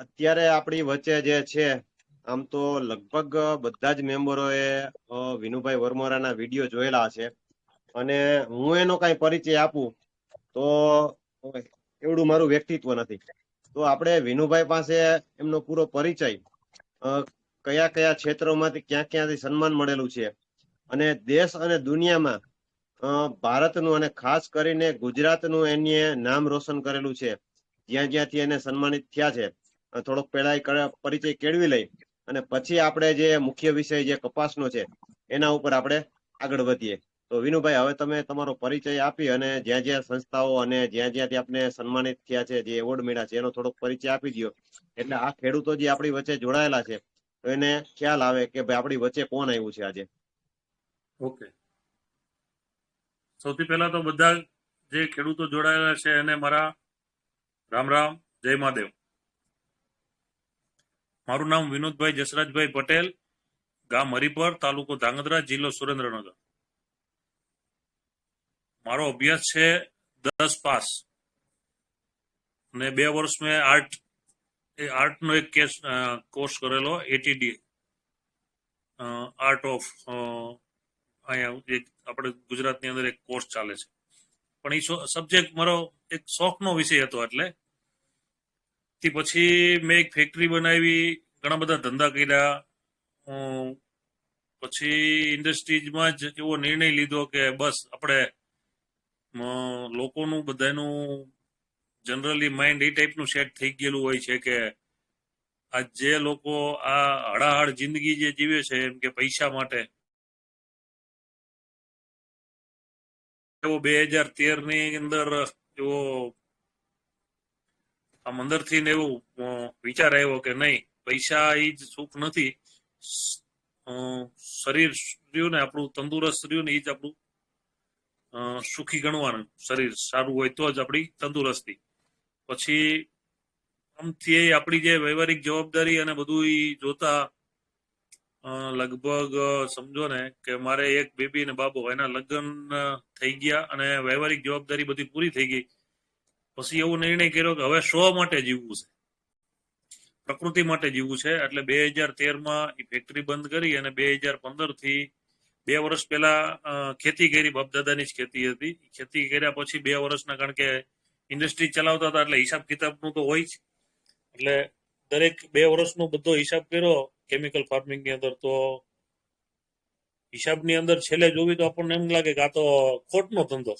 અત્યારે આપણી વચ્ચે જે છે આમ તો લગભગ બધા જ મેમ્બરોએ વિનુભાઈ વરમોરાના વિડીયો જોયેલા છે. અને હું એનો કઈ પરિચય આપું તો એવડું મારું વ્યક્તિત્વ નથી. તો આપણે વિનુભાઈ પાસે એમનો પૂરો પરિચય, કયા કયા ક્ષેત્રોમાંથી ક્યાં ક્યાંથી સન્માન મળેલું છે અને દેશ અને દુનિયામાં ભારતનું અને ખાસ કરીને ગુજરાતનું એને નામ રોશન કરેલું છે. જ્યાં જ્યાંથી એને સન્માનિત થયા છે, થોડોક પહેલા પરિચય કેળવી લઈ અને પછી આપણે જે મુખ્ય વિષય જે કપાસનો છે એના ઉપર આપણે આગળ વધીએ. તો વિનુભાઈ, હવે તમે તમારો પરિચય આપી અને જ્યાં જ્યાં સંસ્થાઓ અને જ્યાં જ્યાંથી આપને સન્માનિત થયા છે, જે એવોર્ડ મળ્યા છે, એનો થોડોક પરિચય આપી દો. એટલે આ ખેડૂતો જે આપણી વચ્ચે જોડાયેલા છે તો એને ખ્યાલ આવે કે ભાઈ આપણી વચ્ચે કોણ આવ્યું છે આજે. ઓકે, સૌથી પહેલા તો બધા જે ખેડૂતો જોડાયેલા છે એને મારા રામ રામ, જય મહાદેવ. મારું નામ વિનોદભાઈ જસરાજભાઈ પટેલ, ગામ હરિપર, તાલુકો ધાંગધ્રા, જિલ્લો સુરેન્દ્રનગર. મારો અભ્યાસ છે 10 પાસ અને 2 વર્ષ મેં આર્ટનો એક કોર્સ કરેલો, એટીડી, આર્ટ ઓફ, અહીંયા આપણે ગુજરાતની અંદર એક કોર્સ ચાલે છે. પણ એ સબ્જેક્ટ મારો એક શોખનો વિષય હતો. એટલે તે પછી મેં એક ફેક્ટરી બનાવી, ઘણા બધા ધંધા કર્યા. પછી ઇન્ડસ્ટ્રીઝમાં જ એવો નિર્ણય લીધો કે બસ આપણે લોકોનું બધાનું જનરલી માઇન્ડ એ ટાઈપનું સેટ થઈ ગયેલું હોય છે કે આ જે લોકો આ હળાહળ જિંદગી જે જીવે છે એમ કે પૈસા માટે, એવો 2013 ની અંદર એવો આમ અંદરથી એવો વિચાર આવ્યો કે નહીં, પૈસા એ જ સુખ નથી. શરીર રહ્યું ને આપણું તંદુરસ્ત રહ્યું ને એ જ આપણું સુખી ગણવાનું. શરીર સારું હોય તો જ આપણી તંદુરસ્તી. પછી આમથી આપણી જે વ્યવહારિક જવાબદારી અને બધું જોતા લગભગ સમજો ને કે મારે એક બેબી ને બાબો, એના લગ્ન થઈ ગયા અને વ્યવહારિક જવાબદારી બધી પૂરી થઈ ગઈ. પછી એવો નિર્ણય કર્યો કે હવે શો માટે જીવવું છે, પ્રકૃતિ માટે જીવવું છે. એટલે 2013માં એ ફેક્ટરી બંધ કરી અને 2015 થી 2 વર્ષ પહેલા ખેતી કરી. બાપદાદાની જ ખેતી હતી. ખેતી કર્યા પછી 2 વર્ષના, કારણ કે ઇન્ડસ્ટ્રી ચલાવતા હતા એટલે હિસાબ કિતાબનું તો હોય જ. એટલે દરેક 2 વર્ષનો બધો હિસાબ કર્યો કેમિકલ ફાર્મિંગની અંદર. તો હિસાબની અંદર છેલ્લે જોવી તો આપણને એમ લાગે કે આ તો ખોટનો ધંધો.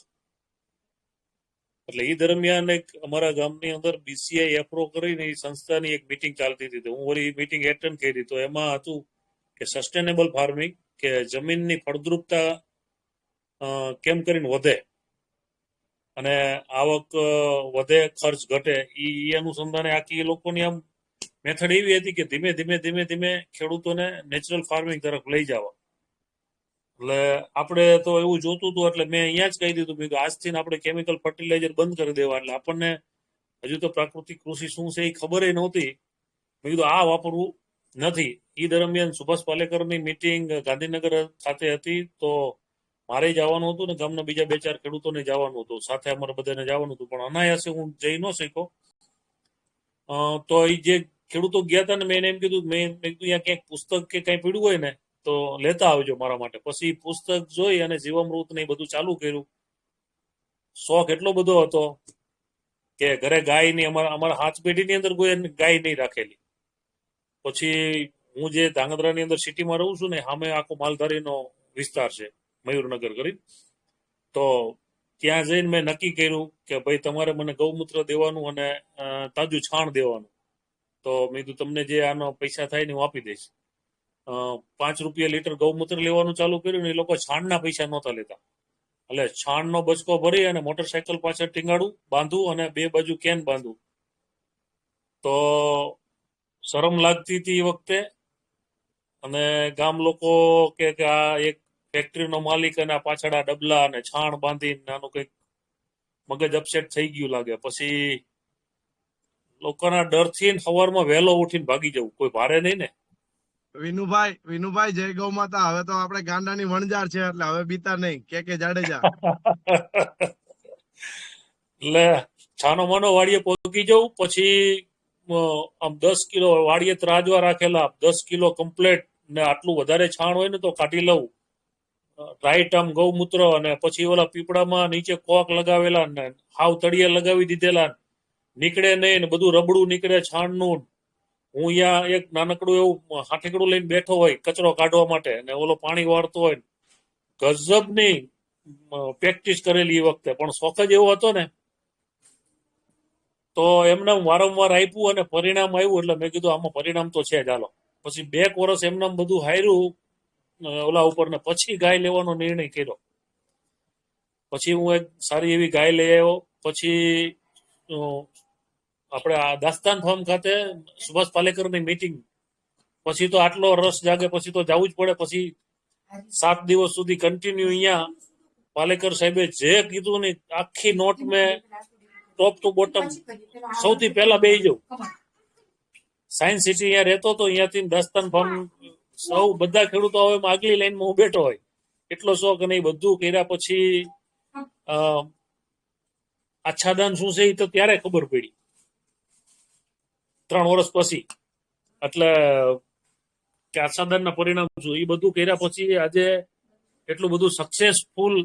એટલે એ દરમિયાન એક અમારા ગામની અંદર બીસીઆઈ એપ્રો કરીને એ સંસ્થાની એક મિટિંગ ચાલતી હતી. હું વળી મિટિંગ એટેન્ડ કરી. તો એમાં હતું કે સસ્ટેનેબલ ફાર્મિંગ, કે જમીનની ફળદ્રુપતા કેમ કરીને વધે અને આવક વધે, ખર્ચ ઘટે. એ અનુસંધાને આખી એ લોકોની આમ મેથડ એવી હતી કે ધીમે ધીમે ધીમે ધીમે ખેડૂતોને નેચરલ ફાર્મિંગ તરફ લઈ જવા. એટલે આપણે તો એવું જોતું હતું. એટલે મેં અહીંયા જ કહી દીધું કે આજથી આપણે કેમિકલ ફર્ટિલાઇઝર બંધ કરી દેવા. એટલે આપણને હજુ તો પ્રાકૃતિક કૃષિ શું છે એ ખબર નહોતી. મેં કીધું આ વાપરવું નથી. એ દરમિયાન સુભાષ પાલેકરની મિટિંગ ગાંધીનગર ખાતે હતી. તો મારે જવાનું હતું ને ગામના બીજા 2-4 ખેડૂતોને જવાનું હતું, સાથે અમારે બધાને જવાનું હતું. પણ અનાયાસે હું જઈ ન શક્યો. તો એ જે ખેડૂતો ગયા હતા ને, મેં એને એમ કીધું, મેં કીધું અહીંયા ક્યાંક પુસ્તક કે કંઈ પડ્યું હોય ને તો લેતા આવજો મારા માટે. પછી પુસ્તક જોઈ અને જીવામૃત ને બધું ચાલુ કર્યું. શોખ એટલો બધો હતો કે ઘરે ગાય ની, અમારા 5 પેઢીની અંદર કોઈ ગાય નહીં રાખેલી. પછી હું જે ધાંગધ્રાની અંદર સિટીમાં રહું છું ને, સામે આખો માલધારીનો વિસ્તાર છે, મયુરનગર કરી. તો ત્યાં જઈને મેં નક્કી કર્યું કે ભાઈ તમારે મને ગૌમૂત્ર દેવાનું અને તાજું છાણ દેવાનું. તો મેં કીધું તમને જે આનો પૈસા થાય ને હું આપી દઈશ. 5 રૂપિયા લીટર ગૌમૂત્ર લેવાનું ચાલુ કર્યું ને એ લોકો છાણના પૈસા નહોતા લેતા. એટલે છાણનો બચકો ભરી અને મોટરસાયકલ પાછળ ટીંગાડું, બાંધું અને 2 બાજુ કેન બાંધું. તો શરમ લાગતી હતી એ વખતે. અને ગામ લોકો કે આ એક ફેક્ટરીનો માલિક અને પાછળ આ ડબલા અને છાણ બાંધીને આનું કંઈક મગજ અપસેટ થઈ ગયું લાગે. પછી લોકોના ડરથી સવારમાં વહેલો ઉઠીને ભાગી જવું, કોઈ ભારે નહીં ને. વિનુભાઈ જય ગૌ માતા. હવે તો આપણે ગાંડાની વણજાર છે એટલે હવે બીતા નહીં કે જાડેજા. એટલે છાનો માનો વાડીએ પહોંચી જવું. પછી આમ 10 કિલો વાડીએ ત્રાજવા રાખેલા, 10 કિલો કમ્પ્લેટ ને આટલું વધારે છાણ હોય ને તો કાઢી લઉં, રાઈટ આમ ગૌમૂત્ર, અને પછી ઓલા પીપળામાં નીચે કોક લગાવેલા ને હાવ તળિયે લગાવી દીધેલા, નીકળે નહીં ને બધું રબડું નીકળે છાણનું. હું અહીંયા એક નાનકડું એવું હાથીકડું લઈને બેઠો હોય કચરો કાઢવા માટે, ને ઓલો પાણી વાળતો હોય. ગજબની પ્રેક્ટિસ કરેલી એ વખતે, પણ શોખ જ એવો હતો ને, તો એમને વારંવાર આપ્યું અને પરિણામ આવ્યું. એટલે મેં કીધું આમાં પરિણામ તો છે જ, હાલો. પછી 2 વર્ષ એમને બધું હાર્યું ઓલા ઉપર, ને પછી ગાય લેવાનો નિર્ણય કર્યો. પછી હું એક સારી એવી ગાય લઈ આવ્યો. પછી આપણે આ દાસ્તાન ફાર્મ ખાતે સુભાષ પાલેકરની મીટિંગ, પછી તો આટલો રસ જાગે, પછી તો જવું જ પડે. પછી 7 દિવસ સુધી કન્ટિન્યુ અહીંયા પાલેકર સાહેબે જે કીધું ને આખી નોટ મેં ટોપ ટુ બોટમ સૌથી પહેલા બેસી જાઉં. સાયન્સ સિટી અહીંયા રહેતો તો, અહીંયાથી દાસ્તાન ફાર્મ સૌ બધા ખેડૂતો હવે આગલી લાઈનમાં હું બેઠો હોય, એટલો શોખ. અને એ બધું કર્યા પછી આચ્છાદન શું છે એ તો ત્યારે ખબર પડી, 3 વર્ષ પછી. એટલે કે આચ્છાદનના પરિણામ શું, એ બધું કર્યા પછી આજે એટલું બધું સક્સેસફુલ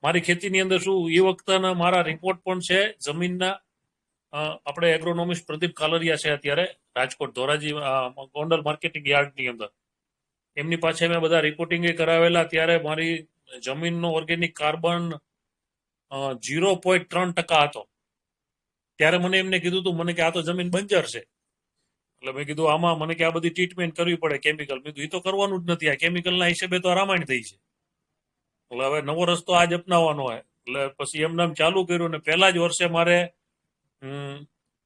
મારી ખેતીની અંદર શું, એ વખતના મારા રિપોર્ટ પણ છે જમીનના. આપણે એગ્રોનોમિસ્ટ પ્રદીપ કાલરિયા છે અત્યારે રાજકોટ ધોરાજી ગોંડલ માર્કેટિંગ યાર્ડની અંદર, એમની પાસે મેં બધા રિપોર્ટિંગ કરાવેલા. ત્યારે મારી જમીનનો ઓર્ગેનિક કાર્બન 0.3% હતો. ત્યારે મને એમને કીધું હતું, મને કે આ તો જમીન બંજર છે. એટલે મેં કીધું આમાં મને કે આ બધી ટ્રીટમેન્ટ કરવી પડે કેમિકલ. મેં કીધું એ તો કરવાનું જ નથી, આ કેમિકલના હિસાબે તો રામાયણ થઈ છે. એટલે હવે નવો રસ્તો આજ અપનાવવાનો હોય. એટલે પછી એમને ચાલુ કર્યું, ને પહેલા જ વર્ષે મારે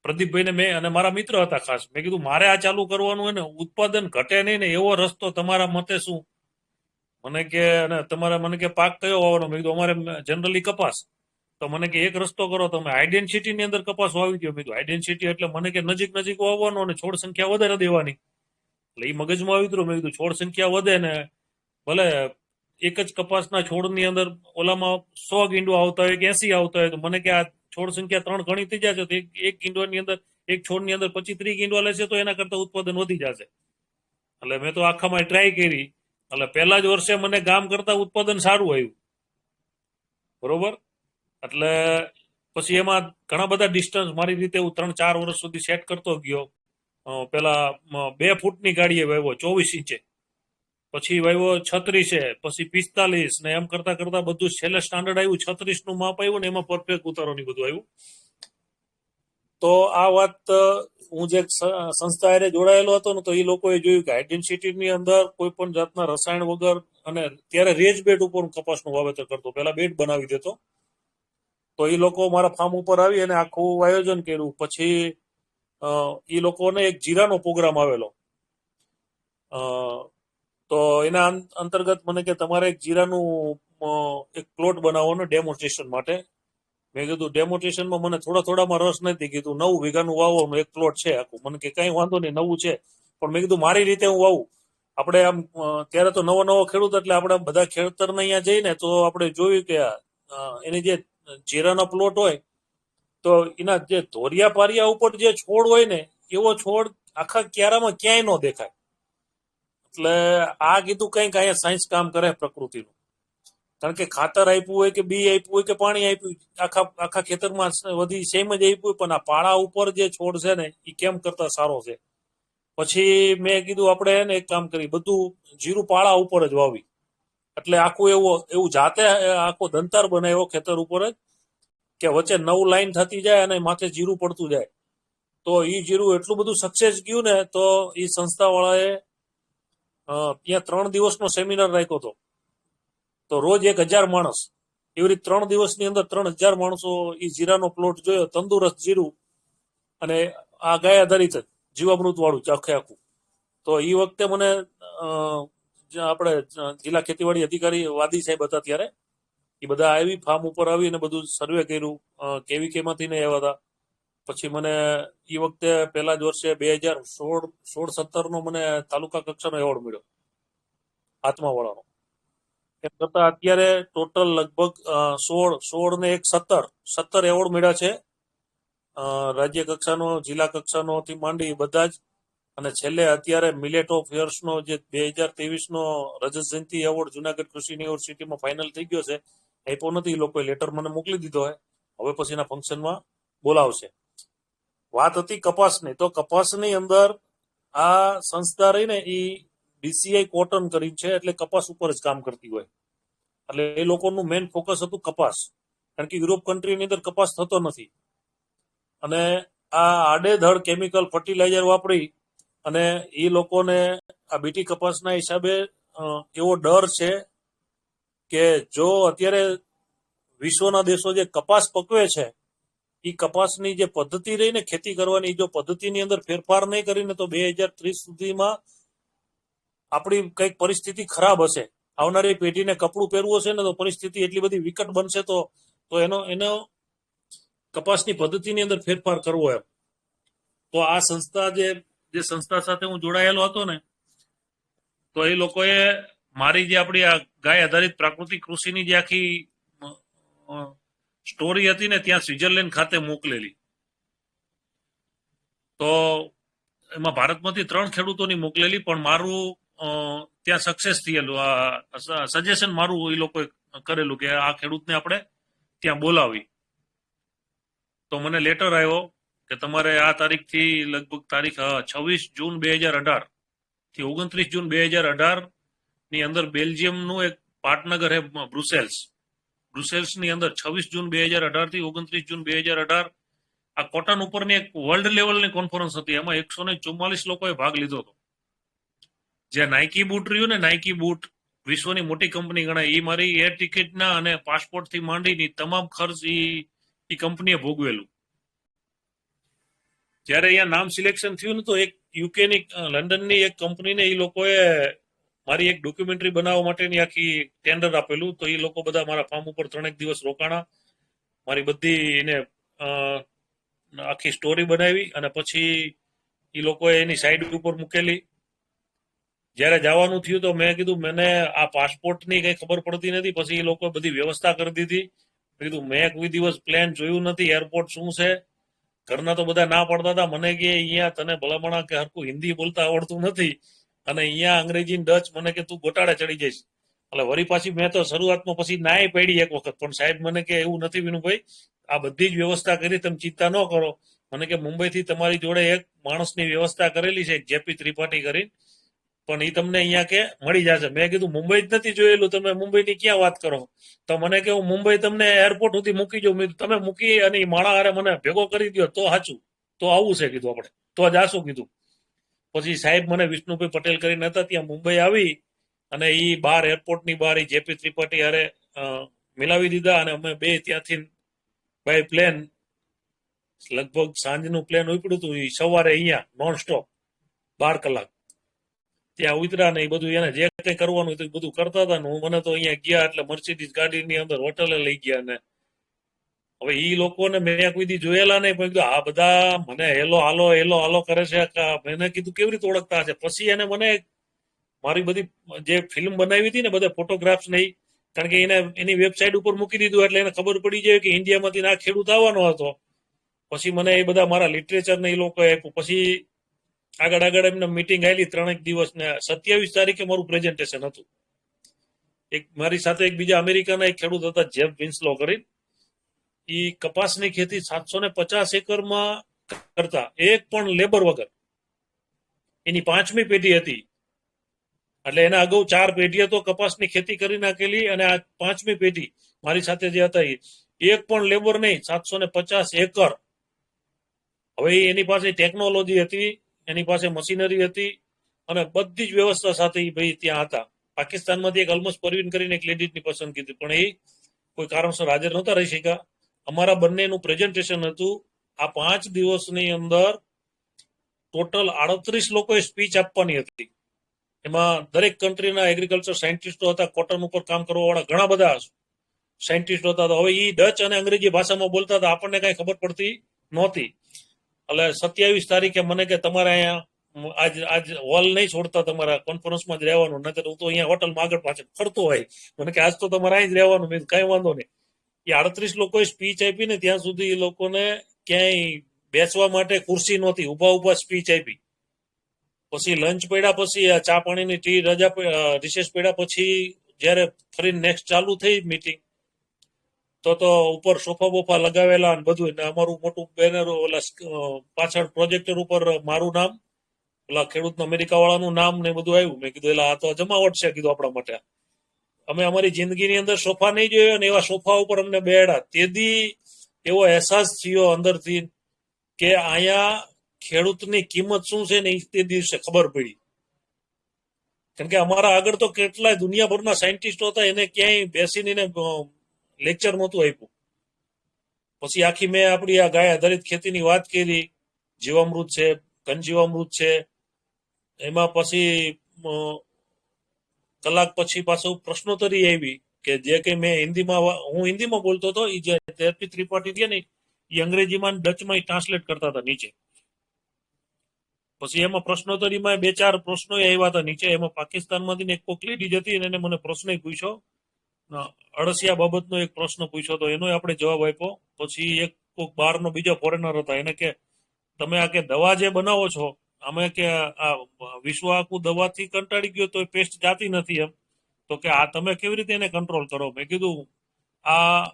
પ્રદીપભાઈને મેં, અને મારા મિત્ર હતા ખાસ, મેં કીધું મારે આ ચાલુ કરવાનું હોય ને, ઉત્પાદન ઘટે નહીં ને એવો રસ્તો તમારા મતે શું? મને કે અને તમારે મને કે પાક કયો વાવવાનો? મેં કીધું અમારે જનરલી કપાસ. તો મને કે એક રસ્તો કરો, તમે આઈડેન્ટિટીની અંદર કપાસ વાવી દો. મેં કીધું આઈડેન્ટિટી એટલે મને કે નજીક નજીક વાવવાનો અને છોડ સંખ્યા વધારે દેવાની. એટલે એ મગજમાં આવી ગયું. મેં કીધું છોડ સંખ્યા વધે ને ભલે એક જ કપાસના છોડની અંદર ઓલામાં 100 ગીંડવા આવતા હોય કે 80 આવતા હોય, તો મને કે આ છોડ સંખ્યા 3 ગણી થઈ જશે, તો એક ગીંડવાની અંદર, એક છોડની અંદર 25-30 ગીંડવા લેશે તો એના કરતા ઉત્પાદન વધી જશે. એટલે મેં તો આખામાં ટ્રાય કરી. એટલે પહેલા જ વર્ષે મને ગામ કરતા ઉત્પાદન સારું આવ્યું, બરોબર. એટલે પછી એમાં ઘણા બધા ડિસ્ટન્સ મારી રીતે હું 3-4 વર્ષ સુધી સેટ કરતો ગયો. પેલા 2 ફૂટની ગાડીએ વાવ્યો 24 ઇંચે, પછી વાવ્યો 36, પછી 45, ને એમ કરતા કરતા બધું છેલ્લે સ્ટાન્ડર્ડ આવ્યું 36 નું માપ આવ્યું, ને એમાં પરફેક્ટ ઉતારો ની બધું આવ્યું. તો આ વાત હું જે સંસ્થા હારે જોડાયેલો હતો ને, તો એ લોકોએ જોયું કે આઈડેન્ટિટીની અંદર કોઈ પણ જાતના રસાયણ વગર, અને ત્યારે રેજ બેડ ઉપર કપાસનું વાવેતર કરતો, પેલા બેડ બનાવી દેતો. તો એ લોકો મારા ફાર્મ ઉપર આવી અને આખું આયોજન કર્યું. પછી એ લોકોને એક જીરાનો પ્રોગ્રામ આવેલો, તો એના અંતર્ગત મને કે તમારે એક જીરાનું એક પ્લોટ બનાવવાનો ડેમોન્સ્ટ્રેશન માટે. મેં કીધું ડેમોન્સ્ટ્રેશનમાં મને થોડામાં રસ નથી. કીધું 9 વીઘાનું વાવવાનું એક પ્લોટ છે આખું. મને કે કઈ વાંધો નહીં, નવું છે, પણ મેં કીધું મારી રીતે હું વાવું. આપણે આમ ત્યારે તો નવો ખેડૂત, એટલે આપણે બધા ખેતરને અહીંયા જઈને તો આપણે જોયું કે એની જે જીરાનો પ્લોટ હોય, તો એના જે ધોરિયા પારિયા ઉપર જે છોડ હોય ને, એવો છોડ આખા ક્યારામાં ક્યાંય ન દેખાય. એટલે આ કીધું કંઈક અહીંયા સાયન્સ કામ કરે પ્રકૃતિનું. કારણ કે ખાતર આપ્યું હોય કે બી આપ્યું હોય કે પાણી આપ્યું, આખા ખેતરમાં બધી સેમ જ આપ્યું હોય, પણ આ પાળા ઉપર જે છોડ છે ને એ કેમ કરતા સારો છે. પછી મેં કીધું આપણે એને એક કામ કરી, બધું જીરું પાળા ઉપર જ વાવી. એટલે આખું એવું જાતે આખો દંતાર બનાવ્યો ખેતર ઉપર જ, કે વચ્ચે 9 લાઈન થતી જાય અને માથે જીરું પડતું જાય. તો એ જીરું એટલું બધું સક્સેસ ગયું ને, તો એ સંસ્થા વાળાએ ત્યાં 3 દિવસનો સેમિનાર રાખ્યો હતો. તો રોજ 1000 માણસ, એવી રીતે 3 દિવસની અંદર 3000 માણસો એ જીરાનો પ્લોટ જોયો, તંદુરસ્ત જીરું, અને આ ગાય આધારિત જીવામૃત વાળું આખું. તો એ વખતે મને આપણે જિલ્લા ખેતીવાડી અધિકારી વાદી સાહેબ હતા ત્યારે, એ બધા આવી ફાર્મ ઉપર આવી અને બધું સર્વે કર્યું, કેવીકેમાંથી ને આવ્યા હતા. પછી મને એ વખતે પહેલા જ વર્ષે 2016-17 નો મને તાલુકા કક્ષાનો એવોર્ડ મળ્યો આત્માવાળાનો. એમ કરતા અત્યારે ટોટલ લગભગ 16 ને 1 17 એવોર્ડ મળ્યા છે રાજ્ય કક્ષાનો, જિલ્લા કક્ષાનોથી માંડી બધા જ, અને છેલ્લે અત્યારે મિલેટ ઓફ યર્સનો જે 2023નો રજત જયંતિ એવોર્ડ જુનાગઢ કૃષિ યુનિવર્સિટીમાં ફાઇનલ થઈ ગયો છે, આપ્યો નથી. એ લોકોએ લેટર મને મોકલી દીધો હોય, હવે પછીના ફંક્શનમાં બોલાવશે. વાત હતી કપાસની, તો કપાસની અંદર આ સંસ્થા રહી ને એ BCI કોટન કરી છે, એટલે કપાસ ઉપર જ કામ કરતી હોય. એટલે એ લોકોનું મેઇન ફોકસ હતું કપાસ, કારણ કે યુરોપ કન્ટ્રીની અંદર કપાસ થતો નથી. અને આ આડેધડ કેમિકલ ફર્ટિલાઇઝર વાપરી અને એ લોકોને આ બીટી કપાસના હિસાબે એવો ડર છે કે જો અત્યારે વિશ્વના દેશો જે કપાસ પકવે છે એ કપાસની જે પદ્ધતિ રહી ને ખેતી કરવાની, જો પદ્ધતિની અંદર ફેરફાર નહીં કરીને તો 2030 સુધીમાં આપણી કંઈક પરિસ્થિતિ ખરાબ હશે. આવનારી પેઢીને કપડું પહેરવું હશે ને તો પરિસ્થિતિ એટલી બધી વિકટ બનશે, તો એનો કપાસની પદ્ધતિની અંદર ફેરફાર કરવો એમ. તો આ સંસ્થા જે સંસ્થા સાથે હું જોડાયેલો હતો ને, તો એ લોકોએ મારી જે આપણી આ ગાય આધારિત પ્રાકૃતિક કૃષિની જે આખી સ્ટોરી હતી ને ત્યાં સ્વિટ્ઝરલેન્ડ ખાતે મોકલેલી. તો એમાં ભારતમાંથી 3 ખેડૂતોની મોકલેલી, પણ મારું ત્યાં સક્સેસ થયેલું. આ સજેશન મારું એ લોકોએ કરેલું કે આ ખેડૂતને આપણે ત્યાં બોલાવી. તો મને લેટર આવ્યો કે તમારે આ તારીખથી લગભગ તારીખ 26 જૂન 2018 થી 29 જૂન 2018 ની અંદર બેલ્જિયમનું એક પાટનગર હે બ્રુસેલ્સની અંદર 26 જૂન 2018 થી 29 જૂન 2018 આ કોટન ઉપરની એક વર્લ્ડ લેવલની કોન્ફરન્સ હતી. એમાં 144 લોકોએ ભાગ લીધો હતો. જે નાઇકી બૂટ રહ્યું ને, નાઇકી બૂટ વિશ્વની મોટી કંપની ગણાય, એ મારી એર ટિકિટના અને પાસપોર્ટથી માંડીની તમામ ખર્ચ એ કંપનીએ ભોગવેલું. જ્યારે અહીંયા નામ સિલેક્શન થયું ને તો એક યુકેની લંડનની એક કંપનીને એ લોકોએ મારી એક ડોક્યુમેન્ટરી બનાવવા માટેની આખી ટેન્ડર આપેલું. તો એ લોકો બધા મારા ફાર્મ ઉપર 3 દિવસ રોકાણા, મારી બધી એને આખી સ્ટોરી બનાવી અને પછી એ લોકોએ એની સાઈડ ઉપર મૂકેલી. જ્યારે જવાનું થયું તો મેં કીધું મને આ પાસપોર્ટની કંઈ ખબર પડતી નથી. પછી એ લોકોએ બધી વ્યવસ્થા કરી દીધી. કીધું મેં કોઈ દિવસ પ્લેન જોયું નથી, એરપોર્ટ શું છે. ઘરના તો બધા ના પડતા હતા. મને કે અહીંયા તને ભલામણા કે હરખું હિન્દી બોલતા આવડતું નથી અને અહીંયા અંગ્રેજી ડચ, મને કે તું ગોટાળે ચડી જઈશ. એટલે વળી પાછી મેં તો શરૂઆતમાં પછી નાય પડી એક વખત, પણ સાહેબ મને કે એવું નથી વિનુભાઈ, આ બધી જ વ્યવસ્થા કરી, તમે ચિંતા ન કરો. મને કે મુંબઈથી તમારી જોડે એક માણસની વ્યવસ્થા કરેલી છે, જેપી ત્રિપાઠી કરી, પણ એ તમને અહીંયા કે મળી જશે. મેં કીધું મુંબઈ જ નથી જોયેલું, તમે મુંબઈની ક્યાં વાત કરો. તો મને કે હું મુંબઈ તમને એરપોર્ટ સુધી મૂકી જાઉં. મેં તમે મૂકી અને એ માણા હારે મને ભેગો કરી દો તો સાચું, તો આવું છે કીધું આપણે, તો જાશું કીધું. પછી સાહેબ મને વિષ્ણુભાઈ પટેલ કરીને હતા, ત્યાં મુંબઈ આવી અને એ બહાર એરપોર્ટની બહાર જેપી ત્રિપાઠી હારે મિલાવી દીધા. અને અમે બે ત્યાંથી બાય પ્લેન, લગભગ સાંજનું પ્લેન ઉપડ્યું હતું, સવારે અહીંયા નોન સ્ટોપ 12 કલાક ત્યાં ઉતર્યા ને એ બધું એને જે કંઈ કરવાનું હતું બધું કરતા હતા. ને મને તો અહીંયા ગયા એટલે મર્સિડીઝ ગાડીની અંદર હોટલે લઈ ગયા. ને હવે એ લોકોને મેં કોઈ દી જોયેલા નહીં, પણ કીધું આ બધા મને હેલો હાલો કરે છે. મેં કીધું કેવી રીતે ઓળખતા હશે. પછી એને મને મારી બધી જે ફિલ્મ બનાવી હતી ને બધા ફોટોગ્રાફ્સ નહીં, કારણ કે એને એની વેબસાઇટ ઉપર મૂકી દીધું એટલે એને ખબર પડી જાય કે ઇન્ડિયામાંથી આ ખેડૂત આવવાનો હતો. પછી મને એ બધા મારા લિટરેચર ને એ લોકોએ આપ્યું. પછી આગળ એમને મિટિંગ આવેલી 3 દિવસ ને 27 તારીખે મારું પ્રેઝન્ટેશન હતું. એક મારી સાથે એક બીજા અમેરિકાના એક ખેડૂત હતા, જેફ વિન્સલો કરી, એ કપાસની ખેતી 750 એકરમાં કરતા, એક પણ લેબર વગર. એની 5મી પેઢી હતી, એટલે એના અગાઉ 4 પેઢીઓ તો કપાસની ખેતી કરી નાખેલી, અને આ 5મી પેઢી મારી સાથે જે હતા એક પણ લેબર નહીં, 750 એકર. હવે એની પાસે ટેકનોલોજી હતી, એની પાસે મશીનરી હતી અને બધી જ વ્યવસ્થા સાથે ભાઈ ત્યાં હતા. પાકિસ્તાનમાંથી એક અલમસ પરવીન કરીને એક લેડીઝની પસંદગી હતી, પણ એ કોઈ કારણસર હાજર નહોતા રહી શક્યા. અમારા બંનેનું પ્રેઝન્ટેશન હતું. આ 5 દિવસની અંદર ટોટલ 38 લોકોએ સ્પીચ આપવાની હતી. એમાં દરેક કન્ટ્રીના એગ્રીકલ્ચર સાયન્ટિસ્ટો હતા, કોટન ઉપર કામ કરવા વાળા ઘણા બધા સાયન્ટિસ્ટો હતા. હવે એ ડચ અને અંગ્રેજી ભાષામાં બોલતા હતા, આપણને કઈ ખબર પડતી નહોતી. એટલે 27 તારીખે મને કે તમારે અહીંયા આજ હોલ નહીં છોડતા, તમારા કોન્ફરન્સમાં જ રહેવાનું, નહીતર હું તો અહીંયા હોટલમાં આગળ પાછળ ફરતો હોય. મને કે આજ તો તમારે અહીં જ રહેવાનું. મેં કઈ વાંધો નહીં. એ 38 લોકોએ સ્પીચ આપીને ત્યાં સુધી એ લોકોને ક્યાંય બેસવા માટે ખુરશી નહોતી, ઉભા સ્પીચ આપી. પછી લંચ પડ્યા પછી ચા પાણીની ટી રજા રિસેસ પડ્યા પછી જયારે ફરી નેક્સ્ટ ચાલુ થઈ મીટિંગ, તો ઉપર સોફા બોફા લગાવેલા અને બધું, ને અમારું મોટું બેનર ઓલા પાછળ પ્રોજેક્ટર ઉપર મારું નામ, ઓલા ખેડૂત અમેરિકા વાળાનું નામ ને બધું આવ્યું. મેં કીધું એટલે આ તો જમાવટ છે કીધું આપણા માટે. અમે અમારી જિંદગીની અંદર સોફા નહીં જોયો ને એવા સોફા ઉપર અમને બેડા. તેથી એવો અહેસાસ થયો અંદરથી કે અહીંયા ખેડૂતની કિંમત શું છે ને તે દિવસે ખબર પડી. કેમ કે અમારા આગળ તો કેટલાય દુનિયાભરના સાયન્ટિસ્ટો હતા, એને ક્યાંય બેસીને લેક્ચર નહોતું આપ્યું. પછી આખી મેં આપણી આ ગાય આધારિત ખેતીની વાત કરી, જીવામૃત છે, ઘન જીવામૃત છે. એમાં પછી કલાક પછી પાછું પ્રશ્નોત્તરી આવી કે જે કઈ મેં હું હિન્દીમાં બોલતો હતો, એ જે તેરપી ત્રિપાઠી છે ને એ અંગ્રેજીમાં ડચમાં ટ્રાન્સલેટ કરતા હતા નીચે. પછી એમાં પ્રશ્નોત્તરીમાં 2-4 પ્રશ્નો આવ્યા હતા નીચે. એમાં પાકિસ્તાનમાંથી એક કોક લેડી હતી અને એને મને પ્રશ્ન પૂછ્યો, અળસિયા બાબતનો એક પ્રશ્ન પૂછ્યો તો એનો આપણે જવાબ આપ્યો. પછી એક કોક બહારનો બીજો ફોરેનર હતા, એને કે તમે આ કે દવા જે બનાવો છો, અમે કે આ વિશ્વ આખું દવાથી કંટાળી ગયો તો પેસ્ટ જાતી નથી એમ, તો કે આ તમે કેવી રીતે એને કંટ્રોલ કરો? મેં કીધું આ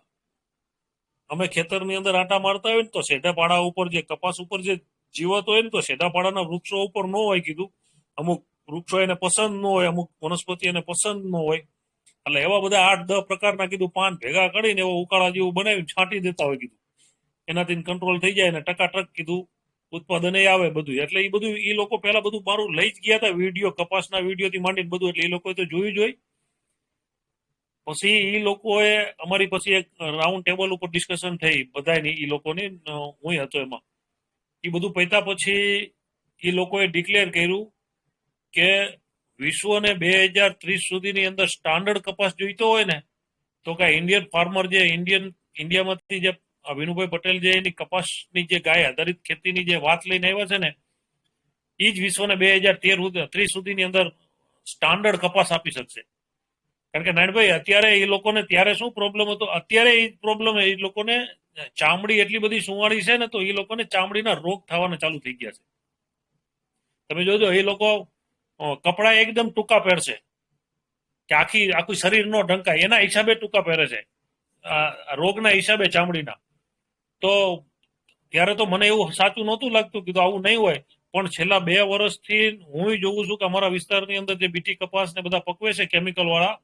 અમે ખેતરની અંદર આંટા મારતા હોય ને તો શેઢાપાડા ઉપર જે કપાસ ઉપર જે જીવત હોય ને તો શેઢાપાડાના વૃક્ષો ઉપર ન હોય. કીધું અમુક વૃક્ષો એને પસંદ ન હોય, અમુક વનસ્પતિ એને પસંદ ન હોય, એટલે એવા બધા 8-10 પ્રકારના કીધું પાન ભેગા કરીને એવો ઉકાળા જેવું બનાવી છાંટી દેતા હોય. કીધું એનાથી કંટ્રોલ થઈ જાય ને ટકાટક કીધું ઉત્પાદન આવે બધું. એટલે એ બધું એ લોકો પેલા બધું મારું લઈ જ ગયા હતા, વિડીયો, કપાસના વિડીયો થી માંડીને બધું. એટલે એ લોકોએ તો જોયું જ હોય. પછી એ લોકોએ અમારી પછી એક રાઉન્ડ ટેબલ ઉપર ડિસ્કશન થઈ બધાની, એ લોકોની, હું હતો એમાં. એ બધું પૈતા પછી એ લોકોએ ડિક્લેર કર્યું કે વિશ્વને 2030 સુધીની અંદર સ્ટાન્ડર્ડ કપાસ જોઈતો હોય ને તો કે ઇન્ડિયન ફાર્મર જે ઇન્ડિયામાંથી જે વિનુભાઈ પટેલ જે એની કપાસની જે ગાય આધારિત ખેતીની જે વાત લઈને આવ્યા છે ને, એ જ વિશ્વને 2030 સુધીની અંદર સ્ટાન્ડર્ડ કપાસ આપી શકશે. કારણ કે નારાયણભાઈ અત્યારે એ લોકોને ત્યારે શું પ્રોબ્લેમ હતો, અત્યારે એ પ્રોબ્લેમ એ લોકોને ચામડી એટલી બધી સુવાળી છે ને તો એ લોકોને ચામડીના રોગ થવાના ચાલુ થઈ ગયા છે. તમે જોજો એ લોકો કપડા એકદમ ટૂંકા પહેરશે કે આખું શરીર નો ઢંકાય, એના હિસાબે ટૂંકા પહેરે છે રોગના હિસાબે ચામડીના. તો ત્યારે તો મને એવું સાચું નહોતું લાગતું, કીધું આવું નહીં હોય. પણ છેલ્લા 2 વર્ષથી હું જોઉં છું કે અમારા વિસ્તારની અંદર જે બીટી કપાસ ને બધા પકવે છે કેમિકલ વાળા,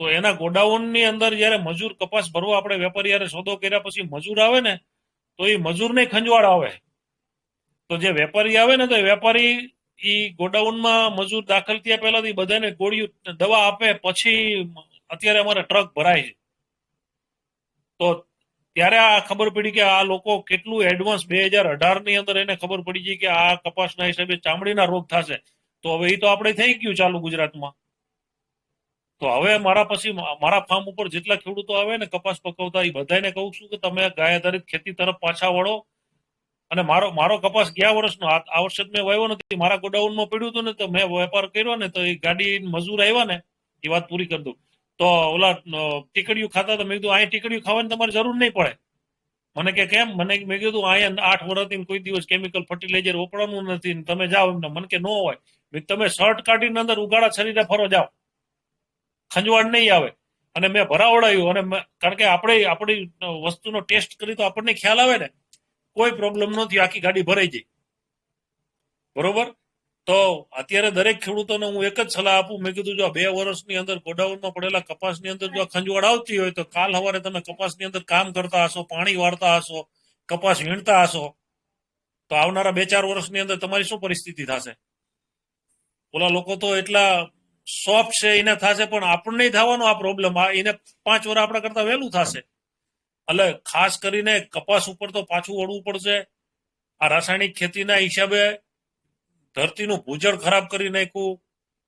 તો એના ગોડાઉનની અંદર જયારે મજૂર કપાસ ભરવા આપણે વેપારી સોદો કર્યા પછી મજૂર આવે ને તો એ મજૂરને ખંજવાળ આવે. તો જે વેપારી આવે ને તો એ વેપારી એ ગોડાઉનમાં મજૂર દાખલ થયા પહેલાથી બધાને ગોળીઓ દવા આપે, પછી અત્યારે અમારે ટ્રક ભરાય છે. તો ત્યારે આ ખબર પડી કે આ લોકો કેટલું એડવાન્સ 2018 ની અંદર એને ખબર પડી ગઈ કે આ કપાસના હિસાબે ચામડીના રોગ થશે. તો હવે એ તો આપણે થઈ ગયું ચાલુ ગુજરાતમાં. તો હવે મારા ફાર્મ ઉપર જેટલા ખેડૂતો આવે ને કપાસ પકવતા, એ બધાને કહું છું કે તમે ગાય આધારિત ખેતી તરફ પાછા વળો. અને મારો કપાસ ગયા વર્ષનો, આ વર્ષે મેં વાવ્યો નથી, મારા ગોડાઉનમાં પડ્યું હતું ને તો મેં વેપાર કર્યો ને તો એ ગાડી મજૂર આવ્યા ને, એ વાત પૂરી કરી દઉં, તો ઓલા ટીકડીયું ખાતા તો મેં કીધું અહીં ટીકડીયું ખાવાની તમારી જરૂર નહીં પડે. મને કે કેમ? મેં કીધું અહીંયા 8 વર્ષથી કોઈ દિવસ કેમિકલ ફર્ટિલાઇઝર વપરાવાનું નથી, તમે જાઓ એમને. મને કે ન હોય. તમે શર્ટ કાઢીને અંદર ઉગાડા શરીરે ફરો જાઓ, ખંજવાળ નહીં આવે. અને મેં ભરાવડાયું, અને કારણ કે આપણે આપણી વસ્તુનો ટેસ્ટ કરી તો આપણને ખ્યાલ આવે ને, કોઈ પ્રોબ્લેમ નથી, આખી ગાડી ભરાઈ જાય. બરોબર. તો અત્યારે દરેક ખેડૂતોને હું એક જ સલાહ આપું, મેં કીધું જો 2 વર્ષની અંદર ગોડાઉનમાં પડેલા કપાસની અંદર જો ખંજવાળ આવતી હોય તો કાલ સવારે તમે કપાસની અંદર કામ કરતા હશો, પાણી વાળતા હશો, કપાસ વીણતા હશો, તો આવનારા 2-4 વર્ષની અંદર તમારી શું પરિસ્થિતિ થશે? ઓલા લોકો તો એટલા સોફ્ટ છે એને થશે, પણ આપણને થવાનો આ પ્રોબ્લેમ, એને 5 વર્ષ આપણા કરતા વહેલું થશે. એટલે ખાસ કરીને કપાસ ઉપર તો પાછું વળવું પડશે. આ રાસાયણિક ખેતીના હિસાબે ધરતીનું ભૂજળ ખરાબ કરી નાખ્યું,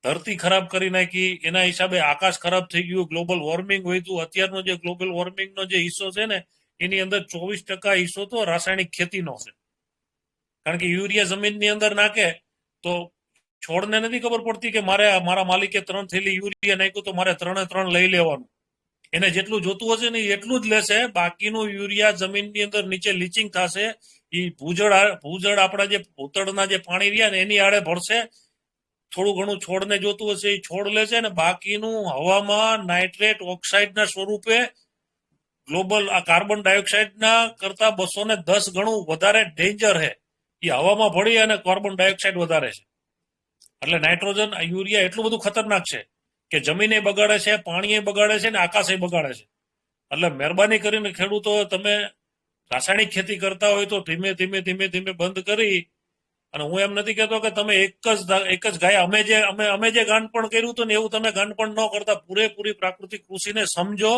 ધરતી ખરાબ કરી નાખી, એના હિસાબે આકાશ ખરાબ થઈ ગયું, ગ્લોબલ વોર્મિંગ વધ્યું. અત્યારનો જે ગ્લોબલ વોર્મિંગનો જે હિસ્સો છે ને એની અંદર 24% હિસ્સો તો રાસાયણિક ખેતીનો છે. કારણ કે યુરિયા જમીનની અંદર નાખે તો છોડને નથી ખબર પડતી કે મારા માલિકે 3 થેલી યુરિયા નાખ્યું તો મારે 3 લઈ લેવાનું. એને જેટલું જોતું હશે ને એટલું જ લેશે, બાકીનું યુરિયા જમીનની અંદર નીચે લીચિંગ થશે, એ ભૂજળ આપણા જે ભૂતળના જે પાણી રહ્યા ને એની આડે ભળશે, થોડું ઘણું છોડને જોતું હશે એ છોડ લેશે ને બાકીનું હવામાં નાઇટ્રેટ ઓક્સાઇડના સ્વરૂપે ગ્લોબલ આ કાર્બન ડાયોક્સાઇડના કરતા 210 ગણું વધારે ડેન્જર છે, એ હવામાં ભળી અને કાર્બન ડાયોક્સાઇડ વધારે છે. એટલે નાઇટ્રોજન યુરિયા એટલું બધું ખતરનાક છે કે જમીને બગાડે છે, પાણીએ બગાડે છે ને આકાશે બગાડે છે. એટલે મહેરબાની કરીને ખેડૂતો, તમે રાસાયણિક ખેતી કરતા હોય તો ધીમે ધીમે ધીમે ધીમે બંધ કરી, અને હું એમ નથી કહેતો કે તમે એક જ ગાય અમે જે ગાંડપણ કર્યું હતું ને એવું તમે ગાંડપણ ન કરતા, પૂરેપૂરી પ્રાકૃતિક કૃષિને સમજો.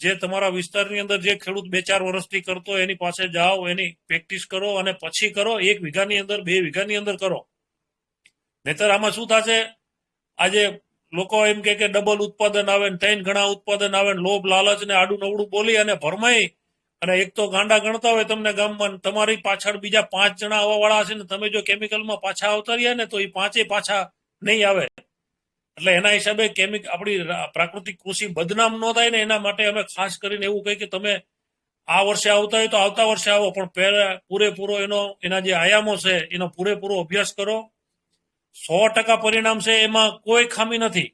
જે તમારા વિસ્તારની અંદર જે ખેડૂત 2-4 વર્ષથી કરતો એની પાસે જાઓ, એની પ્રેક્ટિસ કરો અને પછી કરો. 1 વીઘાની અંદર 2 વીઘાની અંદર કરો. નહીતર આમાં શું થશે, આજે લોકો એમ કે ડબલ ઉત્પાદન આવે ને 3 ગણા ઉત્પાદન આવે ને લોભ લાલચ ને આડું નવડું બોલી અને ભરમાઈ, અને એક તો ગાંડા ગણતા હોય તમને ગામમાં, તમારી પાછળ બીજા 5 જણા આવવા વાળા હશે ને તમે જો કેમિકલમાં પાછા આવતા રહ્યા ને તો એ 5 પાછા નહીં આવે. એટલે એના હિસાબે આપણી પ્રાકૃતિક કૃષિ બદનામ ન થાય ને એના માટે અમે ખાસ કરીને એવું કહીએ કે તમે આ વર્ષે આવતા હોય તો આવતા વર્ષે આવો, પણ પહેલા પૂરેપૂરો એના જે આયામો છે એનો પૂરેપૂરો અભ્યાસ કરો. 100% પરિણામ છે, એમાં કોઈ ખામી નથી.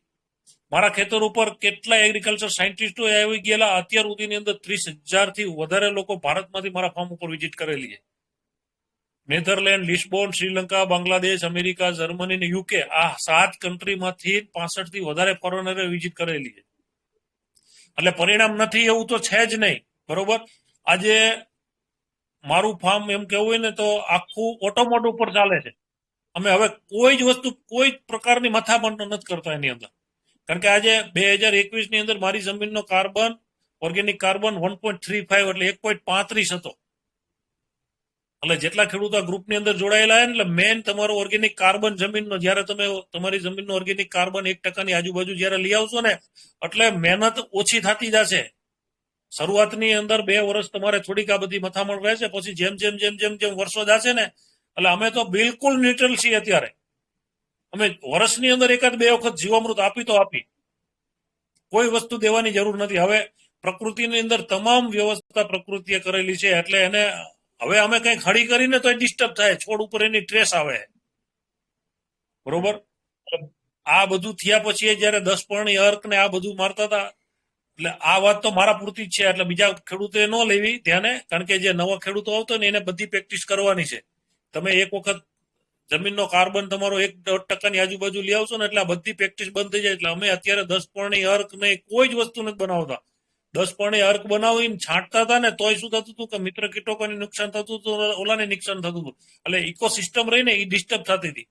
મારા ખેતર ઉપર કેટલા એગ્રીકલ્ચર સાયન્ટિસ્ટો આવી ગયેલા, અત્યાર સુધીની અંદર 30,000 થી વધારે લોકો ભારતમાંથી મારા ફાર્મ ઉપર વિઝિટ કરેલી છે. Netherland, Lisbon, Sri Lanka, Bangladesh, America, Germany ને યુકે, આ 7 કન્ટ્રીમાંથી 65 થી વધારે ફોરેનરે વિઝિટ કરેલી છે. એટલે પરિણામ નથી એવું તો છે જ નહીં, બરોબર. આજે મારું ફાર્મ એમ કેવું હોય ને તો આખું ઓટોમોટ ઉપર ચાલે છે. અમે હવે કોઈ જ વસ્તુ કોઈ પ્રકારની મથામણ નથી કરતા એની અંદર, કારણ કે આજે 2021 ની અંદર મારી જમીનનો કાર્બન, ઓર્ગેનિક કાર્બન 1.35 એટલે 1.35 હતો. એટલે જેટલા ખેડૂતો આ ગ્રુપની અંદર જોડાયેલા છે ને, એટલે મેન તમારો ઓર્ગેનિક કાર્બન જમીનનો, જયારે તમે તમારી જમીનનો ઓર્ગેનિક કાર્બન 1% આજુબાજુ જયારે લઈ આવશો ને, એટલે મહેનત ઓછી થતી જશે. શરૂઆતની અંદર 2 વર્ષ તમારે થોડીક આ બધી મથામણ રહેશે, પછી જેમ જેમ જેમ જેમ જેમ વર્ષો જશે ને, એટલે અમે તો બિલકુલ ન્યુટ્રલ છીએ અત્યારે. અમે વર્ષની અંદર 1-2 વખત જીવામૃત આપી તો આપી, કોઈ વસ્તુ દેવાની જરૂર નથી. હવે પ્રકૃતિની અંદર તમામ વ્યવસ્થા પ્રકૃતિએ કરેલી છે, એટલે એને હવે અમે કંઈક હળી કરીને તો ડિસ્ટર્બ થાય, છોડ ઉપર એની ટ્રેસ આવે, બરોબર. આ બધું થયા પછી જયારે 10 પરણી અર્ક ને આ બધું મારતા હતા, એટલે આ વાત તો મારા પૂરતી જ છે. એટલે બીજા ખેડૂતોએ ન લેવી ધ્યાને, કારણ કે જે નવા ખેડૂતો આવતો ને એને બધી પ્રેક્ટિસ કરવાની છે. તમે એક વખત જમીનનો કાર્બન તમારો 1-1% આજુબાજુ લઈ આવશો ને એટલે આ બધી પ્રેક્ટિસ બંધ થઈ જાય. એટલે અમે અત્યારે 10 પરણી અર્ક ને કોઈ જ વસ્તુ નથી બનાવતા. 10 પરણી અર્ક બનાવીને છાંટતા હતા ને તોય શું થતું હતું કે મિત્ર કીટકોને નુકસાન થતું હતું, ઓલાને નુકસાન થતું હતું. એટલે ઇકોસિસ્ટમ રહીને એ ડિસ્ટર્બ થતી હતી.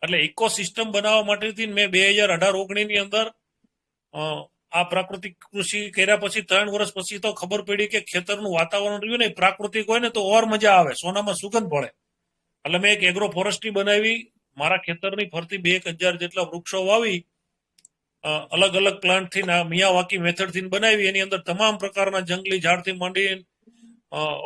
એટલે ઇકોસિસ્ટમ બનાવવા માટેથી મેં 2018-19 ની અંદર આ પ્રાકૃતિક કૃષિ કર્યા પછી 3 વર્ષ પછી તો ખબર પડી કે ખેતરનું વાતાવરણ રહ્યું ને પ્રાકૃતિક હોય ને તો ઓર મજા આવે, સોનામાં સુગંધ પડે. એટલે મેં એક એગ્રો ફોરેસ્ટ્રી બનાવી, મારા ખેતરની ફરતી 2000 જેટલા વૃક્ષો વાવી, અલગ અલગ પ્લાન્ટ થી મિયાવાકી મેથડ થી બનાવી. એની અંદર તમામ પ્રકારના જંગલી ઝાડથી માંડીને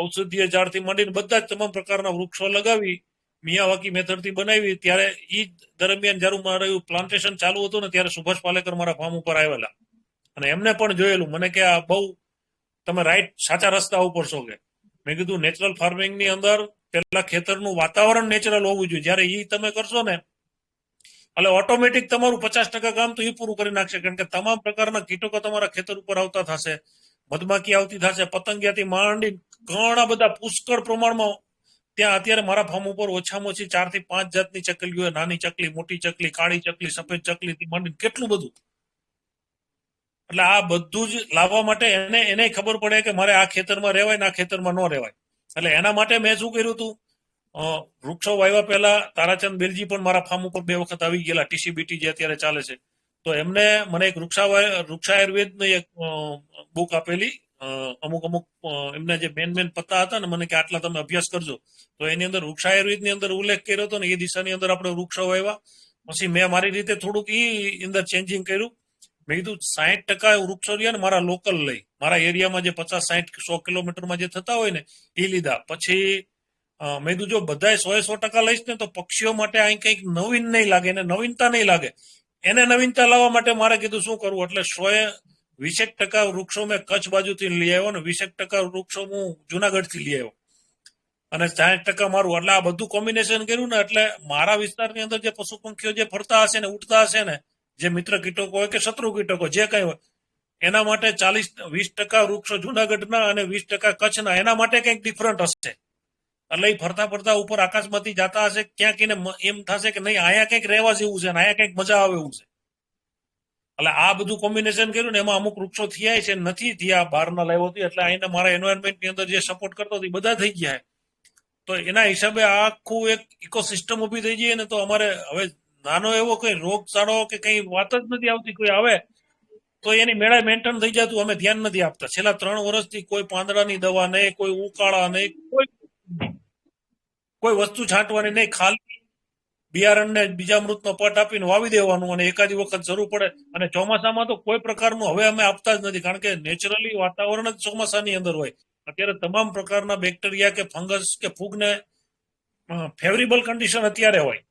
ઔષધીય ઝાડથી માંડીને બધા જ તમામ પ્રકારના વૃક્ષો લગાવી મિયાવાકી મેથડ થી બનાવી. ત્યારે ઈ દરમિયાન જયારે મારું પ્લાન્ટેશન ચાલુ હતું ને ત્યારે સુભાષ પાલેકર મારા ફાર્મ ઉપર આવેલા, અને એમને પણ જોયેલું. મને કે આ બહુ તમે રાઈટ સાચા રસ્તા ઉપર છો કે. મેં કીધું નેચરલ ફાર્મિંગ ની અંદર પેલા ખેતરનું વાતાવરણ નેચરલ હોવું જોઈએ. જયારે ઈ તમે કરશો ને એટલે ઓટોમેટિક તમારું 50% કામ તો એ પૂરું કરી નાખશે, કારણ કે તમામ પ્રકારના કીટકો તમારા ખેતર ઉપર આવતા થશે, મધમાખી આવતી થશે, પતંગિયાથી માંડી ઘણા બધા પુષ્કળ પ્રમાણમાં. ત્યાં અત્યારે મારા ફાર્મ ઉપર ઓછામાં ઓછી 4 થી 5 જાતની ચકલીઓ, નાની ચકલી, મોટી ચકલી, કાળી ચકલી, સફેદ ચકલી થી માંડીને કેટલું બધું. એટલે આ બધું જ લાવવા માટે એને ખબર પડે કે મારે આ ખેતરમાં રહેવાય ને આ ખેતરમાં ન રહેવાય. એટલે એના માટે મેં શું કર્યું હતું, વૃક્ષો વાવ્યા પહેલા તારાચંદ બેલજી પણ મારા ફાર્મ ઉપર 2 વખત આવી ગયેલા, TCBT જે અત્યારે ચાલે છે. તો એમને મને એક વૃક્ષાયુર્વેદની એક બુક આપેલી. અમુક એમના જે મેન પત્તા હતા ને, મને કે આટલા તમે અભ્યાસ કરજો. તો એની અંદર વૃક્ષાયુર્વેદની અંદર ઉલ્લેખ કર્યો હતો ને એ દિશાની અંદર આપણે વૃક્ષો વાવ્યા. પછી મેં મારી રીતે થોડુંક ઈ અંદર ચેન્જિંગ કર્યું. મેં કીધું 60% વૃક્ષો રહ્યા ને મારા લોકલ લઈ, મારા એરિયામાં જે 50-60-100 કિલોમીટરમાં જે થતા હોય ને એ લીધા. પછી મેં કીધું જો બધા 100% લઈશ ને તો પક્ષીઓ માટે અહીં કંઈક નવીન નહીં લાગે, એને નવીનતા નહીં લાગે. એને નવીનતા લાવવા માટે મારે કીધું શું કરવું, એટલે 100 20% વૃક્ષો મેં કચ્છ બાજુથી લઈ આવ્યો ને 20% વૃક્ષો હું જુનાગઢ થી લઈ આવ્યો અને 60% મારું. એટલે આ બધું કોમ્બિનેશન કર્યું ને એટલે મારા વિસ્તારની અંદર જે પશુ પંખીઓ જે ફરતા હશે ને ઉઠતા હશે ને, જે મિત્ર કીટકો હોય કે શત્રુ કીટકો જે કઈ હોય, એના માટે 20% વૃક્ષો જુનાગઢના અને 20% કચ્છના, એના માટે કંઈક ડિફરન્ટ હશે. એટલે એ ફરતા ફરતા ઉપર આકાશમાંથી જતા હશે, ક્યાંક એને એમ થશે કે નહીં અહીંયા કંઈક રહેવા જેવું છે ને અહીંયા કંઈક મજા આવે એવું છે. એટલે આ બધું કોમ્બિનેશન કર્યું ને એમાં અમુક વૃક્ષો થયા છે, નથી થયા બહારના લાવ્યો હતી. એટલે અહીંયા મારા એન્વાયરમેન્ટની અંદર જે સપોર્ટ કરતો હતી બધા થઈ ગયા. તો એના હિસાબે આખું એક ઇકોસિસ્ટમ ઉભી થઈ જાય ને, તો અમારે હવે નાનો એવો કઈ રોગચાળો કે કઈ વાત જ નથી આવતી. કોઈ આવે તો એની મેળા મેન્ટેન થઈ જતું, અમે ધ્યાન નથી આપતા. છેલ્લા 3 વર્ષથી કોઈ પાંદડાની દવા નહીં, કોઈ ઉકાળા નહીં, કોઈ વસ્તુ છાંટવાની નહીં, ખાલી બિયારણને બીજામૃતનો પટ આપીને વાવી દેવાનું અને એકાદી વખત જરૂર પડે. અને ચોમાસામાં તો કોઈ પ્રકારનું હવે અમે આપતા જ નથી, કારણ કે નેચરલી વાતાવરણ જ ચોમાસાની અંદર હોય. અત્યારે તમામ પ્રકારના બેક્ટેરિયા કે ફંગસ કે ફૂગને ફેવરેબલ કન્ડિશન અત્યારે હોય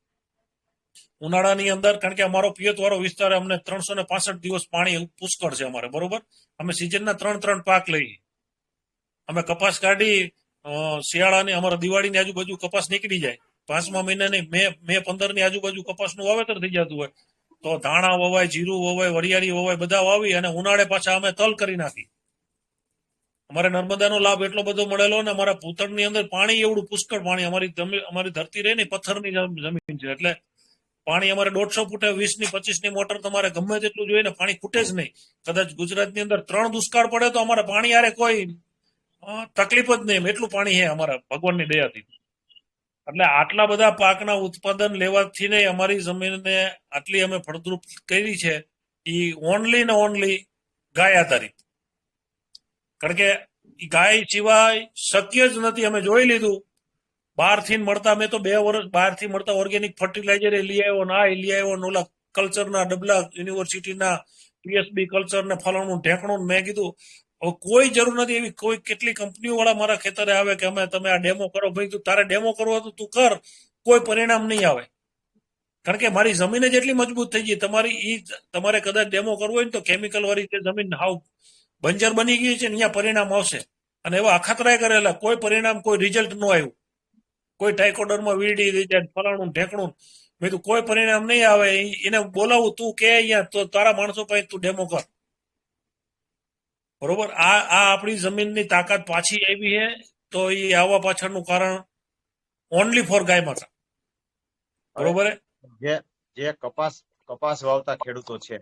ઉનાળાની અંદર, કારણ કે અમારો પિયત વાળો વિસ્તાર, અમને 365 દિવસ પાણી પુષ્કળ છે અમારે, બરોબર. અમે સિઝનના 3 પાક લઈએ. અમે કપાસ કાઢી શિયાળાની, અમારા દિવાળીની આજુબાજુ કપાસ નીકળી જાય, 5મા મહિનાની મે 15ની આજુબાજુ કપાસનું વાવેતર થઈ જતું હોય, તો ધાણા વવાય, જીરું વવાય, વરિયાળી વવાય, બધા વાવી અને ઉનાળે પાછા અમે તલ કરી નાખી. અમારે નર્મદાનો લાભ એટલો બધો મળેલો ને અમારા પૂતળની અંદર પાણી એવડું પુષ્કળ પાણી, અમારી ધરતી રહે ને પથ્થરની જમીન છે, એટલે પાણી અમારે 150 ફૂટે 20ની 25ની મોટર તમારે ગમે તેટલું જોઈએ ને પાણી ખૂટે જ નહીં. કદાચ ગુજરાતની અંદર 3 દુષ્કાળ પડે તો અમારે પાણી યારે કોઈ તકલીફ જ નહીં, એટલું પાણી છે અમારા ભગવાનની દયાથી. એટલે આટલા બધા પાકના ઉત્પાદન લેવાથી ને અમારી જમીનને આટલી અમે ફળદ્રુપ કરી છે, એ ઓનલી ને ઓનલી ગાય આધારિત. કારણ કે ગાય સિવાય શક્ય જ નથી. અમે જોઈ લીધું બહારથી મળતા, મેં તો 2 વર્ષ બહારથી મળતા ઓર્ગેનિક ફર્ટિલાઇઝર લઈ આવ્યો ને આ લઈ આવ્યો ને ઓલા કલ્ચરના ડબલા યુનિવર્સિટીના પીએસબી કલ્ચર ને ફલાણું ઢેકણું. મેં કીધું હવે કોઈ જરૂર નથી એવી. કોઈ કેટલી કંપનીઓ વાળા મારા ખેતરે આવે કે અમે તમે આ ડેમો કરો. ભાઈ તું તારે ડેમો કરવો તો તું કર, કોઈ પરિણામ નહીં આવે. કારણ કે મારી જમીન જ એટલી મજબૂત થઈ ગઈ. તમારે કદાચ ડેમો કરવો હોય ને તો કેમિકલ વાળી જે જમીન હાવ બંજર બની ગઈ છે ને અહીંયા પરિણામ આવશે. અને એવા અખાતરાય કરેલા, કોઈ પરિણામ, કોઈ રિઝલ્ટ ન આવ્યું. કોઈ ટાઇકોડરમાં વીડી થઈ જાય, ફલાણું ઢેકણું. મેં તું કોઈ પરિણામ નહીં આવે, એને બોલાવું તું કે અહીંયા તો તારા માણસો પાસે તું ડેમો કર, બરોબર. આ આપણી જમીનની તાકાત પાછી આવી છે. તો એ આવવા પાછળનું કારણ ઓનલી ફોર ગાય માતા, બરોબર. જે કપાસ વાવતા ખેડૂતો છે,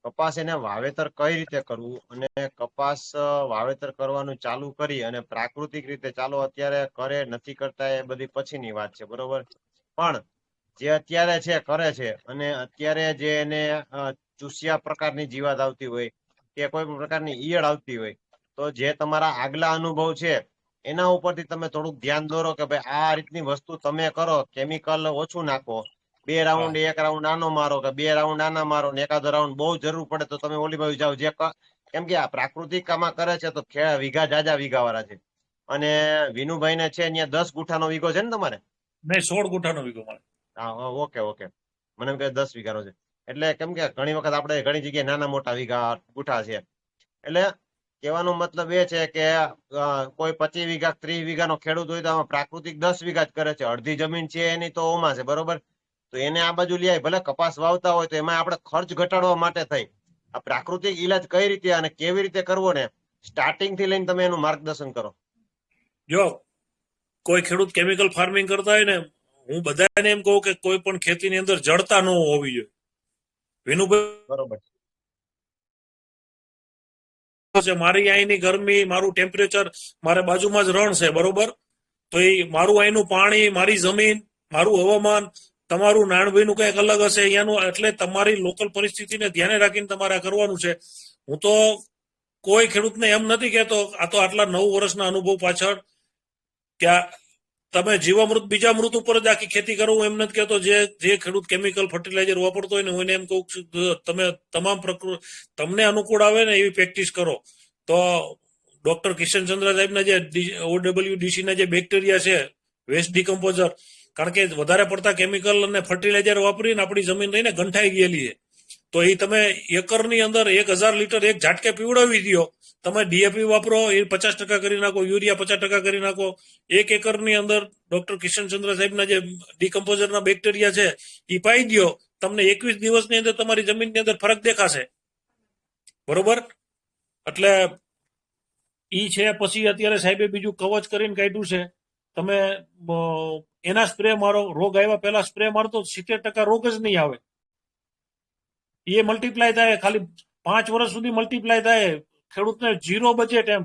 કપાસ એને વાવેતર કઈ રીતે કરવું અને કપાસ વાવેતર કરવાનું ચાલુ કરી અને પ્રાકૃતિક રીતે ચાલો અત્યારે કરે નથી કરતા એ બધી પછીની વાત છે, બરોબર. પણ જે અત્યારે છે કરે છે અને અત્યારે જે એને ચૂસિયા પ્રકારની જીવાત આવતી હોય કે કોઈ પણ પ્રકારની ઈયળ આવતી હોય, તો જે તમારા આગલા અનુભવ છે એના ઉપરથી તમે થોડુંક ધ્યાન દોરો કે ભાઈ આ રીતની વસ્તુ તમે કરો, કેમિકલ ઓછું નાખો. 2 રાઉન્ડ, 1 રાઉન્ડ આનો મારો કે 2 રાઉન્ડ આના મારો ને એકાદો રાઉન્ડ બહુ જરૂર પડે તો તમે ઓલી બાજુ જાઓ. જે કેમ કે આ પ્રાકૃતિક આમાં કરે છે તો વીઘા જાજા વીઘા વાળા છે. અને વિનુભાઈ ને છે અહીંયા 10 ગુઠાનો વીઘો છે ને તમારે? નહીં, 16 ગુઠાનો વીઘો મારે. હા, ઓકે. મને એમ કે 10 વીઘાનો છે. એટલે કેમ કે ઘણી વખત આપણે ઘણી જગ્યાએ નાના મોટા ગુઠા છે. એટલે કહેવાનો મતલબ એ છે કે કોઈ 25 વીઘા 30 વીઘાનો ખેડૂત હોય તો આમાં પ્રાકૃતિક 10 વીઘા જ કરે છે. અડધી જમીન છે એની તો ઓમાં છે, બરોબર. તો એને આ બાજુ લઈ ભલે કપાસ વાવતા હોય તો એમાં આપણે ખર્ચ ઘટાડવા માટે થઈ આ પ્રાકૃતિક ઈલાજ કઈ રીતે અને કેવી રીતે કરવો ને સ્ટાર્ટિંગ થી લઈને તમે એનું માર્ગદર્શન કરો. જો કોઈ ખેડૂત કેમિકલ ફાર્મિંગ કરતા હોય ને, હું બધાને એમ કહું કે કોઈ પણ ખેતીની અંદર જડતા ન હોવી જોઈએ. વિનુભાઈ, બરોબર છે મારી અહીંની ગરમી, મારું ટેમ્પરેચર, મારે બાજુમાં જ રણ છે, બરોબર. તો એ મારું અહીંનું પાણી, મારી જમીન, મારું હવામાન, તમારું નાનભાઈનું કંઈક અલગ હશે અહીંયાનું. એટલે તમારી લોકલ પરિસ્થિતિને ધ્યાને રાખીને તમારે કરવાનું છે. હું તો કોઈ ખેડૂતને એમ નથી કહેતો આ તો આટલા 9 વર્ષના અનુભવ પાછળ કે તમે જીવામૃત બીજામૃત ઉપર જ આખી ખેતી કરો, એમ નથી કહેતો. જે ખેડૂત કેમિકલ ફર્ટિલાઇઝર વાપરતો હોય ને હું એને એમ કહું તમે તમામ તમને અનુકૂળ આવે ને એવી પ્રેક્ટિસ કરો. તો ડોક્ટર કિશનચંદ્ર સાહેબના જે OWDC ના જે બેક્ટેરિયા છે, વેસ્ટ ડિકમ્પોઝર, કારણ કે વધારે પડતા કેમિકલ અને ફર્ટિલાઇઝર વાપરીને આપણી જમીન રહીને ગંઠાઈ ગયેલી છે. તો એ તમે એકરની અંદર 1000 લીટર એક ઝાટકે પીવડાવી દો. તમે ડીએપી વાપરો એ 50% કરી નાખો, યુરિયા 50% કરી નાખો. 1 એકરની અંદર ડોક્ટર કિશનચંદ્ર સાહેબના જે ડીકમ્પોઝરના બેક્ટેરિયા છે એ પાઈ દો. તમને 21 દિવસની અંદર તમારી જમીનની અંદર ફરક દેખાશે. બરોબર? એટલે ઈ છે. પછી અત્યારે સાહેબે બીજું કવચ કરીને કાઢ્યું છે. તમે એના સ્પ્રે મારો, રોગ આવ્યા પહેલા સ્પ્રે મારો તો 70% રોગ જ નહીં આવે. એ મલ્ટીપ્લાય થાય, ખાલી 5 વર્ષ સુધી મલ્ટીપ્લાય થાય. ખેડૂતને ઝીરો બજેટ, એમ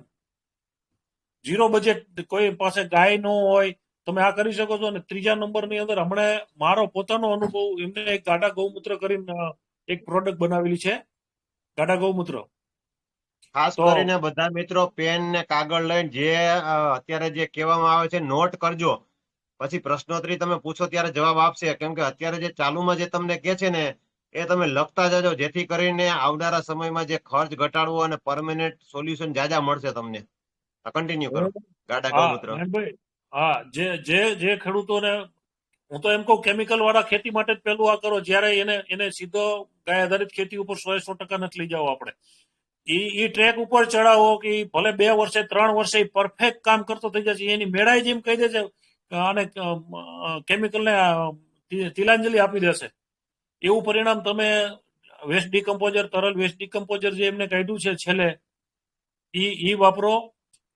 ઝીરો બજેટ, કોઈ પાસે ગાય ન હોય, તમે આ કરી શકો છો. અને ત્રીજા નંબરની અંદર હમણાં મારો પોતાનો અનુભવ, એમને એક ગાડા ગૌમૂત્ર કરીને એક પ્રોડક્ટ બનાવેલી છે, ગાડા ગૌમૂત્ર. ખાસ તો કરીને બધા મિત્રો પેન ને કાગળ લઈને જે અત્યારે જે કહેવામાં આવે છે નોટ કરજો. પછી પ્રશ્નોત્તરી તમે પૂછો ત્યારે જવાબ આપશે. કેમ કે અત્યારે જે ચાલુમાં જે તમને કે છે ને એ તમે લખતા જજો, જેથી કરીને આવનારા સમયમાં જે ખર્ચ ઘટાડવો અને પરમેનન્ટ સોલ્યુશન જાજા મળશે તમને. કન્ટિન્યુ કરો ગાડા હા ગૌમૂત્ર. નારાયણભાઈ, હા, જે ખેડૂતોને હું તો એમ કહું, કેમિકલ વાળા ખેતી માટે જ પેલું આ કરો. જ્યારે એને સીધો ગાય આધારિત ખેતી ઉપર 100% નથી લઈ જાવ આપણે. ઈ ટ્રેક ઉપર ચડાવો કે ભલે 2 વર્ષે 3 વર્ષે પરફેક્ટ કામ કરતો થઈ જશે. એની મેળાઈ જેમ કહી દેશે અને કેમિકલને તિલાંજલિ આપી દેશે. એવું પરિણામ તમે વેસ્ટ ડિકમ્પોઝર, તરલ વેસ્ટ ડિકમ્પોઝર જે એમને કાઢ્યું છે છેલ્લે, ઈ વાપરો.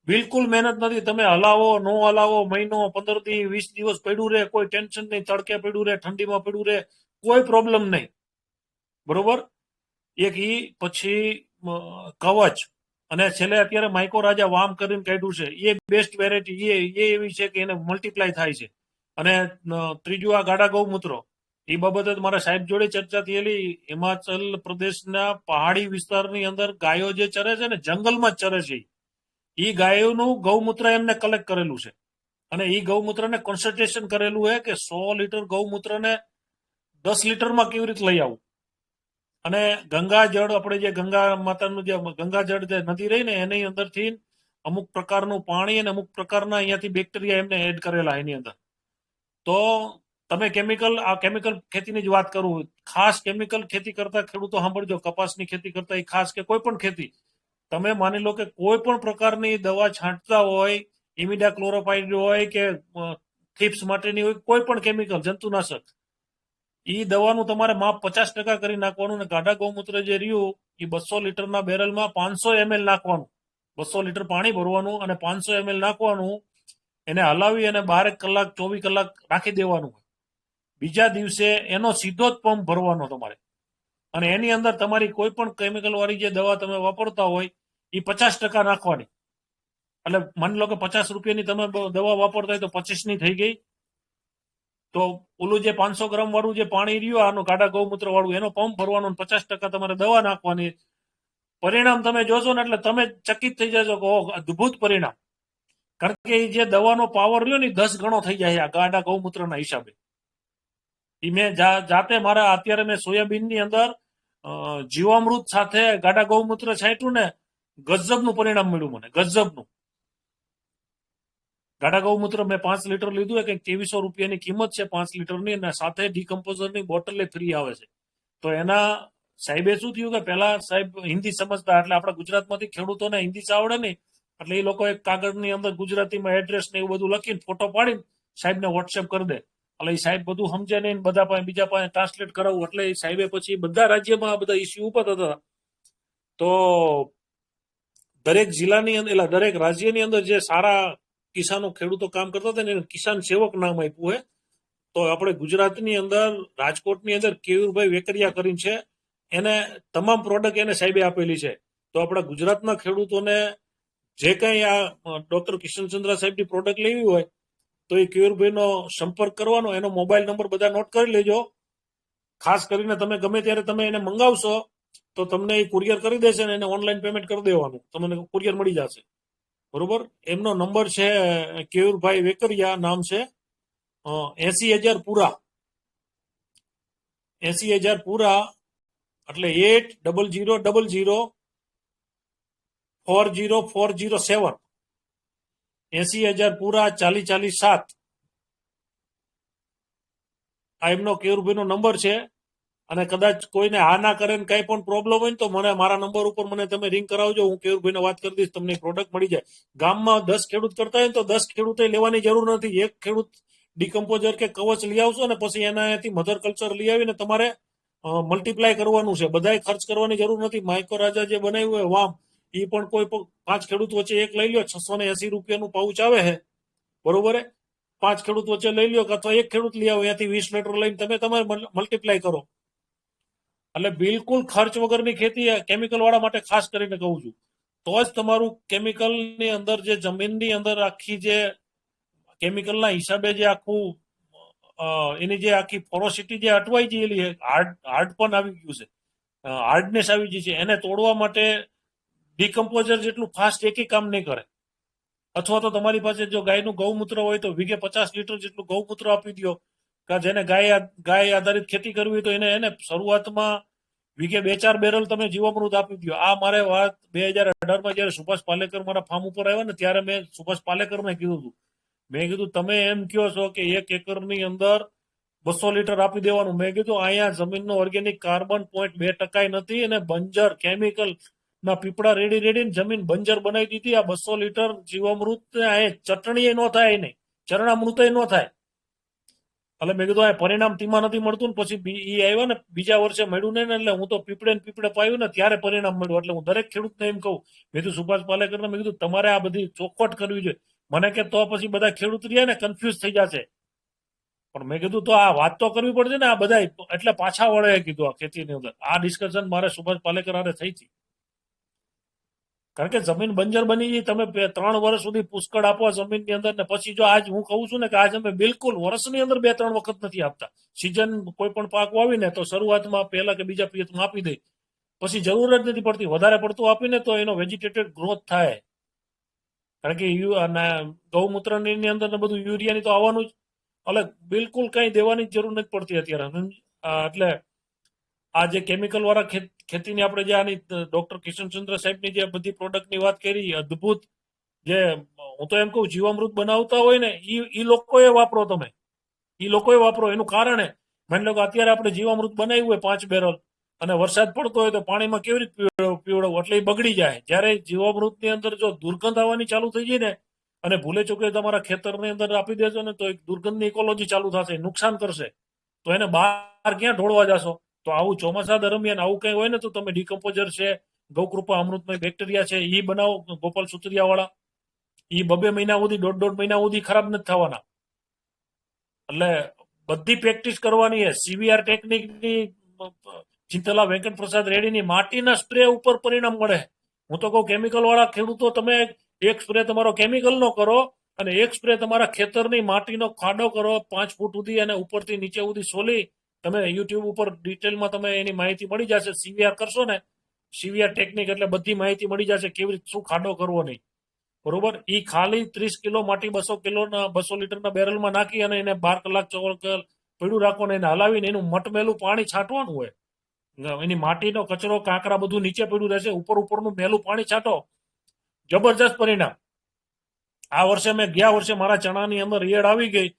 બિલકુલ મહેનત નથી. તમે હલાવો, નો હલાવો, મહિનો 15 થી 20 દિવસ પડ્યું રહે, કોઈ ટેન્શન નહીં. તડકે પડ્યું રહે, ઠંડીમાં પડ્યું રહે, કોઈ પ્રોબ્લેમ નહીં. બરોબર? એક ઈ, પછી કવચ, અને છેલ્લે અત્યારે માઇકો રાજા વામ કરીને કાઢ્યું છે. એ બેસ્ટ વેરાયટી, એ એવી છે કે એને મલ્ટીપ્લાય થાય છે. અને ત્રીજું આ ગાડા ગૌમૂત્રો, એ બાબતે મારા સાહેબ જોડે ચર્ચા થયેલી. હિમાચલ પ્રદેશના પહાડી વિસ્તારની અંદર ગાયો જે ચરે છે ને, જંગલમાં જ ચરે છે, એ ગાયોનું ગૌમૂત્ર એમને કલેક્ટ કરેલું છે. અને એ ગૌમૂત્રને કોન્સન્ટ્રેશન કરેલું છે કે 100 લીટર ગૌમૂત્રને 10 લીટરમાં કેવી રીતે લઈ આવું. અને ગંગા જળ, આપણે જે ગંગા માતાનું જે ગંગા જળ જે નદી રહી ને, એની અંદરથી અમુક પ્રકારનું પાણી અને અમુક પ્રકારના અહીંયાથી બેક્ટેરિયા એમને એડ કરેલા એની અંદર. તો તમે કેમિકલ ખેતીની જ વાત કરું, ખાસ કેમિકલ ખેતી કરતા ખેડૂતો સાંભળજો, કપાસની ખેતી કરતા એ ખાસ, કે કોઈ પણ ખેતી, તમે માની લો કે કોઈ પણ પ્રકારની દવા છાંટતા હોય, ઇમિડા ક્લોરોપાઇડ હોય કે થીપ્સ માટેની હોય, કોઈ પણ કેમિકલ જંતુનાશક, એ દવાનું તમારે માપ 50% કરી નાખવાનું. ને ગાડા ગૌમૂત્ર જે રહ્યું એ 200 લીટરના બેરલમાં 500 ml નાખવાનું. 200 લીટર પાણી ભરવાનું અને 500 ml નાખવાનું. એને હલાવી અને 12 કલાક 24 કલાક રાખી દેવાનું. બીજા દિવસે એનો સીધો જ પંપ ભરવાનો તમારે. અને એની અંદર તમારી કોઈ પણ કેમિકલ વાળી જે દવા તમે વાપરતા હોય એ 50% નાખવાની. એટલે માની લો કે 50 રૂપિયાની તમે દવા વાપરતા હોય તો 25 ની થઈ ગઈ. તો ઓલું જે 500 ગ્રામ વાળું જે પાણી રહ્યું આનું ગાડા ગૌમૂત્ર વાળું, એનો પંપ ભરવાનો, 50% તમારે દવા નાખવાની. પરિણામ તમે જોશો ને એટલે તમે ચકિત થઈ જશો કે ઓહ, અદભુત પરિણામ. કારણ કે જે દવાનો પાવર રહ્યો ને 10 ગણો થઈ જાય આ ગાડા ગૌમૂત્રના હિસાબે. એ મેં જાતે મારા અત્યારે મેં સોયાબીનની અંદર જીવામૃત સાથે ગાડા ગૌમૂત્ર છાંટ્યું ને, ગજબનું પરિણામ મળ્યું મને, ગજબનું. ગાડા ગૌમૂત્ર મેં 5 લીટર લીધું, કંઈક 2300 રૂપિયાની કિંમત છે 5 લીટરની, અને સાથે ડીકમ્પોઝરની બોટલ ફ્રી આવે છે. તો એના સાહેબે શું થયું કે પેલા સાહેબ હિન્દી સમજતા, એટલે આપણા ગુજરાતમાંથી ખેડૂતોને હિન્દી આવડે નહીં, એટલે એ લોકો એક કાગળની અંદર ગુજરાતીમાં એડ્રેસ ને એવું બધું લખીને ફોટો પાડીને સાહેબને વોટ્સએપ કરી દે. એટલે એ સાહેબ બધું સમજે નહીં, બધા પાસે બીજા પાસે ટ્રાન્સલેટ કરાવવું. એટલે એ સાહેબે પછી બધા રાજ્યમાં બધા ઇસ્યુ ઉપર હતા. તો દરેક જિલ્લાની અંદર, એટલે દરેક રાજ્યની અંદર જે સારા કિસાનો ખેડૂતો કામ કરતા હતા ને, એને કિસાન સેવક નામ આપ્યું હોય. તો આપણે ગુજરાતની અંદર, રાજકોટની અંદર કેયુરભાઈ વેકરિયા કરીને છે, એને તમામ પ્રોડક્ટ એને સાહેબે આપેલી છે. તો આપણા ગુજરાતના ખેડૂતોને જે કંઈ આ ડોક્ટર કિશનચંદ્ર સાહેબની પ્રોડક્ટ લેવી હોય તો એ કેયુરભાઈનો સંપર્ક કરવાનો. એનો મોબાઈલ નંબર બધા નોટ કરી લેજો. ખાસ કરીને તમે ગમે ત્યારે તમે એને મંગાવશો તો તમને એ કુરિયર કરી દેશે ને એને ઓનલાઈન પેમેન્ટ કરી દેવાનું, તમને કુરિયર મળી જશે. બરોબર? એમનો નંબર છે કેયુરભાઈ વેકરિયા નામ છે, 80,000 પૂરા, 80,000 પૂરા, એટલે 800000404007, 80,000 પૂરા 4047. આ એમનો કેયુરભાઈનો નંબર છે. અને કદાચ કોઈને હા ના કરે ને કઈ પણ પ્રોબ્લેમ હોય ને તો મને મારા નંબર ઉપર મને તમે રિંગ કરાવજો, હું કેયુરભાઈને વાત કરી દઈશ, તમને પ્રોડક્ટ મળી જાય. ગામમાં 10 ખેડૂત કરતા હોય ને તો 10 ખેડૂતે લેવાની જરૂર નથી. એક ખેડૂત ડીકમ્પોઝર કે કવચ લઈ આવશો ને પછી એનાથી મધર કલ્ચર લઈ આવીને તમારે મલ્ટીપ્લાય કરવાનું છે. બધાય ખર્ચ કરવાની જરૂર નથી. માઇક્રો રાજા જે બનાવ્યું હોય વામ, એ પણ કોઈ 5 ખેડૂત વચ્ચે એક લઈ લ્યો, 680 રૂપિયાનું પાઉચ આવે છે, બરોબર. 5 ખેડૂત વચ્ચે લઈ લ્યો અથવા એક ખેડૂત લઈ આવો, ત્યાંથી 20 લીટર લઈને તમે તમારે મલ્ટીપ્લાય કરો. એટલે બિલકુલ ખર્ચ વગરની ખેતી કેમિકલ વાળા માટે ખાસ કરીને કહું છું. તો જ તમારું કેમિકલની અંદર જે જમીનની અંદર આખી જે કેમિકલના હિસાબે જે આખું એની જે આખી પોરોસિટી જે અટવાઈ ગયેલી હાર્ડ પણ આવી ગયું છે, હાર્ડનેસ આવી ગઈ છે, એને તોડવા માટે ડીકમ્પોઝર જેટલું ફાસ્ટ એકી કામ નહીં કરે. અથવા તો તમારી પાસે જો ગાયનું ગૌમૂત્ર હોય તો વીઘે 50 લીટર જેટલું ગૌમૂત્ર આપી દો. કે જેને ગાય આધારિત ખેતી કરવી હોય તો એને શરૂઆતમાં વીઘે 2-4 બેરલ તમે જીવામૃત આપી દો. આ મારે વાત 2018માં જયારે સુભાષ પાલેકર મારા ફાર્મ ઉપર આવ્યા ને ત્યારે મેં સુભાષ પાલેકરને કીધું હતું. મેં કીધું તમે એમ કહો છો કે 1 એકરની અંદર 200 લીટર આપી દેવાનું. મેં કીધું અહીંયા જમીનનો ઓર્ગેનિક કાર્બન 0.2% નથી અને બંજર કેમિકલ ના પીપળા રેડી જમીન બંજર બનાવી દીધી. આ 200 લીટર જીવામૃત ચટણી ન થાય, નહીં ચરણામૃત ન થાય. એટલે મેં કીધું આ પરિણામ તીમાં નથી મળતું ને પછી એ આવ્યા ને બીજા વર્ષે મળ્યું ને, એટલે હું તો પીપળે પાયું ને ત્યારે પરિણામ મળ્યું. એટલે હું દરેક ખેડૂતને એમ કહું, મેં કીધું સુભાષ પાલેકરને મેં કીધું તમારે આ બધી ચોખવટ કરવી જોઈએ. મને કે તો પછી બધા ખેડૂત રહ્યા ને કન્ફ્યુઝ થઈ જશે. પણ મેં કીધું તો આ વાત તો કરવી પડશે ને, આ બધા એટલે પાછા વળે કીધું આ ખેતીની અંદર. આ ડિસ્કશન મારે સુભાષ પાલેકર હારે થઈ હતી. કારણ કે જમીન બંજર બની ગઈ, તમે 3 વર્ષ સુધી પુષ્કળ આપો જમીનની અંદર ને પછી જો આજ હું કહું છું ને કે આજ અમે બિલકુલ વર્ષની અંદર 2-3 વખત નથી આપતા. સિઝન કોઈ પણ પાક વાવીને તો શરૂઆતમાં પહેલા કે બીજા પિયતમાં આપી દઈ, પછી જરૂર જ નથી પડતી. વધારે પડતું આપીને તો એનો વેજીટેટેડ ગ્રોથ થાય. કારણ કે ગૌમૂત્રની અંદર ને બધું યુરિયાની તો આવવાનું જ, એટલે બિલકુલ કઈ દેવાની જરૂર નથી પડતી અત્યારે. એટલે આ જે કેમિકલ વાળા ખેતીની આપણે જે આની ડોક્ટર કિશનચંદ્ર સાહેબની જે બધી પ્રોડક્ટની વાત કરી, અદ્ભુત. જે હું તો એમ કહું જીવામૃત બનાવતા હોય ને એ લોકોએ વાપરો, તમે એ લોકોએ વાપરો. એનું કારણ માની લો કે અત્યારે આપણે જીવામૃત બનાવ્યું હોય 5 બેરલ અને વરસાદ પડતો હોય તો પાણીમાં કેવી રીતે પીવડાવવું, એટલે એ બગડી જાય. જ્યારે જીવામૃતની અંદર જો દુર્ગંધ આવવાની ચાલુ થઈ જાય ને અને ભૂલે ચૂકે તમારા ખેતરની અંદર આપી દેજો ને તો એક દુર્ગંધની ઇકોલોજી ચાલુ થશે, નુકસાન કરશે. તો એને બહાર ક્યાં ઢોળવા જશો? તો આવું ચોમાસા દરમિયાન આવું કઈ હોય ને તો તમે ડીકમ્પોઝર છે, ગૌકૃપા અમૃતમય બેક્ટેરિયા છે, એ બનાવો ગોપાલ સુતરિયા વાળા. એ 2 મહિના સુધી 1.5 મહિના સુધી ખરાબ નથી થવાના. એટલે બધી પ્રેક્ટિસ કરવાની છે. સીવીઆર ટેકનિકની ચિંતલા વેંકટ પ્રસાદ રેડ્ડીની માટીના સ્પ્રે ઉપર પરિણામ મળે. હું તો કહું કેમિકલ વાળા ખેડૂતો તમે એક સ્પ્રે તમારો કેમિકલ નો કરો અને એક સ્પ્રે તમારા ખેતરની માટીનો ખાડો કરો 5 ફૂટ સુધી અને ઉપરથી નીચે સુધી સોલી. તમે યુટ્યુબ ઉપર ડિટેલમાં તમે એની માહિતી મળી જશે. સીવીઆર કરશો ને, સીવીઆર ટેકનિક એટલે બધી માહિતી મળી જશે કેવી રીતે શું ખાડો કરવો નહીં, બરોબર. એ ખાલી 30 કિલો માટી 200 લીટરના બેરલમાં નાખી અને એને 12 કલાક પડ્યું રાખવાનું, એને હલાવીને એનું મટમેલું પાણી છાંટવાનું હોય. એની માટીનો કચરો કાંકરા બધું નીચે પડ્યું રહેશે, ઉપરનું મેલું પાણી છાંટો, જબરજસ્ત પરિણામ. આ વર્ષે ગયા વર્ષે મારા ચણાની અંદર ઈયળ આવી ગઈ,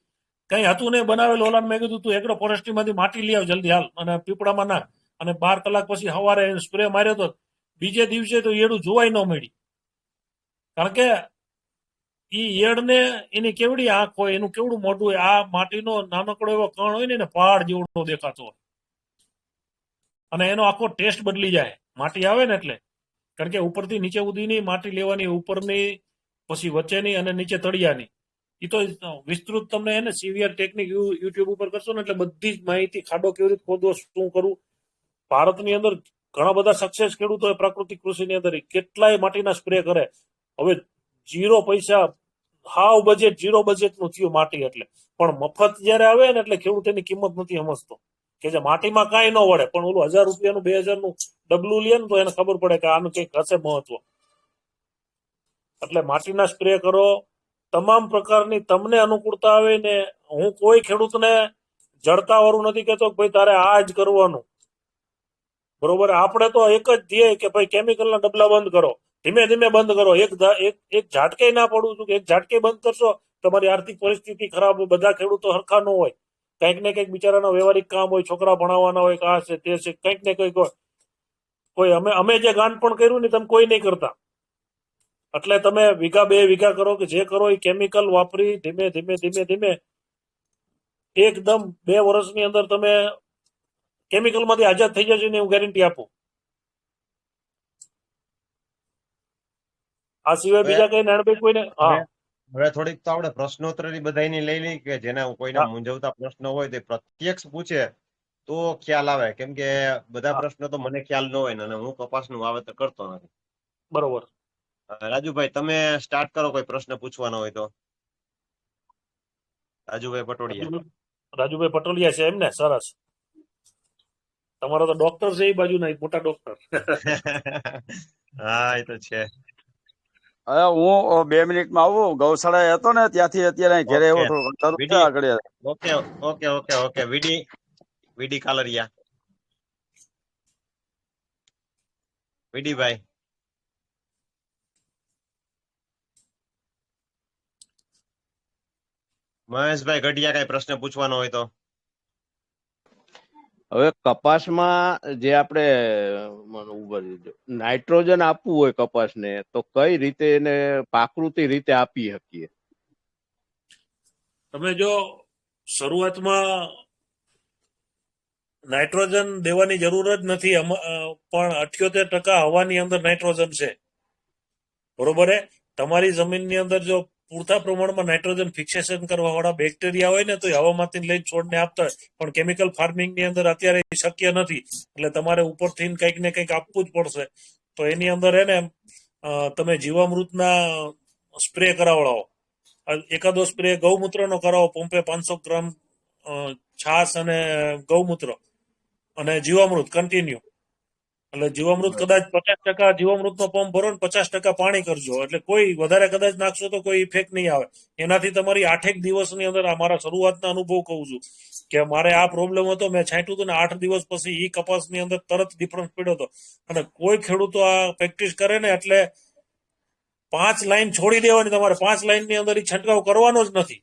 કઈ હતું નહીં બનાવેલું. ઓલાને મેં કીધું તું એગ્રો ફોરેસ્ટ્રીમાંથી માટી લઈ આવ જલ્દી હાલ અને પીપળામાં નાખ, અને 12 કલાક પછી સવારે સ્પ્રે માર્યો તો બીજે દિવસે તો ઈયળું જોવાય ન મળી. કારણ કે ઈ ઈયળને એની કેવડી આંખ હોય, એનું કેવડું મોઢું હોય, આ માટીનો નાનકડો એવો કણ હોય ને પહાડ જેવડો દેખાતો હોય અને એનો આખો ટેસ્ટ બદલી જાય માટી આવે ને એટલે. કારણ કે ઉપરથી નીચે સુધીની માટી લેવાની, ઉપરની પછી વચ્ચેની અને નીચે તળિયાની. એ તો વિસ્તૃત તમને એને સીવીઆર ટેકનિક યુટ્યુબ ઉપર કરશો ને એટલે બધી જ માહિતી, ખાડો કેવી રીતે ખોદવો, શું કરવું. ભારતની અંદર ઘણા બધા સક્સેસ ખેડૂતો પ્રાકૃતિક કૃષિની અંદર કેટલાય માટીના સ્પ્રે કરે. હવે 0 પૈસા, હાવ બજેટ, 0 બજેટનું થયું માટી. એટલે પણ મફત જયારે આવે ને એટલે ખેડૂત એની કિંમત નથી સમજતો કે જે માટીમાં કાંઈ ન વળે, પણ ઓલું 1000 રૂપિયાનું 2000નું ડબલું લે ને તો એને ખબર પડે કે આનું કંઈક હશે મહત્વ. એટલે માટીના સ્પ્રે કરો, તમામ પ્રકારની તમને અનુકૂળતા આવે ને. હું કોઈ ખેડૂતને જડતા વાળું નથી કહેતો કે ભાઈ તારે આ જ કરવાનું, બરોબર. આપણે તો એક જ ધ્યેય કે ભાઈ કેમિકલના ડબલા બંધ કરો, ધીમે ધીમે બંધ કરો. એક ઝાટકે ના પડવું છું કે એક ઝાટકે બંધ કરશો તમારી આર્થિક પરિસ્થિતિ ખરાબ. બધા ખેડૂતો હરખા ન હોય. કંઈક ને કંઈક બિચારાનો વ્યવહારિક કામ હોય, છોકરા ભણાવવાના હોય, આ છે તે છે, કંઈક ને કંઈક હોય. કોઈ અમે જે ગાંઠ પણ કર્યું ને તમે કોઈ નહીં કરતા. એટલે તમે વીઘા 2 વીઘા કરો કે જે કરો એ કેમિકલ વાપરી ધીમે ધીમે ધીમે ધીમે એકદમ 2 વર્ષની અંદર તમે કેમિકલ માંથી આઝાદ થઈ જશે ને હું ગેરંટી આપું. આ સિવાય બીજા કઈ નાનભાઈ કોઈને હા હવે થોડીક તો આપણે પ્રશ્નોત્તરી બધાની લઈ લઈ કે જેના કોઈને હા. મૂંઝવતા પ્રશ્નો હોય તે પ્રત્યક્ષ પૂછે તો ખ્યાલ આવે, કેમ કે બધા હા. પ્રશ્નો તો મને ખ્યાલ ન હોય ને અને હું કપાસનું વાવેતર કરતો નથી. બરોબર. રાજુભાઈ તમે સ્ટાર્ટ કરો, કોઈ પ્રશ્ન પૂછવાનો હોય તો. રાજુભાઈ પટોડિયા. રાજુભાઈ પટોલિયા છે એમ ને? સરસ. તમારો તો ડોક્ટર છે એ બાજુ ના મોટા ડોક્ટર. હા એ તો છે. હવે હું 2 મિનિટમાં આવું. ગૌશાળા હતો ને ત્યાંથી અત્યારે અહીં ઘરે ઓકે. આવ્યો થોડું વિડી આગળ. ઓકે ઓકે ઓકે ઓકે વીડી કાલરિયા. વિડીભાઈ. મહેશભાઈ ગઢિયા કઈ પ્રશ્ન પૂછવાનો હોય તો. હવે કપાસમાં જે આપણે નાઇટ્રોજન આપવું હોય કપાસને તો કઈ રીતે એને પ્રાકૃતિક રીતે આપી શકીએ? તમે જો શરૂઆતમાં નાઇટ્રોજન દેવાની જરૂર જ નથી, પણ 78% હવાની અંદર નાઇટ્રોજન છે. બરોબર હે? તમારી જમીનની અંદર જો પૂરતા પ્રમાણમાં નાઇટ્રોજન ફિક્સેશન કરવા વાળા બેક્ટેરિયા હોય ને તો એ હવામાંથી લઈને છોડને આપતા હોય, પણ કેમિકલ ફાર્મિંગ ની અંદર અત્યારે શક્ય નથી. એટલે તમારે ઉપરથી કંઈક ને કંઈક આપવું જ પડશે. તો એની અંદર હે ને તમે જીવામૃતના સ્પ્રે કરાવડાવો. એકાદો સ્પ્રે ગૌમૂત્રનો કરાવો, પંપે 500 ગ્રામ છાસ અને ગૌમૂત્ર અને જીવામૃત કન્ટિન્યુ. એટલે જીવામૃત કદાચ 50% જીવામૃતનો પંપ ભરો ને 50% પાણી કરજો. એટલે કોઈ વધારે કદાચ નાખશો તો કોઈ ઇફેક્ટ નહીં આવે. એનાથી તમારી 8 દિવસની અંદર, અમારા શરૂઆતના અનુભવ કહું છું કે મારે આ પ્રોબ્લેમ હતો, મેં છાંટ્યું હતું ને 8 દિવસ પછી ઈ કપાસની અંદર તરત ડિફરન્સ પડ્યો હતો. અને કોઈ ખેડૂતો આ પ્રેક્ટિસ કરે ને એટલે 5 લાઈન છોડી દેવાની, તમારે 5 લાઈનની અંદર ઈ છંટકાવ કરવાનો જ નથી.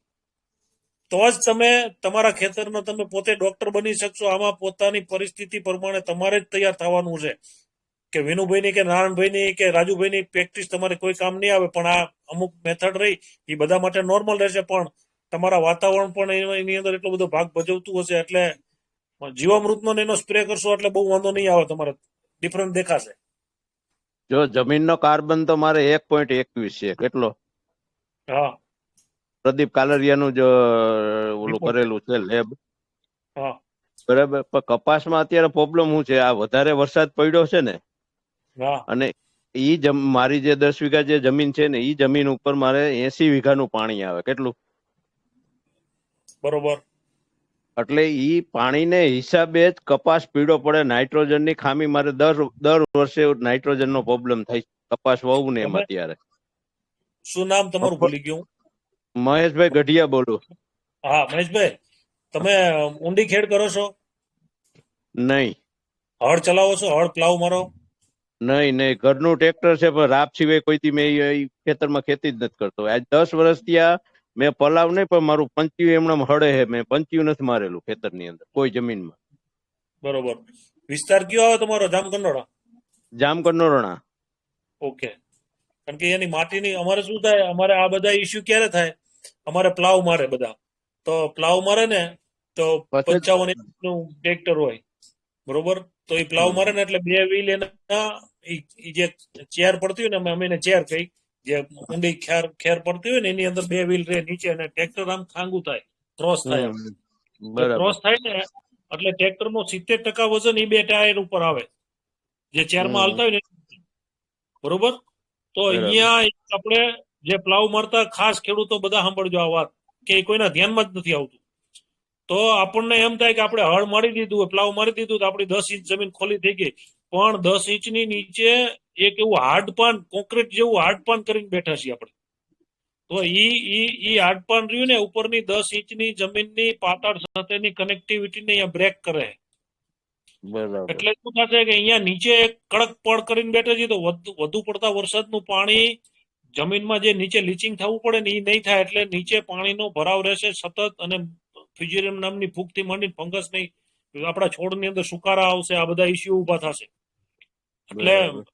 તો જ તમે તમારા ખેતરમાં તમે પોતે ડોક્ટર બની શકશો. આમાં પોતાની પરિસ્થિતિ પ્રમાણે તમારે જ તૈયાર થવાનું છે. કે વિનુભાઈની કે નારાયણભાઈની કે રાજુભાઈની પ્રેક્ટિસ તમારે કોઈ કામ નહીં આવે, પણ આ અમુક મેથડ રહી એ બધા માટે નોર્મલ રહેશે. પણ તમારા વાતાવરણ પણ એની અંદર એટલો બધો ભાગ ભજવતું હશે. એટલે જીવામૃતનો એનો સ્પ્રે કરશો એટલે બહુ વાંધો નહીં આવે, તમારે ડિફરન્સ દેખાશે. જો જમીનનો કાર્બન તો મારે 1.21 છે. કેટલો? હા, પ્રદીપ કાલરિયાનું જ ઓલું કરેલું છે લેબ. હા, બરાબર. પણ કપાસમાં અત્યારે પ્રોબ્લેમ શું છે, આ વધારે વરસાદ પડ્યો છે ને, હા, અને મારી જે 10 વીઘા જે જમીન છે ને ઈ જમીન ઉપર મારે 80 વીઘાનું પાણી આવે. કેટલું? બરોબર. એટલે ઈ પાણીને હિસાબે જ કપાસ પીળો પડે. નાઇટ્રોજનની ખામી મારે દર વર્ષે નાઇટ્રોજનનો પ્રોબ્લેમ થાય કપાસ વહુ ને એમ. અત્યારે શું નામ તમારું ભૂલી ગયું? મહેશભાઈ ગઢિયા બોલું. હા મહેશભાઈ, તમે ઊંડી ખેડ કરો છો? નહીં હળ ચલાવો છો? હળ પ્લાવ મારો? નહીં ઘરનું ટ્રેક્ટર છે, પણ રાપ સિવાય કોઈથી મેં ખેતરમાં ખેતી જ નથી કરતો. આજ 10 વર્ષથી આ મેં પલાવ નહીં, પણ મારું 25 એમણામ હળે છે. મેં 25 નથી મારેલું ખેતરની અંદર કોઈ જમીનમાં. બરોબર. વિસ્તાર કયો આવે તમારો? જામકંડોળા? જામકંડોરણા. ઓકે. કારણ કે એની માટીની અમારે શું થાય, અમારે આ બધા ઇસ્યુ ક્યારે થાય, અમારે પ્લાવ મારે બધા. તો પ્લાવ મારે ને તો 55 નું ટ્રેક્ટર હોય, બરોબર? તો એ પ્લાવ મારે ને એટલે 2 વ્હીલ એના જે ચેર પડતી હોય ને, અમે એને ચેર કહી, જે ઊંડી ખેર પડતી હોય ને એની અંદર 2 વ્હીલ રહે નીચે, અને ટ્રેક્ટર આમ ખાંગું થાય, ક્રોસ થાય. ક્રોસ થાય ને એટલે ટ્રેક્ટર નું 70% વજન એ 2 ટાયર ઉપર આવે, જે ચેરમાં હાલતા હોય ને. બરોબર? તો અહીંયા આપણે જે પ્લાવ મારતા, ખાસ ખેડૂતો બધા સાંભળજો આ વાત, કે કોઈના ધ્યાનમાં જ નથી આવતું. તો આપણને એમ થાય કે આપણે હળ મારી દીધું, પ્લાવ મારી દીધું તો આપણી 10 ઇંચ જમીન ખોલી થઈ ગઈ. પણ 10 ઇંચની નીચે એક એવું હાર્ડપાન, કોન્ક્રીટ જેવું હાર્ડપાન કરીને બેઠા છીએ આપણે. તો ઈ હાર્ડપાન રહ્યું ને ઉપરની 10 ઇંચની જમીનની પાતાળ સાથેની કનેક્ટિવિટીને અહીંયા બ્રેક કરે. એટલે શું થશે કે અહીંયા નીચે કડક પડ કરીને બેઠા છે, તો વધુ પડતા વરસાદનું પાણી જમીનમાં જે નીચે લીચિંગ થવું પડે ને એ નહીં થાય. એટલે નીચે પાણીનો ભરાવ રહેશે સતત, અને ફ્યુજેરિયમ નામની ફૂગથી માંડીને ફંગસ નહીં, આપણા છોડની અંદર સુકારા આવશે, આ બધા ઇસ્યુ ઉભા થશે. એટલે બરાબર.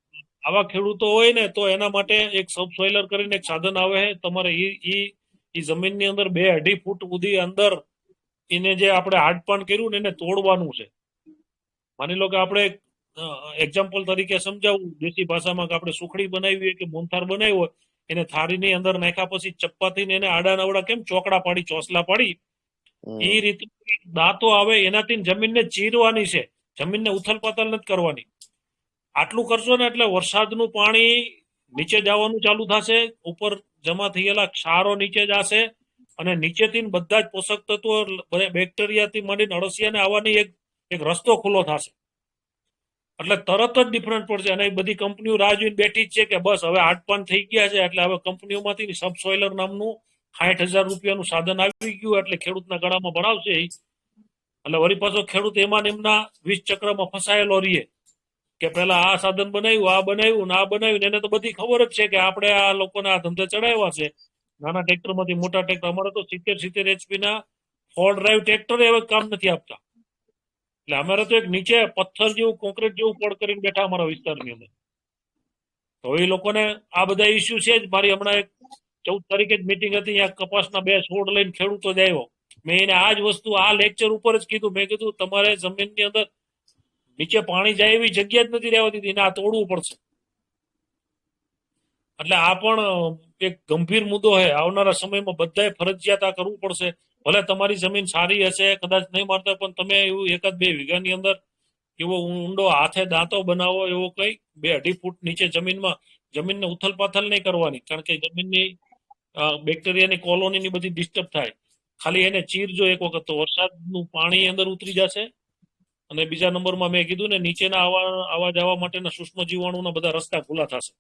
આવા ખેડૂતો હોય ને તો એના માટે એક સબસોઇલર કરીને એક સાધન આવે છે. તમારે ઈ જમીનની અંદર 2-2.5 ફૂટ સુધી અંદર એને જે આપણે હાડપાણ કર્યું ને એને તોડવાનું છે. માની લો કે આપણે એક્ઝામ્પલ તરીકે સમજાવું દેશી ભાષામાં, કે આપણે સુખડી બનાવી હોય કે મોહનથાળ બનાવ્યો હોય, એને થાળીની અંદર નાખ્યા પછી ચપ્પાથી એને આડા નવડા કેમ ચોકડા પાડી, ચોસલા પાડી, એ રીતે દાંતો આવે એનાથી જમીનને ચીરવાની છે, જમીનને ઉથલ પાથલ નથી કરવાની. આટલું કરશો ને એટલે વરસાદનું પાણી નીચે જવાનું ચાલુ થશે, ઉપર જમા થયેલા ક્ષારો નીચે જશે, અને નીચેથી બધા જ પોષક તત્વો બેક્ટેરિયાથી માંડીને અળસિયાને આવવાની એક રસ્તો ખુલ્લો થશે. એટલે તરત જ ડિફરન્સ પડશે. અને બધી કંપનીઓ રાહ જોઈને બેઠી જ છે કે બસ હવે હાડપાન થઈ ગયા છે, એટલે હવે કંપનીઓમાંથી સબસોઇલર નામનું 60,000 રૂપિયાનું સાધન આવી ગયું, એટલે ખેડૂતના ગળામાં ભરાવશે. એટલે વળી પાછો ખેડૂત એમાં ને એમના 20 ચક્રમાં ફસાયેલો રહીએ કે પેલા આ સાધન બનાવ્યું, આ બનાવ્યું ને આ બનાવ્યું. એને તો બધી ખબર જ છે કે આપણે આ લોકોને આ ધંધા ચડાવ્યા છે, નાના ટ્રેક્ટરમાંથી મોટા ટ્રેક્ટર. અમારે તો 70 HP ના 4 ડ્રાઈવ ટ્રેક્ટર હવે કામ નથી આપતા. એટલે અમારે તો એક નીચે પથ્થર જેવું, કોન્ક્રીટ જેવું પડ કરીને બેઠા અમારા વિસ્તારની અંદર. તો એ લોકોને આ બધા ઇસ્યુ છે જ. મારી હમણાં 14 તારીખે જ મિટિંગ હતી, અહીંયા કપાસના 2 છોડ લઈને ખેડૂતો જ આવ્યો. મેં એને આ જ વસ્તુ આ લેક્ચર ઉપર જ કીધું. મેં કીધું તમારે જમીનની અંદર નીચે પાણી જાય એવી જગ્યા જ નથી રહેવા દીધી, એને આ તોડવું પડશે. એટલે આ પણ એક ગંભીર મુદ્દો છે. આવનારા સમયમાં બધાએ ફરજિયાત આ કરવું પડશે. ભલે તમારી જમીન સારી હશે, કદાચ નહીં મારતા, પણ તમે એવું 1-2 વીઘાની અંદર એવો ઊંડો હાથે દાંતો બનાવો, એવો કઈ 2-2.5 ફૂટ નીચે જમીનને ઉથલ પાથલ નહીં કરવાની, કારણ કે જમીનની બેક્ટેરિયાની કોલોનીની બધી ડિસ્ટર્બ થાય. ખાલી એને ચીરજો એક વખત તો વરસાદનું પાણી અંદર ઉતરી જશે. અને બીજા નંબરમાં મેં કીધું ને, નીચેના આવા જવા માટેના સૂક્ષ્મ જીવાણુના બધા રસ્તા ખુલ્લા થશે.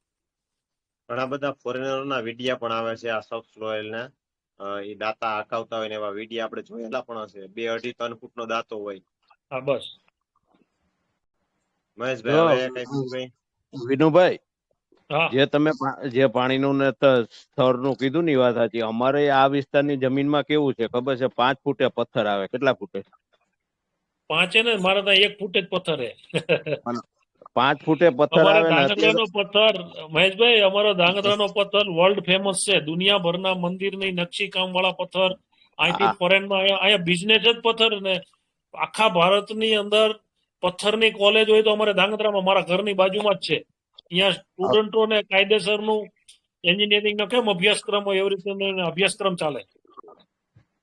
ઘણા બધા ફોરેનરોના વિડિયા પણ આવે છે આ સબસોઇલના. એ દાતા આકાવતા હોય ને એવા વિડિયા આપણે જોયેલા પણ હશે. 2-2.5-3 ફૂટનો દાતો હોય. હા બસ મહેશભાઈ હવે કઈ બીજું કઈ? વિનુભાઈ, હા જે પાણીનું ને સ્થળનું કીધું ની વાત સાચી. અમારે આ વિસ્તારની જમીનમાં કેવું છે ખબર છે? 5 ફૂટે પથ્થર આવે. કેટલા ફૂટે? 5 ને મારા ત્યાં 1 ફૂટ જ પથ્થર હે. 5 ફૂટે પથ્થર અમારે આવે ને ધાંગધ્રાનો પથ્થર, મહેશભાઈ, અમારો ધાંગધ્રાનો પથ્થર વર્લ્ડ ફેમસ છે. દુનિયાભરના મંદિરની નકશી કામ વાળા પથ્થર અહીંથી ફોરેનમાં અહીંયા બિઝનેસ જ પથ્થર. ને આખા ભારતની અંદર પથ્થરની કોલેજ હોય તો અમારે ધાંગધ્રામાં, મારા ઘરની બાજુમાં જ છે. અહીંયા સ્ટુડન્ટોને કાયદેસરનું એન્જિનિયરિંગનો કેમ અભ્યાસક્રમ હોય એવી રીતે અભ્યાસક્રમ ચાલે.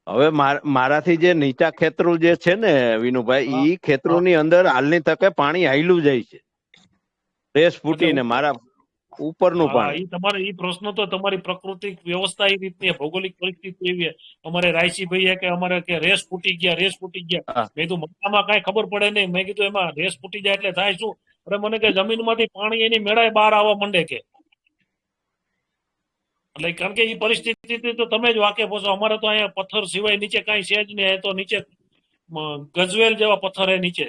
હવે મારાથી જે નીચા ખેતરું જે છે ને વિનુભાઈ, ઈ ખેતરોની અંદર હાલની તકે પાણી હાઈલું જાય છે, રેસ ફૂટીને. મારા ઉપરનું પાણી, તમારે ઈ પ્રશ્ન તો તમારી પ્રાકૃતિક વ્યવસ્થા એ રીતની, ભૌગોલિક પરિસ્થિતિ એવી. અમારે રાયસીભાઈ કે અમારે કે રેસ ફૂટી ગયા. મેં કીધું મકામાં કઈ ખબર પડે નહીં. મેં કીધું એમાં રેસ ફૂટી જાય એટલે થાય શું? અરે મને કે જમીનમાંથી પાણી એની મેળાએ બહાર આવવા માંડે કે. એટલે કારણ કે એ પરિસ્થિતિ તો તમે જ વાકેફ છો. અમારે તો અહીંયા પથ્થર સિવાય નીચે કઈ છે જ નહીં. તો નીચે ગજવેલ જેવા પથ્થર એ નીચે.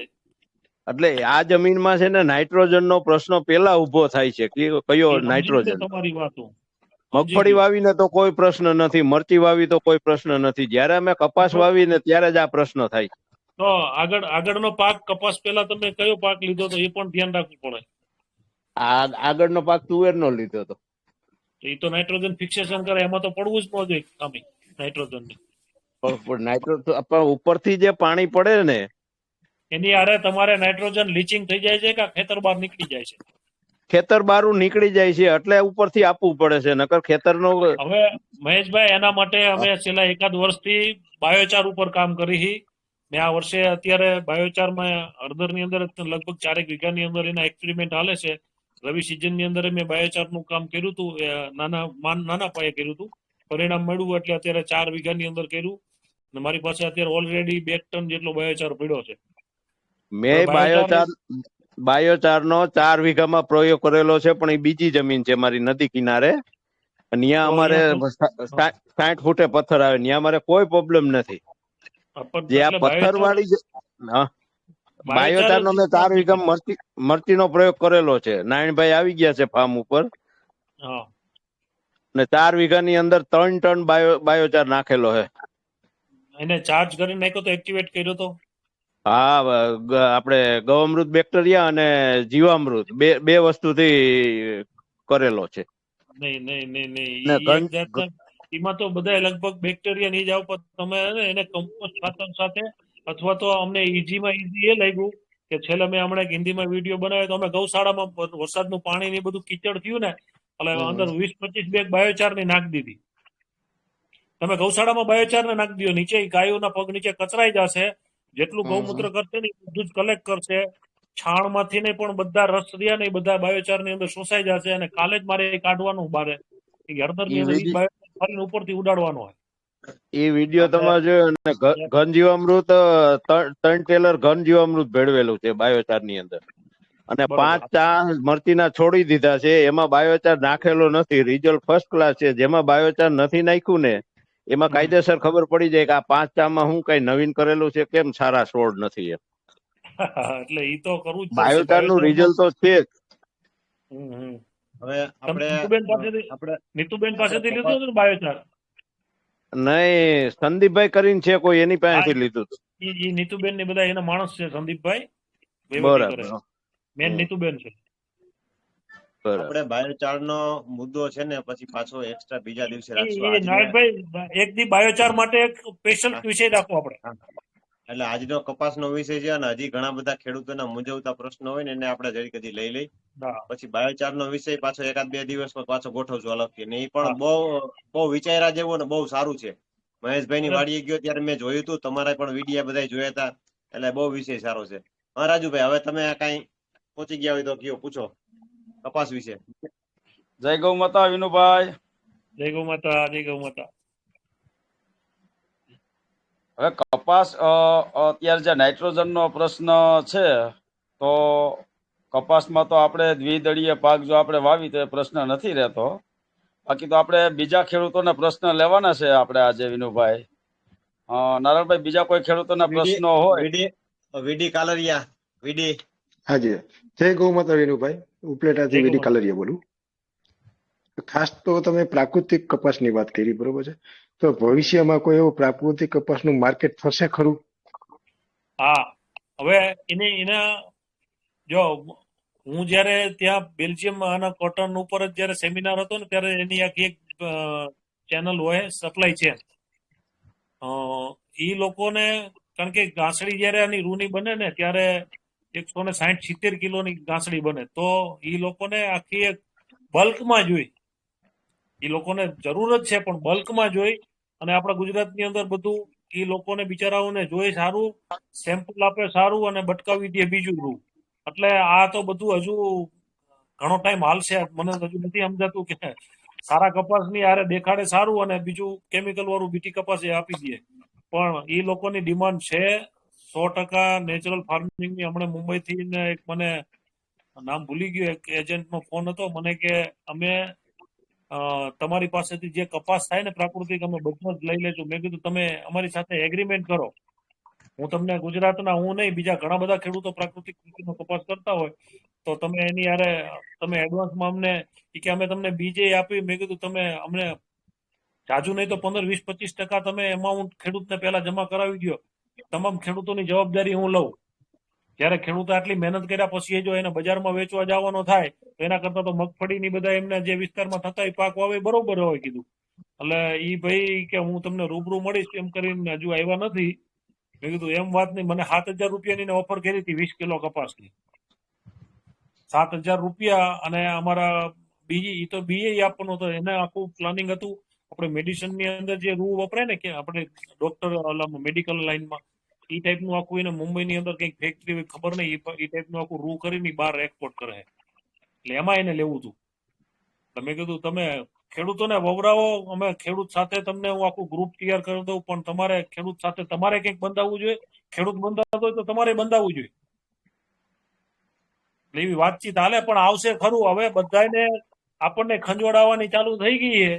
એટલે આ જમીનમાં છે ને નાઇટ્રોજન નો પ્રશ્ન પેલા ઉભો થાય છે. કયો નાઇટ્રોજન? તમારી વાતો મગફળી વાવીને તો કોઈ પ્રશ્ન નથી, મરચી વાવી તો કોઈ પ્રશ્ન નથી. જયારે અમે કપાસ વાવીને ત્યારે જ આ પ્રશ્ન થાય. તો આગળનો પાક કપાસ પહેલા તમે કયો પાક લીધો તો એ પણ ધ્યાન રાખવું પડે. આગળનો પાક તુવેરનો લીધો હતો. એ તો નાઇટ્રોજન ફિક્સેશન કરે, એમાં તો પડવું જ ન જોઈએ ખામી નાઇટ્રોજન ની. નાઇટ્રોજન ઉપરથી જે પાણી પડે ને એની આરે તમારે નાઇટ્રોજન લીચિંગ થઈ જાય છે કે ખેતર બહાર નીકળી જાય છે? ખેતર બારું નીકળી જાય છે, એટલે ઉપરથી આપવું પડે છે. નકર ખેતરનો. હવે મહેશભાઈ, એના માટે અમે છેલ્લા 1 વર્ષથી બાયોચાર ઉપર કામ કરી. મેં આ વર્ષે અત્યારે બાયોચારમાં હળદરની અંદર લગભગ 4 વીઘાની અંદર એના એક્સપેરિમેન્ટ હાલે છે. રવિ સિઝનની અંદર મેં બાયોચારનું કામ કર્યું હતું, નાના પાયે કર્યું હતું. પરિણામ મળ્યું એટલે અત્યારે 4 વીઘાની અંદર કર્યું. મારી પાસે અત્યારે ઓલરેડી 2 ટન જેટલો બાયોચાર પડ્યો છે. મેં બાયોચારનો 4 વીઘામાં પ્રયોગ કરેલો છે, પણ એ બીજી જમીન છે મારી, નદી કિનારે. ત્યાં અમારે 60 ફૂટે પથ્થર આવે, ત્યાં અમારે કોઈ પ્રોબ્લેમ નથી. જે આ પથ્થર વાળી બાયોચારનો મેં 4 વીઘામાં મરચીનો પ્રયોગ કરેલો છે. નારાયણભાઈ આવી ગયા છે ફાર્મ ઉપર, ને 4 વીઘાની અંદર 3 ટન બાયોચાર નાખેલો છે. એને ચાર્જ કરીને નાખ્યો તો એક્ટિવેટ કર્યો તો હા આપણે ગૌઅમૃત બેક્ટેરિયા અને જીવામૃત બે વસ્તુથી કરેલો છે. નહીં નહીં નહીં નહીં ને ઈ એક જાતના એમાં તો બધા લગભગ બેક્ટેરિયા નહીં જાવ પણ તમે હે ને એને કમ્પોસ્ટ ખાતર સાથે અથવા તો અમને ઈઝીમાં ઈઝી એ લાગ્યું કે છેલ્લે મેં હમણાં એક હિન્દીમાં વિડીયો બનાવ્યો તો અમે ગૌશાળામાં વરસાદનું પાણી ને એ બધું કીચડ થયું ને એટલે અંદર 20-25 બેગ બાયોચાર ની નાખી દીધી. તમે ગૌશાળામાં બાયોચાર ને નાખી દો નીચે ગાયોના પગ નીચે કચરાઈ જશે, જેટલું ગૌમૂત્ર કરશે ને એ બધું જ કલેક્ટ કરશે, છાણમાંથી ને પણ બધા રસ રહ્યા ને એ બધા બાયોચાર ની અંદર શોષાઈ જશે અને કાલે જ મારે એ કાઢવાનું બારે હળદર ની અંદર બાયોચાર ફરીને ઉપરથી ઉડાડવાનો હોય. એ વિડીયો તમારે જોયો ને ઘન જીવામૃત 3 ટેલર ઘન જીવામૃત ભેળવેલું છે બાયોચાર ની અંદર અને 5 ચા મરચીના છોડી દીધા છે. એમાં બાયોચાર નાખેલો નથી. રિઝલ્ટ ફર્સ્ટ ક્લાસ છે. જેમાં બાયોચાર નથી નાખ્યું ને એમાં કાયદેસર ખબર પડી જાય કે આ 5 ચામાં હું કઈ નવીન કરેલું છે, કેમ સારા છોડ નથી એમ. એટલે ઈ તો કરવું જ બાયોચાર નું રિઝલ્ટ તો છે જ. હવે નીતુબેન પાસેથી લીધું હતું ને બાયોચાર? નહીં, સંદીપભાઈ કરીને છે કોઈ, એની પાસેથી લીધું હતું. ઈ નીતુબેન ની બધા એના માણસ છે. સંદીપભાઈ બરાબર. મેન નીતુબેન છે. આપણે બાયોચાર નો મુદ્દો છે ને પછી પાછો એક્સ્ટ્રા બીજા દિવસે રાખશું. નાયકભાઈ એક દી બાયોચાર માટે એક સ્પેશિયલ વિષય રાખો આપણે. એટલે આજનો કપાસનો વિષય છે અને હજી ઘણા બધા ખેડૂતોના મૂંઝવતા પ્રશ્નો હોય ને એને આપણે જરીક હજી લઈ લઈ. પછી બાયોચાર નો વિષય પાછો 1-2 દિવસમાં પાછો ગોઠવશું અલગથી. ને એ પણ બહુ વિચાર્યા જેવો ને બહુ સારું છે. મહેશભાઈ ની વાડીએ ગયો ત્યારે મેં જોયું હતું, તમારા પણ વિડીયા બધા જોયા હતા, એટલે બહુ વિષય સારો છે. હા રાજુભાઈ, હવે તમે કઈ પહોંચી ગયા હોય તો કયો, પૂછો કપાસ વિશે. જય ગૌ માતા વિનુભાઈ. જય ગૌ માતા. જય ગૌ માતા. હવે કપાસ અત્યારે જે નાઇટ્રોજન નો પ્રશ્ન છે તો કપાસમાં તો આપણે દ્વિદળીય પાક જો આપણે વાવી તો એ પ્રશ્ન નથી રહેતો. બાકી તો આપણે બીજા ખેડૂતોના પ્રશ્ન લેવાના છે આપણે આજે વિનુભાઈ. નારાયણભાઈ, બીજા કોઈ ખેડૂતોના પ્રશ્નો હોય? વીડી કાલરિયા. વીડી. હાજી, જય ગૌ માતા વિનુભાઈ. ઉપલેટાથી વીડી કાલરિયા બોલું. ખાસ તો તમે પ્રાકૃતિક કપાસની વાત કરી, બરોબર છે, તો ભવિષ્યમાં કોઈ એવું પ્રાકૃતિક કપાસનું માર્કેટ થશે ખરું? હા, હવે એના જો હું જયારે ત્યાં બેલ્જિયમ આના કોટન ઉપર જ જયારે સેમિનાર હતો ને ત્યારે એની આખી એક ચેનલ હોય સપ્લાય ચેન. એ લોકોને કારણ કે ઘાસડી જયારે આની રૂની બને ને ત્યારે 160-70 કિલોની ઘાસડી બને તો એ લોકોને આખી એક બલ્કમાં જોઈ. એ લોકોને જરૂર જ છે પણ બલ્કમાં જોઈ અને આપણા ગુજરાતની અંદર બધું એ લોકોને બિચારાઓને જોઈ સારું સેમ્પલ આપે સારું અને બટકાવી દે બીજું રૂ. એટલે આ તો બધું હજુ ઘણો ટાઈમ હાલશે. મને હજુ નથી સમજાતું કે સારા કપાસની આરે દેખાડે સારું અને બીજું કેમિકલ વાળું બીટી કપાસ એ આપી દે. પણ એ લોકોની ડિમાન્ડ છે 100% નેચરલ ફાર્મિંગની. હમણાં મુંબઈથી ને એક મને નામ ભૂલી ગયું, એક એજન્ટનો ફોન હતો મને કે અમે તમારી પાસેથી જે કપાસ થાય ને પ્રાકૃતિક અમે બધું જ લઈ લેશું. મેં કીધું તમે અમારી સાથે એગ્રીમેન્ટ કરો, હું તમને ગુજરાતના હું નહીં બીજા ઘણા બધા ખેડૂતો પ્રાકૃતિક ખેતીનો કપાસ કરતા હોય તો તમે એની યારે તમે એડવાન્સમાં અમને કે અમે તમને બીજે આપી. મેં કીધું તમે અમને જાજુ નહીં તો 15-20-25% તમે એમાઉન્ટ ખેડૂતને પહેલા જમા કરાવી દો. તમામ ખેડૂતોની જવાબદારી હું લઉં. જયારે ખેડૂતો આટલી મહેનત કર્યા પછી જો એને બજારમાં વેચવા જવાનો થાય તો એના કરતા તો મગફળીની બધા એમના જે વિસ્તારમાં થતા પાક વાવે બરોબર હોય કીધું. એટલે ઈ ભાઈ કે હું તમને રૂબરૂ મળીશ એમ કરીને હજુ આવ્યા નથી. મેં કીધું એમ વાત નહીં. મને 7,000 રૂપિયાની ઓફર કરી હતી 20 કિલો કપાસની. 7,000 રૂપિયા અને અમારા બીજી તો બીએ આપવાનો હતો. એને આખું પ્લાનિંગ હતું. આપણે મેડિસિનની અંદર જે રૂ વપરાય ને કે આપણે ડોક્ટર મેડિકલ લાઈનમાં એ ટાઈપનું આખું એને મુંબઈની અંદર કઈક ફેક્ટરી ખબર નહીં એ ટાઈપનું આખું રૂ કરીને બહાર એક્સપોર્ટ કરે. એટલે એમાં એને લેવું હતું. મેં કીધું તમે ખેડૂતોને વવરાવો, અમે ખેડૂત સાથે તમને હું આખું ગ્રુપ તૈયાર કરી દઉં પણ તમારે ખેડૂત સાથે તમારે કંઈક બંધાવવું જોઈએ. ખેડૂત બંધાવતો હોય તો તમારે બંધાવવું જોઈએ. એટલે એવી વાતચીત હાલે પણ આવશે ખરું. હવે બધાને આપણને ખંજોડાવવાની ચાલુ થઈ ગઈ છે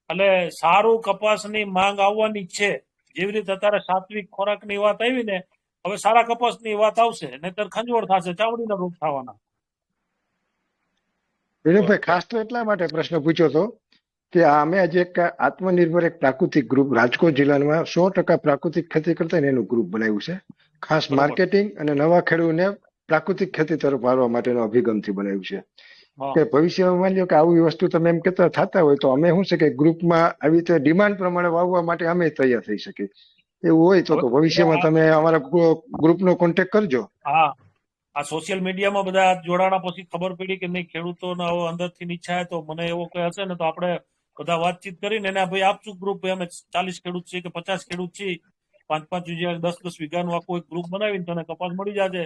એટલે સારું કપાસની માંગ આવવાની છે. જેવી રીતે અત્યારે સાત્વિક ખોરાકની વાત આવી ને હવે સારા કપાસની વાત આવશે, નહીતર ખંજોળ થશે, ચામડીના રોગ થવાના. વિનુભાઈ, ખાસ તો એટલા માટે પ્રશ્ન પૂછ્યો હતો કે અમે આજે એક આત્મનિર્ભર એક પ્રાકૃતિક ગ્રુપ રાજકોટ જિલ્લામાં 100% પ્રાકૃતિક ખેતી કરતા હોય ને એનું ગ્રુપ બનાવ્યું છે. ખાસ બરોબર. માર્કેટિંગ અને નવા ખેડૂતોને પ્રાકૃતિક ખેતી તરફ વાળવા માટેનો અભિગમથી બનાવ્યું છે. હા. કે ભવિષ્યમાં માની લો કે આવી વસ્તુ તમે એમ કહેતા થતા હોય તો અમે શું છે કે ગ્રુપમાં આવી રીતે ડિમાન્ડ પ્રમાણે વાવવા માટે અમે તૈયાર થઈ શકીએ. એવું હોય તો હવે ભવિષ્યમાં તમે અમારા ગ્રુપનો કોન્ટેક્ટ કરજો. હા, આ સોશિયલ મીડિયામાં બધા જોડાણા પછી ખબર પડી કે નહીં ખેડૂતોને હવે અંદરથી ઈચ્છા હોય તો મને એવો કઈ હશે ને તો આપણે બધા વાતચીત કરીને એને ભાઈ આપશું ગ્રુપ, અમે 40 ખેડૂત છીએ કે 50 ખેડૂત છીએ, 5-5 વીઘા 10-10 વીઘાનું આખું એક ગ્રુપ બનાવીને તને કપાસ મળી જશે.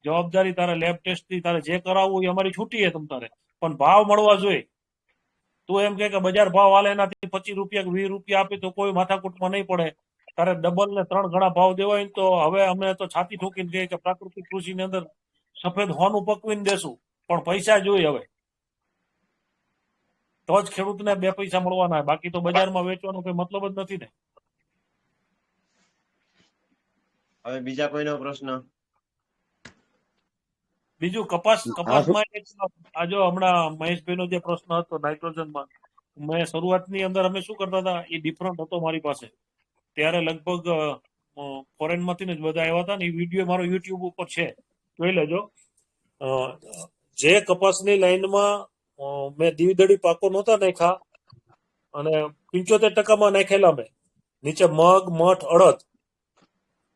જવાબદારી તારે લેબ ટેસ્ટથી તારે જે કરાવવું એ અમારી છૂટી છે તમ તારે, પણ ભાવ મળવા જોઈએ. તું એમ કે બજાર ભાવ હાલે એનાથી 25 રૂપિયા કે 20 રૂપિયા આપી તો કોઈ માથાકૂટમાં નહીં પડે. તારે ડબલ ને 3 ગણા ભાવ દેવાય ને તો હવે અમે તો છાતી ઠોકીને કહીએ કે પ્રાકૃતિક કૃષિની અંદર સફેદ હોનું પકવીને દેશું, પણ પૈસા જોઈએ હવે તો જ ખેડૂતને 2 પૈસા મળવાના, બાકી તો બજારમાં વેચવાનો કોઈ મતલબ જ નથી ને. હવે બીજા કોઈનો પ્રશ્ન? બીજું કપાસમાં આ જો હમણાં મહેશભાઈનો જે પ્રશ્ન હતો નાઇટ્રોજનમાં, મેં શરૂઆતની અંદર અમે શું કરતા હતા એ ડિફરન્ટ હતો મારી પાસે. ત્યારે લગભગ ફોરેનમાંથી જ બધા આવ્યા હતા ને એ વિડીયો મારો યુટ્યુબ ઉપર છે, જોઈ લેજો. જે કપાસની લાઈનમાં મેં દ્વિદળી પાકો નહોતા નાખ્યા અને 75% નાખેલા મેં, નીચે મગ, મઠ, અડદ,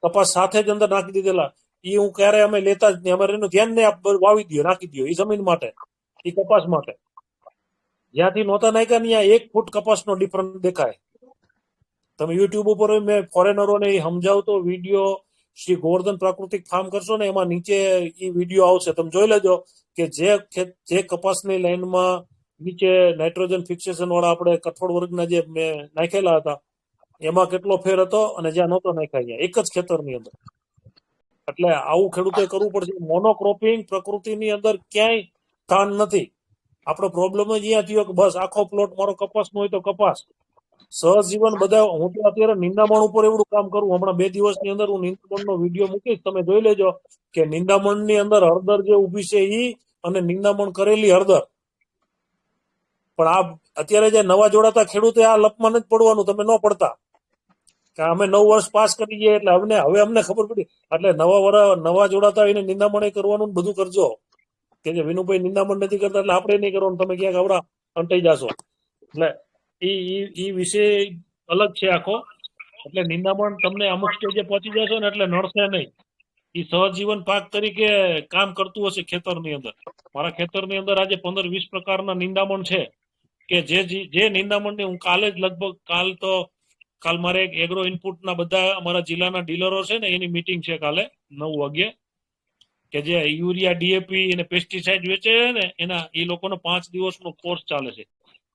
કપાસ સાથે જ અંદર નાખી દીધેલા. એ હું ક્યારે અમે લેતા જ નહીં, અમારે એનું ધ્યાન નહીં, વાવી દો, નાખી દો. એ જમીન માટે, એ કપાસ માટે. જ્યાંથી નહોતા નાખ્યા ત્યાં 1 ફૂટ કપાસનો ડિફરન્સ દેખાય. તમે યુટ્યુબ ઉપર મેં ફોરેનરોને સમજાવતો વિડીયો શ્રી ગોવર્ધન પ્રાકૃતિક ફાર્મ કરશો ને એમાં નીચે એ વિડીયો આવશે, તમે જોઈ લેજો કે જે કપાસની લાઈનમાં નીચે નાઇટ્રોજન ફિક્સેશન વાળા આપણે કઠોળ વર્ગના જે મેં નાખેલા હતા એમાં કેટલો ફેર હતો અને જ્યાં નહોતો નાખ્યા એક જ ખેતરની અંદર. એટલે આવું ખેડૂતોએ કરવું પડશે. મોનોક્રોપિંગ પ્રકૃતિની અંદર ક્યાંય સ્થાન નથી. આપણો પ્રોબ્લેમ જ અહીંયા થયો કે બસ આખો પ્લોટ મારો કપાસનો હોય તો કપાસ. સહજીવન બધા, હું તો અત્યારે નિંદામણ ઉપર એવડું કામ કરું. હમણાં 2 દિવસની અંદર હું નિંદામણનો વિડીયો મૂકીશ, તમે જોઈ લેજો કે નિંદામણની અંદર હળદર જે ઉભી છે ઈ અને નિંદામણ કરેલી હળદર. પણ આ અત્યારે જે નવા જોડાતા ખેડૂતે આ લપમાં નથી પડવાનું, તમે ન પડતા કે અમે 9 વર્ષ પાસ કરી ગયા એટલે હવે અમને ખબર પડી. એટલે નવા જોડાતા એને નિંદામણ કરવાનું બધું કરજો કે જે વિનુભાઈ નિંદામણ નથી કરતા એટલે આપણે નહીં કરવાનું, તમે ક્યાંક આવડા અંટાઈ જાશો. એટલે ઈ વિષય અલગ છે આખો. એટલે નિંદામણ તમને અમુક સ્ટેજે પહોંચી જશો ને એટલે નડશે નહીં. એ સહજીવન પાક તરીકે કામ કરતું હશે ખેતરની અંદર. મારા ખેતરની અંદર આજે 15-20 પ્રકારના નિંદામણ છે કે જે નિંદામણની હું કાલે જ લગભગ કાલ મારે એક એગ્રો ઇનપુટના બધા અમારા જિલ્લાના ડીલરો છે ને એની મીટિંગ છે કાલે 9 વાગ્યે, કે જે યુરિયા, ડીએપી અને પેસ્ટિસાઇડ વેચે ને એના એ લોકોનો 5 દિવસનો કોર્સ ચાલે છે.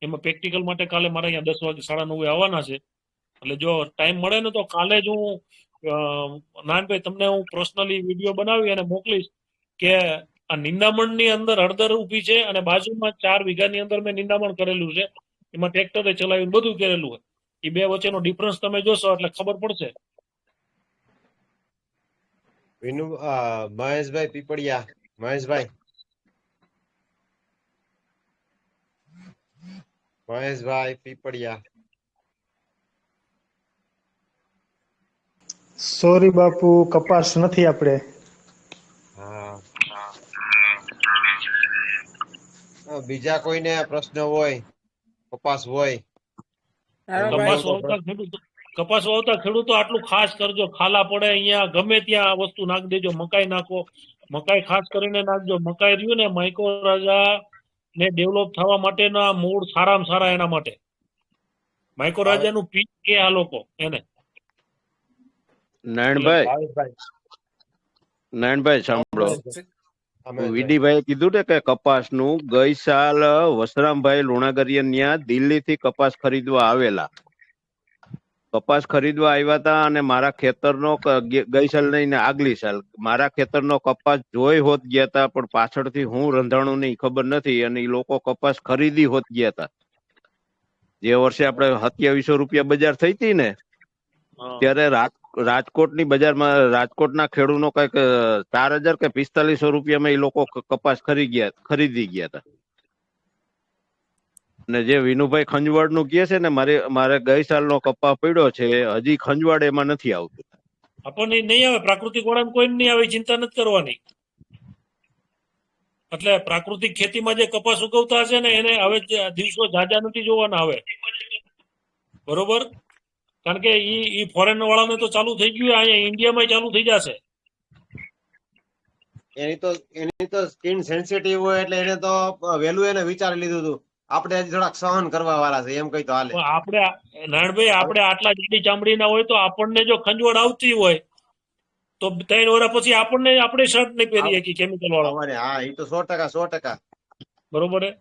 એમાં પ્રેક્ટિકલ માટે કાલે મારે અહીંયા 10 વાગે 9:30 આવવાના છે. એટલે જો ટાઈમ મળે ને તો કાલે જ હું નાનભાઈ તમને હું પર્સનલી વિડીયો બનાવી અને મોકલીશ કે આ નિંદામણની અંદર હળદર ઊભી છે અને બાજુમાં 4 વીઘાની અંદર મેં નિંદામણ કરેલું છે, એમાં ટ્રેક્ટરે ચલાવીને બધું કરેલું હોય. એ 2 વચ્ચેનો ડિફરન્સ તમે જોશો એટલે ખબર પડશે. મહેશભાઈ પીપળિયા, મહેશભાઈ પીપળિયા. સોરી બાપુ, કપાસ નથી આપણે. હા, બીજા કોઈને પ્રશ્ન હોય, કપાસ હોય? કપાસ વાવતા ખેડૂતો આટલું ખાસ કરજો, ખાલા પડે અહીંયા ગમે ત્યાં આ વસ્તુ નાખી દેજો. મકાઈ નાખો, મકાઈ ખાસ કરીને નાખજો. મકાઈ રહ્યું ને માઇક્રોરાજા ને ડેવલપ થવા માટેના મૂળ સારામાં સારા એના માટે. માઇક્રોરાજાનું પીક કે આ લોકો એને નારાયણભાઈ સાંભળો, વીડીભાઈ કીધું ને કે કપાસનું ગઈ સાલ વસરામભાઈ લુણાગરિયા ત્યાં દિલ્હી થી કપાસ ખરીદવા આવેલા. કપાસ ખરીદવા આવ્યા હતા અને મારા ખેતરનો ગઈ સાલ નહીં ને આગલી સાલ મારા ખેતરનો કપાસ જોઈ હોત ગયા હતા, પણ પાછળથી હું રંધાણું નહીં ખબર નથી અને એ લોકો કપાસ ખરીદી હોત ગયા હતા. જે વર્ષે આપણે 2700 રૂપિયા બજાર થઈ હતી ને ત્યારે રાજકોટની બજારમાં રાજકોટના ખેડૂતો કઈક 4000 કે 4500 રૂપિયામાં એ લોકો કપાસ ખરીદી ગયા હતા. અને જે વિનુભાઈ ખંજવાળ નું કહે છે ને, મારે ગઈ સાલનો કપા પડ્યો છે, હજી ખંજવાળ એમાં નથી આવતું. આપણને નહીં આવે, પ્રાકૃતિક વાળાને કોઈ નહીં આવે, ચિંતા નથી કરવાની. એટલે પ્રાકૃતિક ખેતીમાં જે કપાસ ઉગવતા હશે ને એને હવે દિવસો જાજા નથી જોવાના હવે, બરોબર? કારણ કે ઈ ફોરેન વાળાને તો ચાલુ થઈ ગયું, અહીંયા ઇન્ડિયામાં ચાલુ થઈ જશે. એની તો સ્કિન સેન્સિટિવ હોય એટલે એને તો વહેલું એને વિચારી લીધું હતું. આપણે હજી થોડાક સહન કરવા વાળા છે એમ કઈ તો હાલે. આપણે નારાયણભાઈ, આપણે આટલા જાડી ચામડીના હોય તો આપણને જો ખંજવાળ આવતી હોય તો 3 વર્ષ પછી આપણે શર્ટ નહીં પહેરીએ કે કેમિકલ વાળા. અમારે હા, એ તો 100%. બરોબર હે?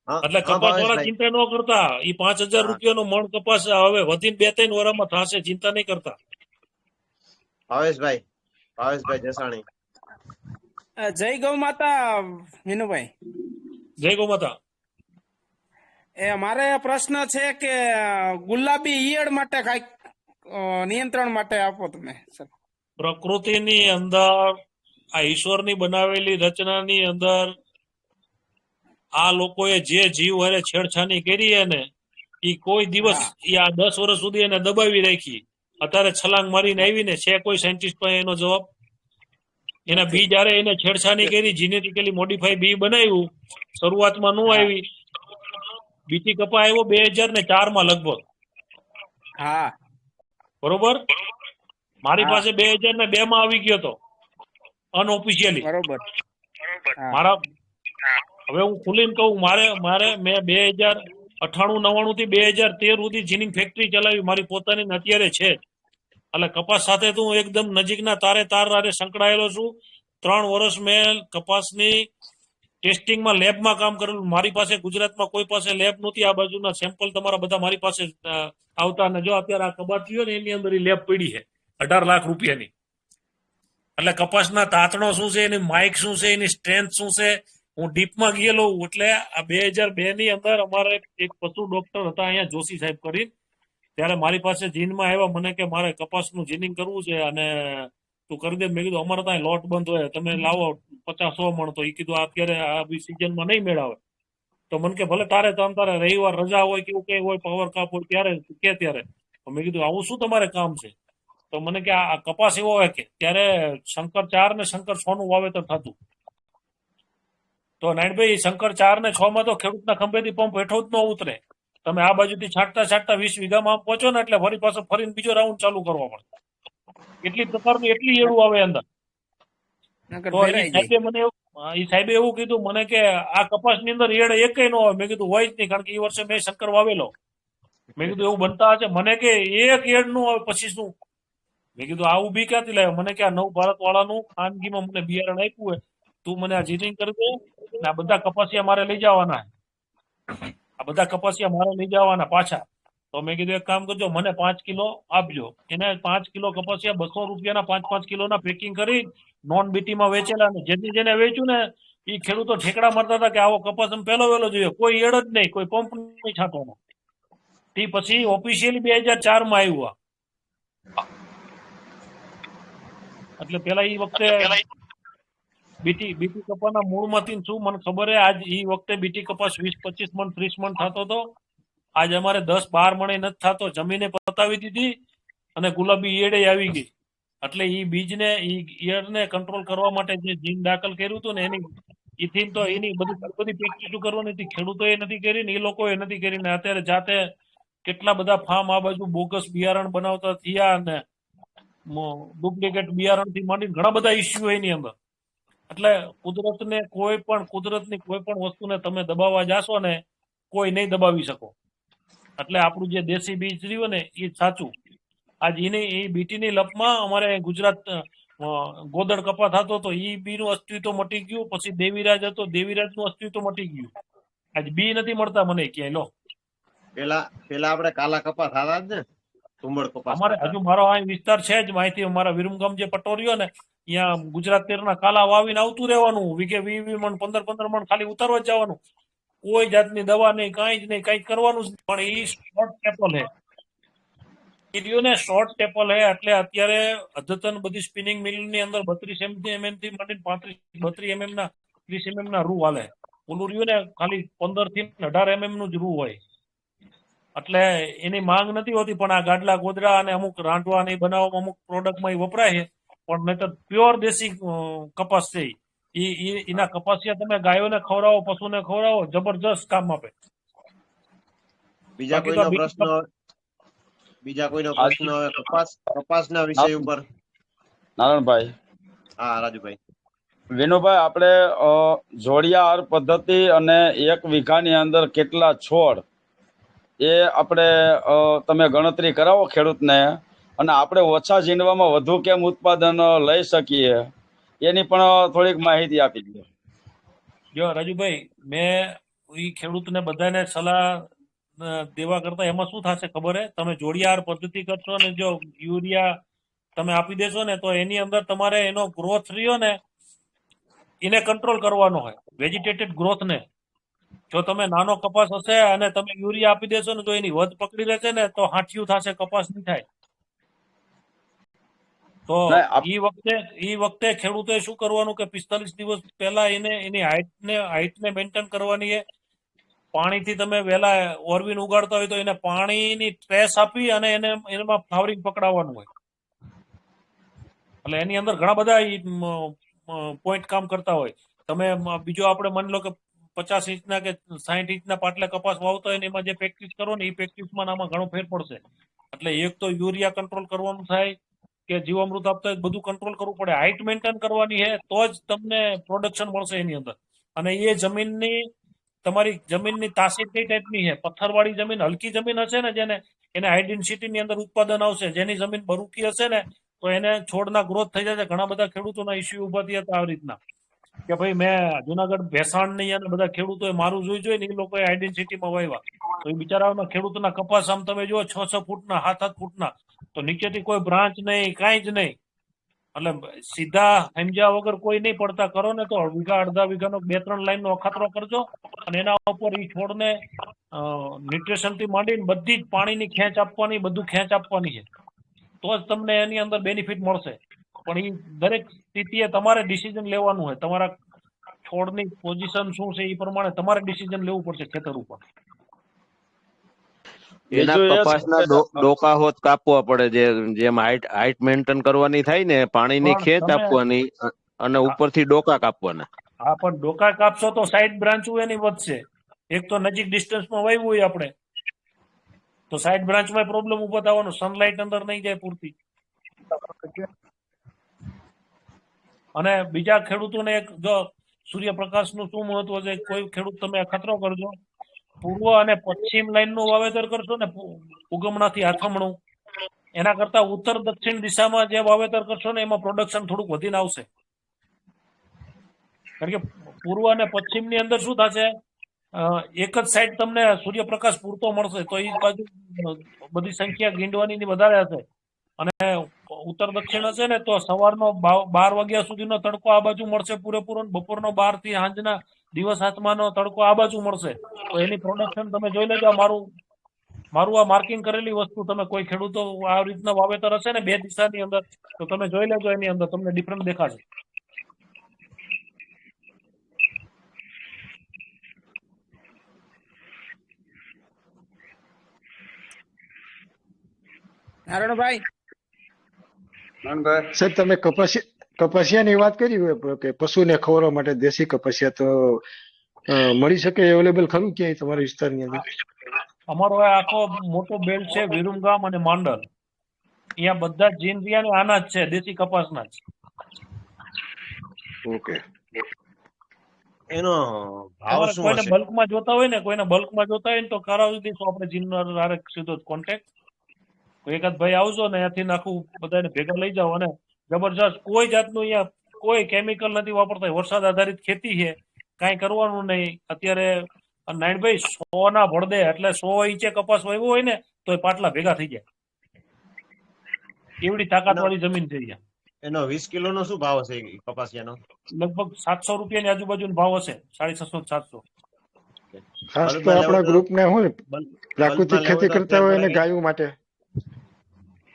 હા, એટલે હા, કપાસ વાળા ભાવેશભાઈ. ચિંતા ન કરતા. ઈ 5,000 રૂપિયાનો મણ કપાસ હવે વધીને 2-3 વર્ષમાં થશે, ચિંતા નહીં કરતા. ભાવેશભાઈ જસાણી. જય ગૌ માતા વિનુભાઈ. જય ગૌ માતા. મારે પ્રશ્ન છે કે ગુલાબી ઈયળ માટે કઈક નિયંત્રણ માટે આપો તમે સર. પ્રકૃતિની અંદર, આ ઈશ્વરની બનાવેલી રચનાની અંદર આ લોકોએ જે જીવ હારે છેડછાની કરી એને ઈ કોઈ દિવસ આ 10 વર્ષ સુધી એને દબાવી રાખી. અત્યારે છલાંગ મારીને આવીને છે કોઈ સાયન્ટિસ્ટ પાસે એનો જવાબ? એના બી જયારે એને છેડછાની કરી, જીનેટિકલી મોડિફાઈ બી બનાવ્યું, શરૂઆતમાં નું આવી. બીટી કપા આવ્યો 2004 માં લગભગ. હા, બરોબર. મારી પાસે 2002 માં આવી ગયો હતો અનઓફિશિયલી. બરોબર. મારા હવે હું ખુલીને કહું, મેં 2098-99 થી 2013 સુધી જીનિંગ ફેક્ટરી ચલાવી મારી પોતાની, અત્યારે છે. એટલે કપાસ સાથે તો હું એકદમ નજીકના તારે સંકળાયેલો છું. 3 વર્ષ મેં કપાસની ટેસ્ટિંગમાં લેબમાં કામ કરેલું. મારી પાસે ગુજરાતમાં કોઈ પાસે લેબ નહોતી. આ બાજુના સેમ્પલ તમારા બધા મારી પાસે આવતા. અને જો અત્યારે આ કબાટીઓ ને એની અંદર લેબ પડી છે 18 લાખ રૂપિયાની. એટલે કપાસના તાતણો શું છે, એની માઇક શું છે, એની સ્ટ્રેન્થ શું છે, હું ડીપમાં ગયેલો. એટલે આ 2002 ની અંદર અમારે એક પશુ ડોક્ટર હતા અહીંયા જોશી સાહેબ કરી, ત્યારે મારી પાસે જીનમાં આવ્યા. મને કે મારે કપાસનું જીનિંગ કરવું છે અને તું કરી દે. મેં કીધું અમારે ત્યાં લોટ બંધ હોય, તમે લાવો 50-100 મણ. તો એ કીધું અત્યારે આ સિઝનમાં નહીં મેળાવે. તો મને કે ભલે તારે રવિવાર રજા હોય કે એવું કઈ હોય, પાવર કાપ હોય ત્યારે. મેં કીધું આવું શું તમારે કામ છે? તો મને કે આ કપાસ એવો હોય કે ત્યારે શંકર 4 ને શંકર 6 નું વાવેતર થતું. તો નારાયણભાઈ, શંકર 4 ને 6 માં તો ખેડૂતના ખંભેથી પંપ હેઠો જ ન ઉતરે. તમે આ બાજુથી છાંટતા 20 વીઘામાં પહોંચો ને એટલે ફરી પાછો ફરીને બીજો રાઉન્ડ ચાલુ કરવો પડે. એટલી પ્રકારની એટલી એડું આવે અંદર. તો એ સાહેબે એવું કીધું મને કે આ કપાસની અંદર એડ એકેય ન હોય. મેં કીધું હોય જ નહીં, કારણ કે એ વર્ષે મેં શંકર વાવેલો. મેં કીધું એવું બનતા હશે? મને કે એક એડ નું આવે પછી શું? મેં કીધું આવું બી ક્યાંથી લાવે? મને કે આ નવ ભારત વાળાનું ખાનગીમાં મને બિયારણ આપ્યું હોય, તું મને આ જીનિંગ કરી દે ને આ બધા કપાસિયા મારે લઈ જવાના. પાછા. તો મેં કીધું એક કામ કરજો, મને 5 કિલો આપજો. એને 5 કિલો કપાસિયા 200 રૂપિયાના 5-5 કિલોના પેકિંગ કરી નોન બીટીમાં વેચેલા. જેને વેચ્યું ને એ ખેડૂતો ઠેકડા મારતા હતા કે આવો કપાસ અમે પહેલો વહેલો જોઈએ. કોઈ એડ જ નહીં, કોઈ પંપ નહીં છાંટવાનો. તે પછી ઓફિશિયલી 2004 માં આવ્યું. એટલે પેલા એ વખતે બીટી કપાસના મૂળમાંથી શું મને ખબર હે, આજ એ વખતે બીટી કપાસ 20-25 મણ 30 મણ થતો હતો. આજે અમારે 10-12 મણે નથી થતો. જમીને પતાવી દીધી અને ગુલાબી ઈયળે આવી ગઈ. એટલે એ બીજને ઈયળને કંટ્રોલ કરવા માટે જે જીન દાખલ કર્યું હતું ને એની તો એની બધી પ્રેક્ટિસ કરવાની હતી. ખેડૂતોએ નથી કરી ને એ લોકોએ નથી કરી ને અત્યારે જાતે કેટલા બધા ફાર્મ આ બાજુ બોગસ બિયારણ બનાવતા થયા અને ડુપ્લિકેટ બિયારણ થી માંડીને ઘણા બધા ઇસ્યુ એની અંદર. એટલે કુદરતની કોઈ પણ વસ્તુને તમે દબાવવા જાશો ને કોઈ નહીં દબાવી શકો. એટલે આપણું જે દેશી બીજ રહ્યું ને એ સાચું. આજ એ બીટીની લપમાં અમારે ગુજરાત ગોદડ કપા થતો હતો, એ બી નું અસ્તિત્વ મટી ગયું. પછી દેવીરાજ હતો, દેવીરાજ નું અસ્તિત્વ મટી ગયું. આજ બી નથી મળતા મને ક્યાંય. લો પેલા આપણે કાલા કપા થતા જ ને, તુંબડ કપાસ. અમારે હજુ મારો આ વિસ્તાર છે જ માહિતી. અમારા વિરમગામ જે પટોરીઓ ને ત્યાં ગુજરાત તેરના કાલા વાવીને આવતું રહેવાનું. વીઘે 20 મણ 15 મણ ખાલી ઉતારવા જ જવાનું. કોઈ જાતની દવા નહીં, કાંઈ જ નહીં, કઈ કરવાનું જ. પણ એ શોર્ટ ટેપલ હે, શોર્ટ ટેપલ હે. એટલે અત્યારે અદ્યતન બધી સ્પિનિંગ મિલ ની અંદર 32 mm થી માંડીને 32 mm ના 30 mm ના રૂ હાલે. ઓલું રહ્યું ને ખાલી 15 થી 18 mm નું જ રૂ હોય, એટલે એની માંગ નથી હોતી. પણ આ ગાડલા ગોદડા અને અમુક રાંધવા ને બનાવવામાં અમુક પ્રોડક્ટમાં એ વપરાય છે. પણ નહીતર પ્યોર દેશી કપાસ છે એના કપાસિયા તમે ગાયોને ખવડાવો, પશુને ખવડાવો, જબરજસ્ત કામ આપે. બીજા બાકી તો કોઈનો પ્રશ્ન હવે કપાસના વિષય ઉપર? નારાયણભાઈ, હા રાજુભાઈ. વિનુભાઈ, આપણે જોડિયા હાર પદ્ધતિ અને 1 વીઘાની અંદર કેટલા છોડ એ આપણે તમે ગણતરી કરાવો ખેડૂતને, અને આપણે ઓછા ઝીંડવામાં વધુ કેમ ઉત્પાદન લઈ શકીએ એની પણ થોડીક માહિતી આપી દો. જો રાજુભાઈ, મેં એ ખેડૂતને બધાને સલાહ દેવા કરતા એમાં શું થશે ખબર હે? તમે જોડિયાર પદ્ધતિ કરશો ને જો યુરિયા તમે આપી દેશો ને, તો એની અંદર તમારે એનો ગ્રોથ રહ્યો ને એને કંટ્રોલ કરવાનો હોય, વેજીટેટેડ ગ્રોથ ને. જો તમે નાનો કપાસ હશે અને તમે યુરિયા આપી દેશો ને તો એની વધ પકડી લેશે ને તો હાંઠિયું થશે, કપાસ નહીં થાય. તો ઈ વખતે ખેડૂતોએ શું કરવાનું કે 45 દિવસ પહેલા એની હાઈટને મેન્ટેન કરવાની છે. પાણીથી તમે વહેલા ઓરવીન ઉગાડતા હોય તો એને પાણીની ટ્રેસ આપી અને એમાં ફ્લાવરિંગ પકડાવવાનું હોય. એટલે એની અંદર ઘણા બધા પોઈન્ટ કામ કરતા હોય. તમે બીજો આપણે માની લો કે 50 ઇંચના કે 60 ઇંચના પાટલે કપાસ વાવતો હોય ને એમાં જે પ્રેક્ટિસ કરો ને એ પ્રેક્ટિસમાં આમાં ઘણો ફેર પડશે. એટલે એક તો યુરિયા કંટ્રોલ કરવાનું થાય કે જીવામૃત આપતા હોય બધું કંટ્રોલ કરવું પડે. હાઈટ મેન્ટેન કરવાની છે તો જ તમને પ્રોડક્શન મળશે એની અંદર. અને એ તમારી જમીનની તાસીર કઈ ટાઈપની છે? પથ્થરવાળી જમીન, હલકી જમીન હશે ને એને હાઈ ડેન્સિટીની અંદર ઉત્પાદન આવશે. જેની જમીન બરુકી હશે ને તો એને છોડના ગ્રોથ થઈ જશે. ઘણા બધા ખેડૂતોના ઇસ્યુ ઉભા થયા હતા આવી રીતના કે ભાઈ મેં જુનાગઢ ભેસાણ ની અને બધા ખેડૂતોએ મારું જોઈ ને એ લોકોએ હાઈ ડેન્સિટીમાં વાવ્યા તો એ બિચારાઓના ખેડૂતોના કપાસ આમ તમે જુઓ 6-6 ફૂટના 7-7 ફૂટના, તો નીચેથી કોઈ બ્રાન્ચ નહીં, કાંઈ જ નહીં. એટલે સીધા સમજ્યા વગર કોઈ નહીં પડતા કરો ને તો વીઘા અડધા વીઘાનો 2-3 લાઈનનો અખાતરો કરજો અને એના ઉપર એ છોડને ન્યુટ્રિશન થી માંડીને બધી જ પાણીની ખેંચ આપવાની, બધું ખેંચ આપવાની છે. તો જ તમને એની અંદર બેનિફિટ મળશે. પણ એ દરેક સ્થિતિએ તમારે ડિસિઝન લેવાનું હોય. તમારા છોડની પોઝિશન શું છે એ પ્રમાણે તમારે ડિસિઝન લેવું પડશે ખેતર ઉપર. એના કપાસના ડોકા હોત કાપવા પડે, જેમ હાઈટ મેન્ટેન કરવાની થાય ને, પાણીની ખેંચ આપવાની અને ઉપરથી ડોકા કાપવાના. હા, પણ ડોકા કાપશો તો સાઈડ બ્રાન્ચો એની વધશે. એક તો નજીક ડિસ્ટન્સમાં વાવ્યું હોય આપણે તો સાઈડ બ્રાન્ચમાં પ્રોબ્લેમ ઉભો થવાનો, સનલાઇટ અંદર નહીં જાય પૂરતી. અને બીજા ખેડૂતોને એક જો સૂર્યપ્રકાશનું શું મહત્વ છે, કોઈ ખેડૂત તમે અખતરો કરજો, પૂર્વ અને પશ્ચિમ લાઈનનું વાવેતર કરશો ને ઉગમણાથી આથમણું, એના કરતા ઉત્તર દક્ષિણ દિશામાં જે વાવેતર કરશો ને એમાં પ્રોડક્શન થોડુંક વધીને આવશે. કારણ કે પૂર્વ અને પશ્ચિમની અંદર શું થશે, એક જ સાઈડ તમને સૂર્યપ્રકાશ પૂરતો મળશે તો એ બાજુ બધી સંખ્યા ગીંડવાની વધારે હશે. અને ઉત્તર દક્ષિણ હશે ને તો સવારનો 12 વાગ્યા સુધીનો તડકો આ બાજુ મળશે પૂરેપૂરો, બપોરનો 12 થી સાંજના દિવસ આત્માનો તડકો આ બાજુ મળશે. તો એની પ્રોડક્શન તમે જોઈ લેજો. મારું આ માર્કિંગ કરેલી વસ્તુ તમે કોઈ ખેડૂતો આ રીતના વાવેતર હશે ને 2 દિશાની અંદર તો તમે જોઈ લેજો, એની અંદર તમને ડિફરન્ટ દેખાશે. નારાયણભાઈ, સાહેબ તમે કપાસિયાની વાત કરી હોય કે પશુને ખવડાવવા માટે દેશી કપાસિયા તો મળી શકે, અવેલેબલ ખરું ક્યાંય તમારા વિસ્તારની અંદર? અમારો આખો મોટો બેલ્ટ છે વિરમગામ અને માંડલ, અહીંયા બધા જ જીનરિયા આના જ છે, દેશી કપાસના જ. ઓકે. એનો ભાવ શું કોઈને હશે? બલ્કમાં જોતા હોય ને તો કરાવી દઈશું આપણે જીનર સીધો કોન્ટેક્ટ. એકાદ ભાઈ આવજો ને ત્યાંથી નાખું બધાને ભેગા લઈ જાઓ. અને જબરજસ્ત કોઈ જાતનું અહીંયા કોઈ કેમિકલ નથી વાપરતા, વરસાદ આધારિત ખેતી છે, કાંઈ કરવાનું નહીં. અત્યારે નારાયણભાઈ 100 ના ભળદે એટલે 100 ઇંચે કપાસ વાવ્યો હોય ને તો એ પાટલા ભેગા થઈ જાય, એવડી તાકાતવાળી જમીન છે અહીંયા. એનો 20 કિલોનો શું ભાવ હશે કપાસિયાનો? લગભગ 700 રૂપિયાની આજુબાજુનો ભાવ હશે, 650-700. ખાસ તો આપણા ગ્રુપને હોય પ્રાકૃતિક ખેતી કરતા હોય અને ગાયો માટે.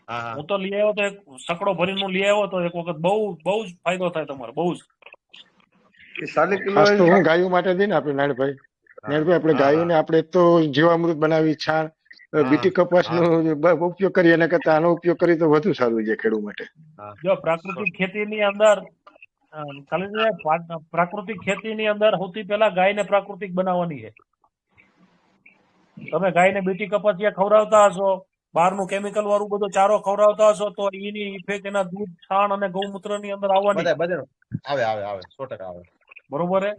હું તો લઈ આવ્યો તો એક સકડો ભરીને લઈ આવ્યો તો એક વખત, બહુ જ ફાયદો થાય તમારે, બહુ જ. એ 40 કિલો ખાસ તો હું ગાયો માટે દઈને આપણે નાનભાઈ આપણે હા, ગાયોને આપણે એક તો જીવામૃત બનાવી છાણ હા, બીટી કપાસનો ઉપયોગ કરીએ એના કરતા આનો ઉપયોગ કરીએ તો વધુ સારું છે ખેડૂત માટે. હા. જો પ્રાકૃતિક ખેતીની અંદર પ્રાકૃતિક ખેતીની અંદર સૌથી પહેલા ગાયને પ્રાકૃતિક બનાવવાની છે. તમે ગાયને બીટી કપાસિયા ખવડાવતા હશો, બહારનું કેમિકલ વાળું બધો ચારો ખવડાવતા હશો, તો એની ઇફેક્ટ એના દૂધ, છાણ અને ગૌમૂત્ર ની અંદર આવવાની. આવે 100% આવે. બરોબર હે?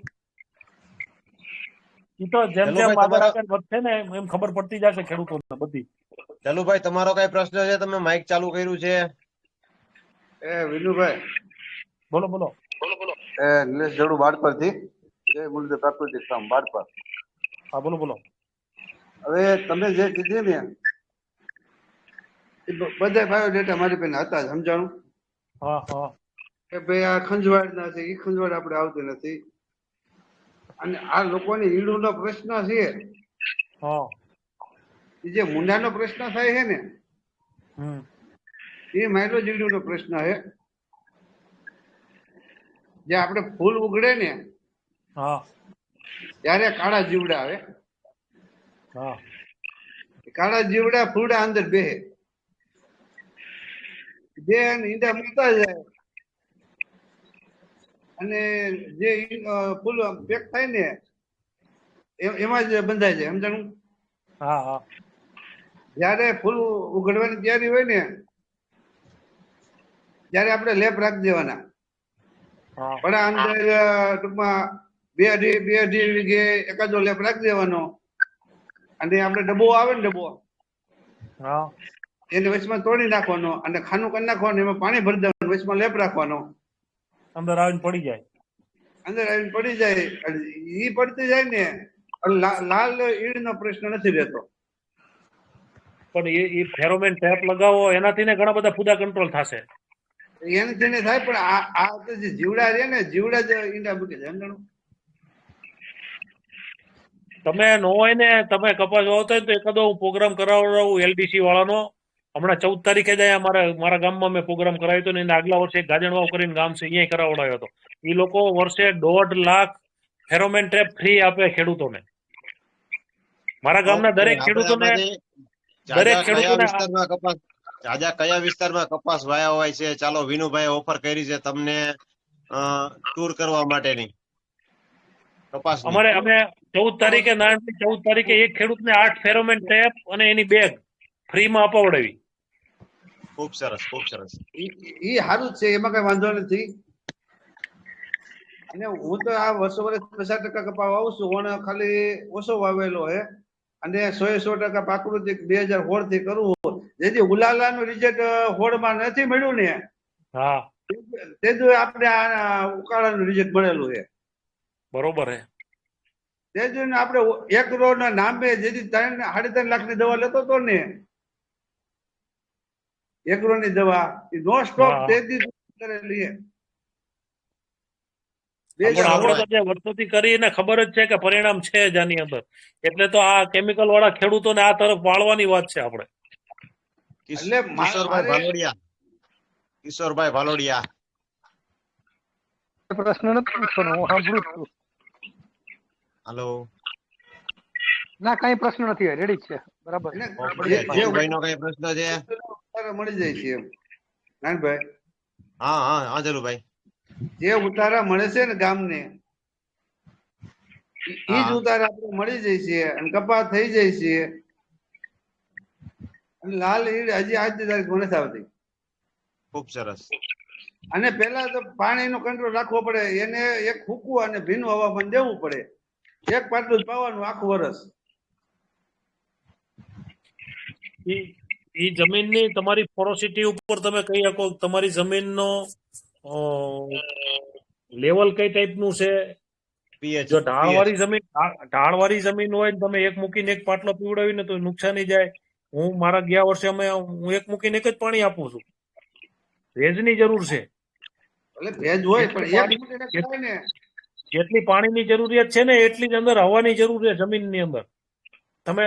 ઈ તો જેમ જેમ આગળ વધશે ને એમ ખબર પડતી જશે ખેડૂતોને બધી. ચલુભાઈ, તમારો કઈ પ્રશ્ન છે? તમે માઇક ચાલુ કર્યું છે. વિનુભાઈ, બોલો બોલો. નિલેશ જડુ બાળપર થી જય મુરલીધર પ્રાકૃતિક ફાર્મ બાળપર. હા, બોલો બોલો. હવે તમે જે કીધી ને એ બધા બાયોડેટા મારી પાસે હતા જ, સમજાણું? હા હા. કે ભાઈ આ ખંજવાળ ના છે, એ ખંજવાળ આપણે આવતી નથી. અને આ લોકોની ઈંડુનો પ્રશ્ન છે, હા. એ જે મુંડાનો પ્રશ્ન થાય છે ને હમ. એ માયલો જીવડુનો પ્રશ્ન છે. જે આપણે ફૂલ ઉગડે ને હા ત્યારે કાળા જીવડા આવે. હા. કાળા જીવડા ફૂલડા અંદર બેહે, બે ઈંડા મૂકતા જાય અને જે ફૂલ પેક થાય ને એમાં જ બંધાય જાય, સમજાણું? હા હા. જયારે ફૂલ ઉઘડવાની તૈયારી હોય ને ત્યારે આપણે લેપ રાખી દેવાના. હા. પણ અંદર ટૂંકમાં બે અઢી વીઘે એકાદો લેપ રાખી દેવાનો. અને આપણે ડબ્બો આવે ને ડબ્બો, હા. એને વચમાં તોડી નાખવાનો અને ખાનું કરી નાખવાનું, એમાં પાણી ભરી દેવાનું, વચમાં લેપ રાખવાનો. અંદર આવીને પડી જાય. અંદર આવીને પડી જાય. ઈ પડતી જાય ને લાલ ઈડ નો પ્રશ્ન નથી રહેતો. પણ એ ફેરોમેન ટેપ લગાવો એનાથી ને ઘણા બધા ફૂદા કંટ્રોલ થશે. એનાથી ને થાય, પણ આ જે જીવડા રે ને જીવડા જ ઈંડા મૂકે છે, સમજાણું? તમે ન હોય ને તમે કપાસ વાવતા હોય તો એકાદો હું પ્રોગ્રામ કરાવડાવું એલડીસી વાળાનો. હમણાં 14 તારીખે જ મારા ગામમાં મેં પ્રોગ્રામ કરાવ્યો હતો ને એના આગલા વર્ષે ગાજણવાવ કરીને ગામ છે અહીંયા કરાવડાવ્યો હતો. એ લોકો વર્ષે 1.5 લાખ ફેરોમેન ટ્રેપ ફ્રી આપે ખેડૂતોને. મારા ગામના દરેક ખેડૂતોને કયા વિસ્તારમાં કપાસ વાયા હોય છે? ચાલો, વિનુભાઈ ઓફર કરી છે તમને ટૂર કરવા માટેની કપાસની. અમે 14 તારીખે 14 તારીખે એક ખેડૂતને 8 ફેરોમેન ટેપ અને એની બેગ ફ્રીમાં અપાવડાવી. ખૂબ સરસ, ખૂબ સરસ. ઈ સારું જ છે, એમાં કઈ વાંધો નથી. અને હું તો આ વર્ષો વર્ષ 50% કપા વાવું છું, પણ ખાલી ઓછો વાવેલો હે. અને 100% પ્રાકૃતિક 2016 થી કરવું. જેથી ઉલાલાનું રિઝલ્ટ હોળમાં નથી મળ્યું ને, હા, તે જ આપણે આ ઉકાળાનું રિઝલ્ટ મળેલું છે. બરોબર હે. તે જ આપણે 1 કરોડ ના નામે જેથી 3.5 લાખ ની દવા લેતો હતો ને, 1 કરોડ ની દવા એ નો સ્ટોપ તે દી કરેલી. આપણે તો જે વર્ષોથી કરીને ખબર જ છે કે પરિણામ છે જ આની અંદર, એટલે તો આ કેમિકલ વાળા ખેડૂતોને આ તરફ વાળવાની વાત છે આપણે. કિશોરભાઈ ભાલોડિયા પ્રશ્ન નથી પૂછવાનો, હું સાંભળું છું. હાલો. ના, કઈ પ્રશ્ન નથી, રેડી છે. બરાબર. ભાઈ નો કઈ પ્રશ્ન છે? મળી જાય છે એમ નાનભાઈ. હા હા હા જલુભાઈ. જે ઉતારા મળે છે ને ગામને, ઈ જ ઉતારા આપણે મળી જાય છે અને કપાસ થઈ જાય છે. અને લાલ ઈડ હજી આજની તારીખ નથી આવતી. ખૂબ સરસ. અને પેલા તો પાણીનો કંટ્રોલ રાખવો પડે, એને એક ફૂકવું અને ભીનું હવામાન દેવું પડે. એક પાટલું જ પાવાનું આખું વર્ષ. ઈ જમીનની તમારી પોરોસિટી ઉપર તમે કહી શકો તમારી જમીનનો લેવલ કઈ ટાઈપનું છે. જો ઢાળવાળી જમીન હોય ને તમે એક મૂકીને એક પાટલો પીવડાવીને તો નુકસાની જાય. હું મારા ગયા વર્ષે હું એક મૂકીને એક જ પાણી આપું છું. ભેજની જરૂર છે. એટલે ભેજ હોય પણ જેટલી પાણીની જરૂરિયાત છે ને એટલી જ અંદર હવાની જરૂર છે જમીનની અંદર. તમે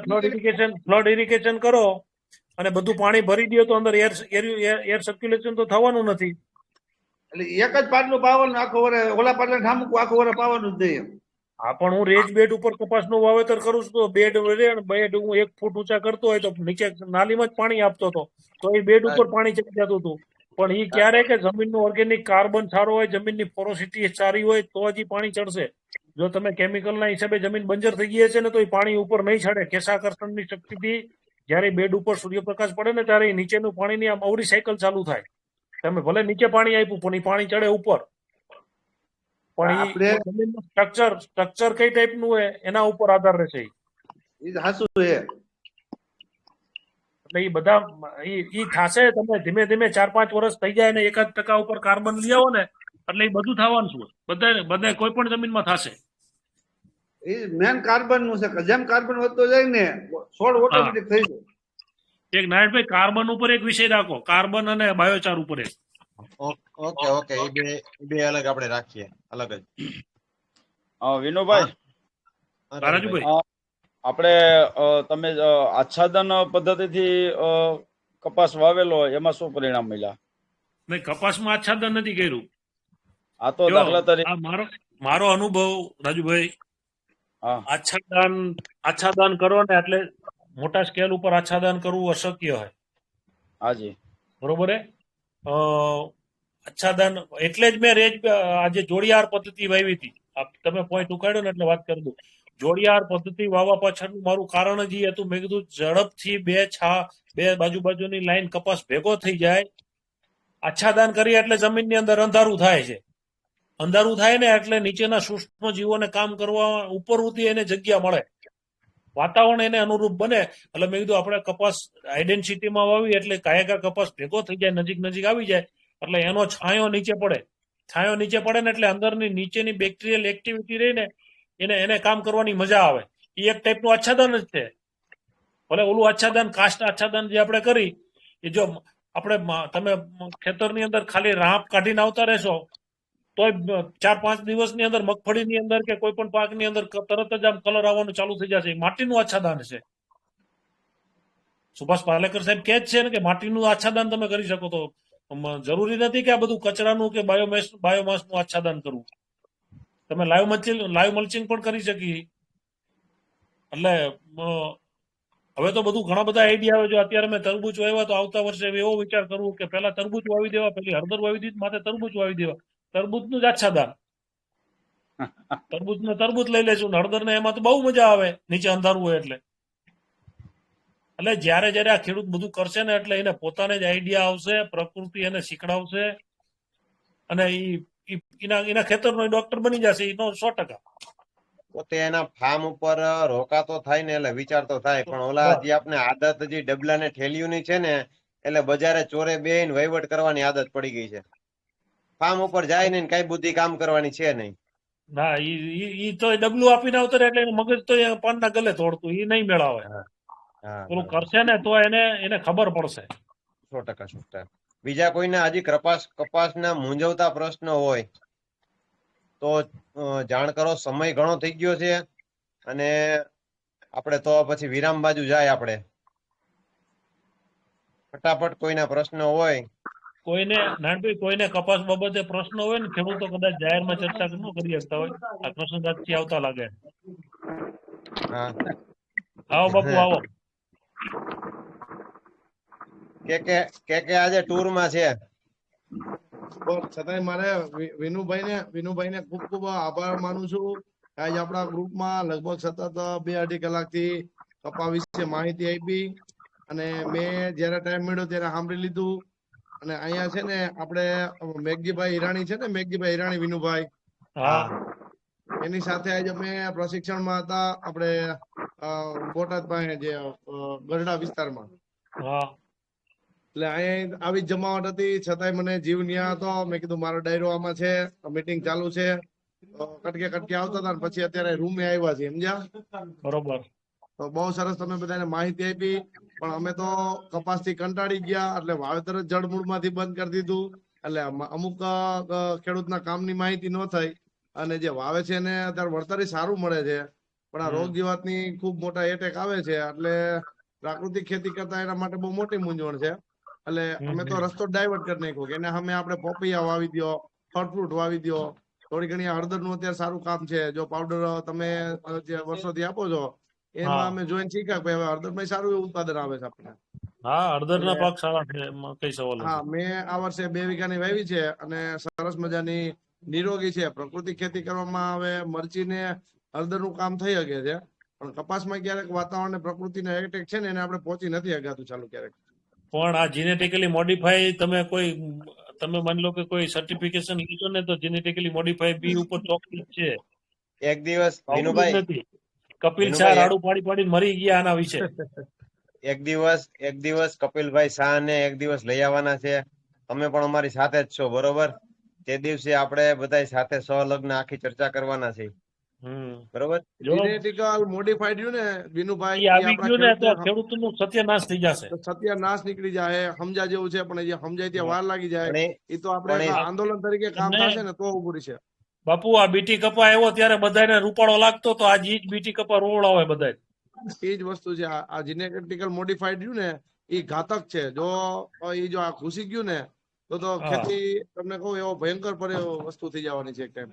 ફ્લડ ઇરિગેશન કરો અને બધું પાણી ભરી દો તો અંદર એર સર્ક્યુલેશન તો થવાનું નથી. એટલે એક જ પાટલું પાવાનું આખો વરે ઓલા પાટલા ઠામકું આખો વરે પાવાનું જ નહીં. હા, પણ હું રેજ બેડ ઉપર કપાસનું વાવેતર કરું છું તો બેડ હું 1 ફૂટ ઊંચા કરતો હોય તો નીચે નાલીમાં જ પાણી આપતો હતો તો એ બેડ ઉપર પાણી ચડી જતું હતું. પણ એ ક્યારે કે જમીનનું ઓર્ગેનિક કાર્બન સારો હોય, જમીનની પોરોસિટી સારી હોય તો જ પાણી ચડશે. જો તમે કેમિકલના હિસાબે જમીન બંજર થઈ ગઈ છે ને તો એ પાણી ઉપર નહીં ચડે. કેશાકર્ષણની શક્તિથી જયારે બેડ ઉપર સૂર્યપ્રકાશ પડે ને ત્યારે નીચેનું પાણીની આમ અવરી સાયકલ ચાલુ થાય. તમે ભલે નીચે પાણી આપ્યું પણ એ પાણી ચડે ઉપર. પણ આપણે એ જમીનનું સ્ટ્રક્ચર કઈ ટાઈપનું હોય એના ઉપર આધાર રહેશે. ઈ હાસુ છે. એટલે એ બધા ઈ થશે. તમે ધીમે ધીમે 4-5 વર્ષ થઈ જાય ને 1% ઉપર કાર્બન લઈ આવો ને એટલે એ બધું થવાનું છે. બધા કોઈ પણ જમીનમાં થશે. એ મેન કાર્બન નું છે કે જેમ કાર્બન વધતો જાય ને છોડ ઓટોમેટિક થઈ જાય. એક નારાયણભાઈ કાર્બન ઉપર એક વિષય રાખો, કાર્બન અને બાયોચાર ઉપર એક. ઓકે એ બે અલગ આપણે રાખીએ, અલગ જ. વિનુભાઈ, રાજુભાઈ, આપણે તમે આચ્છાદન પદ્ધતિથી કપાસ વાવેલો એમાં શું પરિણામ મળ્યા? નહીં, કપાસમાં આચ્છાદન નથી કર્યું. આ તો દાખલા તરીકે મારો અનુભવ રાજુભાઈ, હા, આચ્છાદન કરો ને એટલે મોટા સ્કેલ ઉપર આચ્છાદન કરવું અશક્ય હોય. હાજી, બરોબર હે. આચ્છાદન એટલે જ મેં આજે જોડિયાર પદ્ધતિ વાવી હતી. તમે પોઈન્ટ ઉકાળ્યો ને એટલે વાત કરી દઉં. જોડિયાર પદ્ધતિ વાવવા પાછળનું મારું કારણ જ એ હતું. મેં કીધું ઝડપથી બે બાજુની લાઈન કપાસ ભેગો થઈ જાય. આચ્છાદન કરી એટલે જમીનની અંદર અંધારું થાય છે. અંધારું થાય ને એટલે નીચેના સૂક્ષ્મ જીવોને કામ કરવા ઉપર ઉતી એને જગ્યા મળે, વાતાવરણ એને અનુરૂપ બને. એટલે મેં કીધું આપણે કપાસ આઈડેન્ટિટીમાં વાવી એટલે કાયકા કપાસ ભેગો થઈ જાય, નજીક આવી જાય એટલે એનો છાંયો નીચે પડે. છાંયો નીચે પડે ને એટલે અંદરની નીચેની બેક્ટેરિયલ એક્ટિવિટી રહીને એને કામ કરવાની મજા આવે. એ એક ટાઈપનું આચ્છાદન જ છે. ભલે ઓલું આચ્છાદન કાસ્ટ આચ્છાદન જે આપણે કરી એ જો તમે ખેતરની અંદર ખાલી રાંપ કાઢીને આવતા રહેશો તોય 4-5 દિવસની અંદર મગફળીની અંદર કે કોઈ પણ પાકની અંદર તરત જ આમ કલર આવવાનું ચાલુ થઈ જશે. માટીનું આચ્છાદન છે. સુભાષ પાલેકર સાહેબ કહે જ છે ને કે માટીનું આચ્છાદન તમે કરી શકો. તો જરૂરી નથી કે આ બધું કચરાનું કે બાયોમાસનું આચ્છાદન કરવું. તમે લાઈવ મલ્ચિંગ પણ કરી શકી. એટલે હવે તો બધું ઘણા બધા આઈડિયા આવે. જો અત્યારે મેં તરબૂચ વાવ્યા તો આવતા વર્ષે એવો વિચાર કરવું કે પહેલા તરબૂચ વાવી દેવા, પેલી હળદર વાવી દીધી, માથે તરબૂચ વાવી દેવા. તરબૂચનું જ આચ્છાદન. તરબૂચ લઈ લેશું. હળદર ને એમાં તો બહુ મજા આવે નીચે અંધારું હોય એટલે. એટલે જયારે આ ખેડૂત બધું કરશે ને એટલે એને પોતાને જ આઈડિયા આવશે, પ્રકૃતિ એને શીખડાવશે અને એના ખેતરનો ડોક્ટર બની જશે. એનો 100%. પોતે એના ફાર્મ ઉપર રોકાતો થાય ને એટલે વિચાર તો થાય. પણ ઓલા જે આપણે આદત જે ડબલા ને ઠેલિયું ની છે ને એટલે બજારે ચોરે બેહીને વહીવટ કરવાની આદત પડી ગઈ છે. ફાર્મ ઉપર જાય ને કઈ બુદ્ધિ કામ કરવાની છે નહીં. ના, ઈ તો ડબલું આપીને આવતો એટલે મગજ તો પાનના ગલે તોડતું. એ નહીં મેળાવે. પેલું કરશે ને તો એને ખબર પડશે. 100%. બીજા કોઈને હજી કપાસના મૂંઝવતા પ્રશ્નો હોય તો જાણ કરો. સમય ઘણો થઈ ગયો છે અને આપણે તો પછી વિરામ બાજુ જાય. આપણે ફટાફટ કોઈના પ્રશ્નો હોય. કોઈને કપાસ બાબતે પ્રશ્ન હોય ને ખેડૂતો કદાચ જાહેરમાં ચર્ચા ન કરી શકતા હોય. આ પ્રશ્નથી આવતા લાગે. આવો બાપુ આવો. કે આજે ટૂર માં છે. છતાંય મારે વિનુભાઈને ખૂબ ખૂબ આભાર માનું છું. આજે આપણા ગ્રુપમાં લગભગ સતત 2-2.5 કલાકથી કપા વિશે માહિતી આપી અને મેં જયારે ટાઈમ મળ્યો ત્યારે સાંભળી લીધું. અને અહીંયા છે ને આપણે મેઘજીભાઈ હિરાણી છે ને, મેઘજીભાઈ હિરાણી વિનુભાઈ, એની સાથે આજે અમે પ્રશિક્ષણમાં હતા. આપણે બોટાદ પાસે જે ગરડા વિસ્તારમાં. એટલે અહીંયા આવી જમાવટ હતી છતાંય મને જીવ ન્યા હતો. મેં કીધું મારો ડાયરો આમાં છે, મીટિંગ ચાલુ છે. કટકે આવતા હતા પછી અત્યારે રૂમે આવ્યા છે. સમજ્યા? બરોબર. તો બહુ સરસ તમે બધાને માહિતી આપી. પણ અમે તો કપાસ થી કંટાળી ગયા એટલે વાવેતર જ જળમૂળ માંથી બંધ કરી દીધું. એટલે અમુક ખેડૂતના કામની માહિતી ન થઈ અને જે વાવે છે એને અત્યારે વળતર સારું મળે છે. પણ આ રોગ જીવાતની ખૂબ મોટા એટેક આવે છે એટલે પ્રાકૃતિક ખેતી કરતા એના માટે બહુ મોટી મૂંઝવણ છે. એટલે અમે તો રસ્તો ડાયવર્ટ કરી નાખ્યો કે એને સામે આપણે પપૈયા વાવી દો, ફળ ફ્રૂટ વાવી દો. થોડી ઘણી હળદર નું અત્યારે સારું કામ છે. જો પાવડર તમે જે વર્ષોથી આપો છો એમાં અમે જોઈને શીખ્યા કે હવે હળદર માં સારું એવું ઉત્પાદન આવે છે આપણને. હા, હળદરના પાક સારા છે, એમાં કઈ સવાલ હા, નથી. મેં આ વર્ષે 2 વીઘાની વાવી છે અને સરસ મજાની નિરોગી છે. પ્રકૃતિ ખેતી કરવામાં આવે મરચી ને હળદર નું કામ થઈ શકે છે, પણ કપાસમાં ક્યારેક વાતાવરણ ને પ્રકૃતિને એટેક છે ને એને આપણે પહોંચી નથી શકાતું ચાલુ ક્યારેક. પણ આ જીનેટિકલી મોડિફાઈ તમે માની લો કે કોઈ સર્ટિફિકેશન લીધું ને તો જીનેટિકલી મોડિફાઈ બી ઉપર ચોકલેટ છે, એક દિવસ આવડું જ વિનુભાઈ નથી. કપિલ શાહ વિનુભાઈ રાડું પાડી પાડી મરી ગયા આના વિશે. એક દિવસ કપિલભાઈ શાહ ને એક દિવસ લઈ આવવાના છે. તમે પણ અમારી સાથે જ છો, બરોબર? તે દિવસે આપણે બધા સાથે સહલગ્ન આખી ચર્ચા કરવાના છે, બરોબર? જો જીનેટિકલ મોડિફાઈડ રહ્યું ને વિનુભાઈ, ઈ એ આવી આપણા ગયું ને તો ખેડૂતને ખેડૂતનું સત્યનાશ થઈ જશે. સત્યાનાશ નીકળી જાય. સમજા જેવું છે પણ જે સમજાય ત્યાં વાર લાગી જાય. પણ એ તો આપણે પણ એક એ આંદોલન તરીકે કામ એમને થશે ને તો ઉભું છે. બાપુ આ બીટી કપા આવ્યો ત્યારે બધાને રૂપાળો લાગતો તો આજ ઈ જ બીટી કપા રોવડા હોય બધા. એ જ વસ્તુ છે. આ જીનેટિકલ મોડિફાઈડ રહ્યું ને એ ઘાતક છે. જો આ ઘૂસી ગયું ને તો હા, ખેતી તમને કહું એવો ભયંકર વસ્તુ થઈ જવાની છે એક ટાઈમ.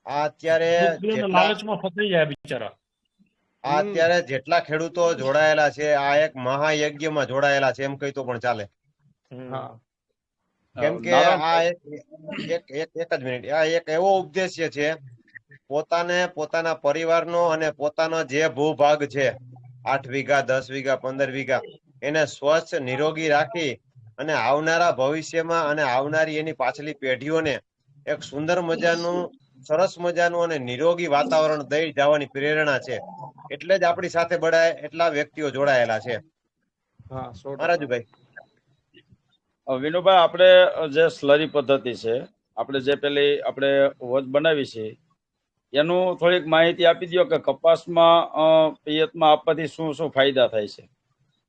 આ અત્યારે જેટલા લાલચમાં ફસાઈ જાય બિચારા. અત્યારે જેટલા ખેડૂતો જોડાયેલા છે આ એક મહાયજ્ઞમાં જોડાયેલા છે એમ કહી તો પણ ચાલે. હા, કેમ કે આ એક જ મિનિટ, આ એક એવો ઉદ્દેશ્ય છે પોતાના પરિવારનો અને પોતાનો જે ભૂભાગ છે 8 વીઘા 10 વીઘા 15 વીઘા એને સ્વચ્છ નિરોગી રાખી અને આવનારા ભવિષ્યમાં અને આવનારી એની પાછલી પેઢીઓને એક સુંદર મજાનું સરસ મજાનું અને નિરોગી વાતાવરણ દઈ જવાની પ્રેરણા છે. એટલે જ આપણી સાથે એટલા વ્યક્તિઓ જોડાયેલા છે. હા, 100%. રાજુભાઈ, વિનુભાઈ, આપણે જે સ્લરી પદ્ધતિ છે, આપણે જે પેલી આપણે વોચ બનાવી છે એનું થોડીક માહિતી આપી દો કે કપાસમાં પિયતમાં આપવાથી શું શું ફાયદા થાય છે.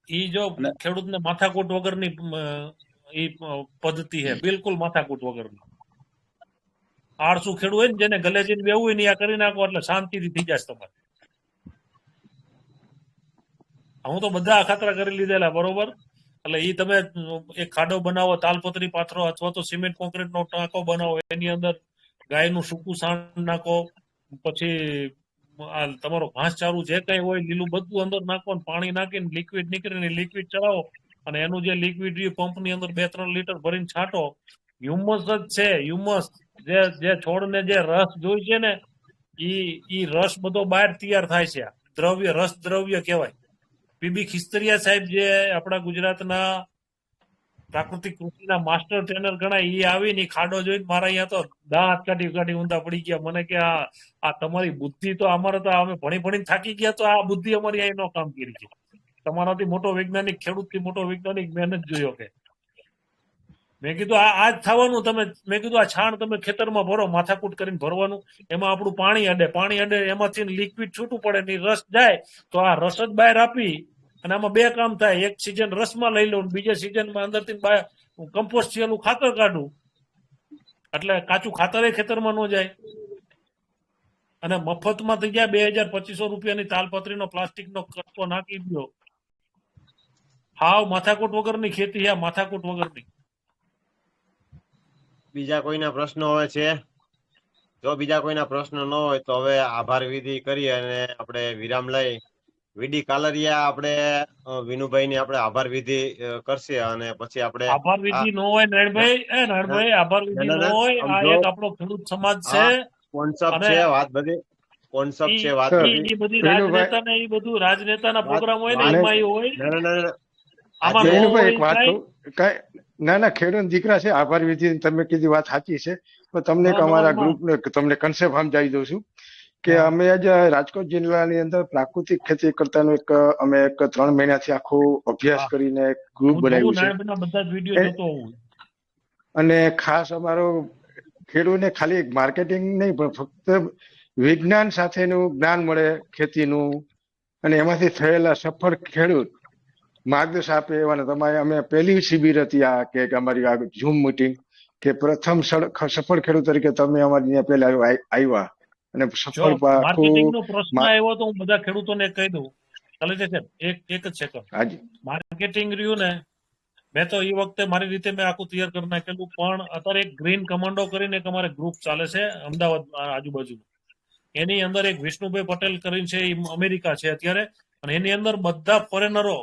ઈ જો ખેડૂતને માથાકૂટ વગરની ઈ પદ્ધતિ છે, બિલકુલ માથાકૂટ વગરની. આળસુ ખેડૂત હોય ને જેને ગલે જઈને બેવું હોય ને આ કરી નાખો એટલે શાંતિથી થઈ જશે તમારે. હું તો બધા અખાતરા કરી લીધેલા, બરોબર? એટલે ઈ તમે એક ખાડો બનાવો, તાલપત્રી પાથરો અથવા તો સિમેન્ટ કોન્ક્રીટ નો ટાંકો બનાવો, એની અંદર ગાયનું સૂકું સાણ નાખો, પછી આ તમારો ઘાસચારું જે કઈ હોય લીલું બધું અંદર નાખો, પાણી નાખીને લિક્વિડ નીકળીને લિક્વિડ ચડાવો અને એનું જે લિક્વિડ પંપની અંદર 2-3 લીટર ભરીને છાંટો. હ્યુમસ જ છે, હ્યુમસ. જે છોડને જે રસ જોઈ છે ને ઈ રસ બધો બહાર તૈયાર થાય છે. દ્રવ્ય, રસ દ્રવ્ય કહેવાય. પીબી ખિસ્તરિયા સાહેબ જે આપણા ગુજરાતના પ્રાકૃતિક કૃષિના માસ્ટર ટ્રેનર ગણાય, એ આવીને ખાડો જોઈને મારા અહીંયા તો દાંત કાઢી ઊંધા પડી ગયા. મને કે આ તમારી બુદ્ધિ તો અમારે તો અમે ભણી થાકી ગયા, તો આ બુદ્ધિ અમારી અહીં નો કામ કરી છે. તમારાથી મોટો વૈજ્ઞાનિક, ખેડૂતથી મોટો વૈજ્ઞાનિક મેં જ જોયો કે. મેં કીધું આ જ થવાનું. મેં કીધું આ છાણ તમે ખેતરમાં ભરો, માથાકૂટ કરીને ભરવાનું, એમાં આપણું પાણી અડે, એમાંથી લિક્વિડ છૂટું પડે ને રસ જાય તો આ રસ જ બહાર આપી અને આમાં 2 કામ થાય. એક સિઝન રસમાં લઈ લઉં, બીજા સિઝનમાં અંદરથી કમ્પોસ્ટ થયેલું ખાતર કાઢું, એટલે કાચું ખાતર ખેતરમાં ન જાય અને મફતમાં થઈ જાય. 2200 રૂપિયાની તાલપત્રીનો પ્લાસ્ટિકનો કટકો નાખી દો. હાવ માથાકૂટ વગરની ખેતી છે, માથાકૂટ વગરની. બીજા કોઈના પ્રશ્નો હોય છે? જો બીજા કોઈના પ્રશ્નો ન હોય તો હવે આભાર વિધિ કરી અને આપણે વિરામ લઈ. વીડી કાલરિયા આપણે વિનુભાઈ ની આપણે આભાર વિધિ કરશે અને પછી આપણે આભાર વિધિ નો હોય નારાયણભાઈ, આભાર વિધિ નો હોય. આ એક આપણો ખેડૂત સમાજ છે, કોન્સેપ્ટ છે, વાત બધી કોન્સેપ્ટ છે, વાત એ બધી રાજનેતા ને એ બધું રાજનેતાના પ્રોગ્રામ હોય ને એમાં એ હોય. આમાં વિનુભાઈ, એક વાત કહું, ના ખેડૂત દીકરા છે. આભાર વિધિ તમે કીધી વાત સાચી છે, પણ તમને અમારા ગ્રુપને તમને કન્સેપ્ટ સમજાવી દઉં છું કે અમે આજે રાજકોટ જિલ્લાની અંદર પ્રાકૃતિક ખેતી કરતાનો અમે 3 મહિનાથી આખો અભ્યાસ કરીને ગ્રુપ બનાવ્યું છે. અને ખાસ અમારો ખેડૂતને ખાલી માર્કેટિંગ નહીં પણ ફક્ત વિજ્ઞાન સાથેનું જ્ઞાન મળે ખેતીનું, અને એમાંથી થયેલા સફળ ખેડૂત માર્ગદર્શન આપે એવા તમારે અમે પહેલી શિબિર હતી આ કે અમારી આ ઝૂમ મીટિંગ કે પ્રથમ સફળ ખેડૂત તરીકે તમે અમારી અહીંયા પહેલા આવ્યા અને સફળ માર્કેટિંગનો પ્રશ્ન આવ્યો તો હું બધા ખેડૂતોને કહી દઉં. એક જ સેકન્ડ. માર્કેટિંગ રહ્યું ને મેં તો એ વખતે મારી રીતે મેં આખું તૈયાર કરી નાખેલું, પણ અત્યારે એક ગ્રીન કમાન્ડો કરીને એક અમારે ગ્રુપ ચાલે છે અમદાવાદ આજુબાજુ, એની અંદર એક વિષ્ણુભાઈ પટેલ કરીને છે, એ અમેરિકા છે અત્યારે, અને એની અંદર બધા ફોરેનરો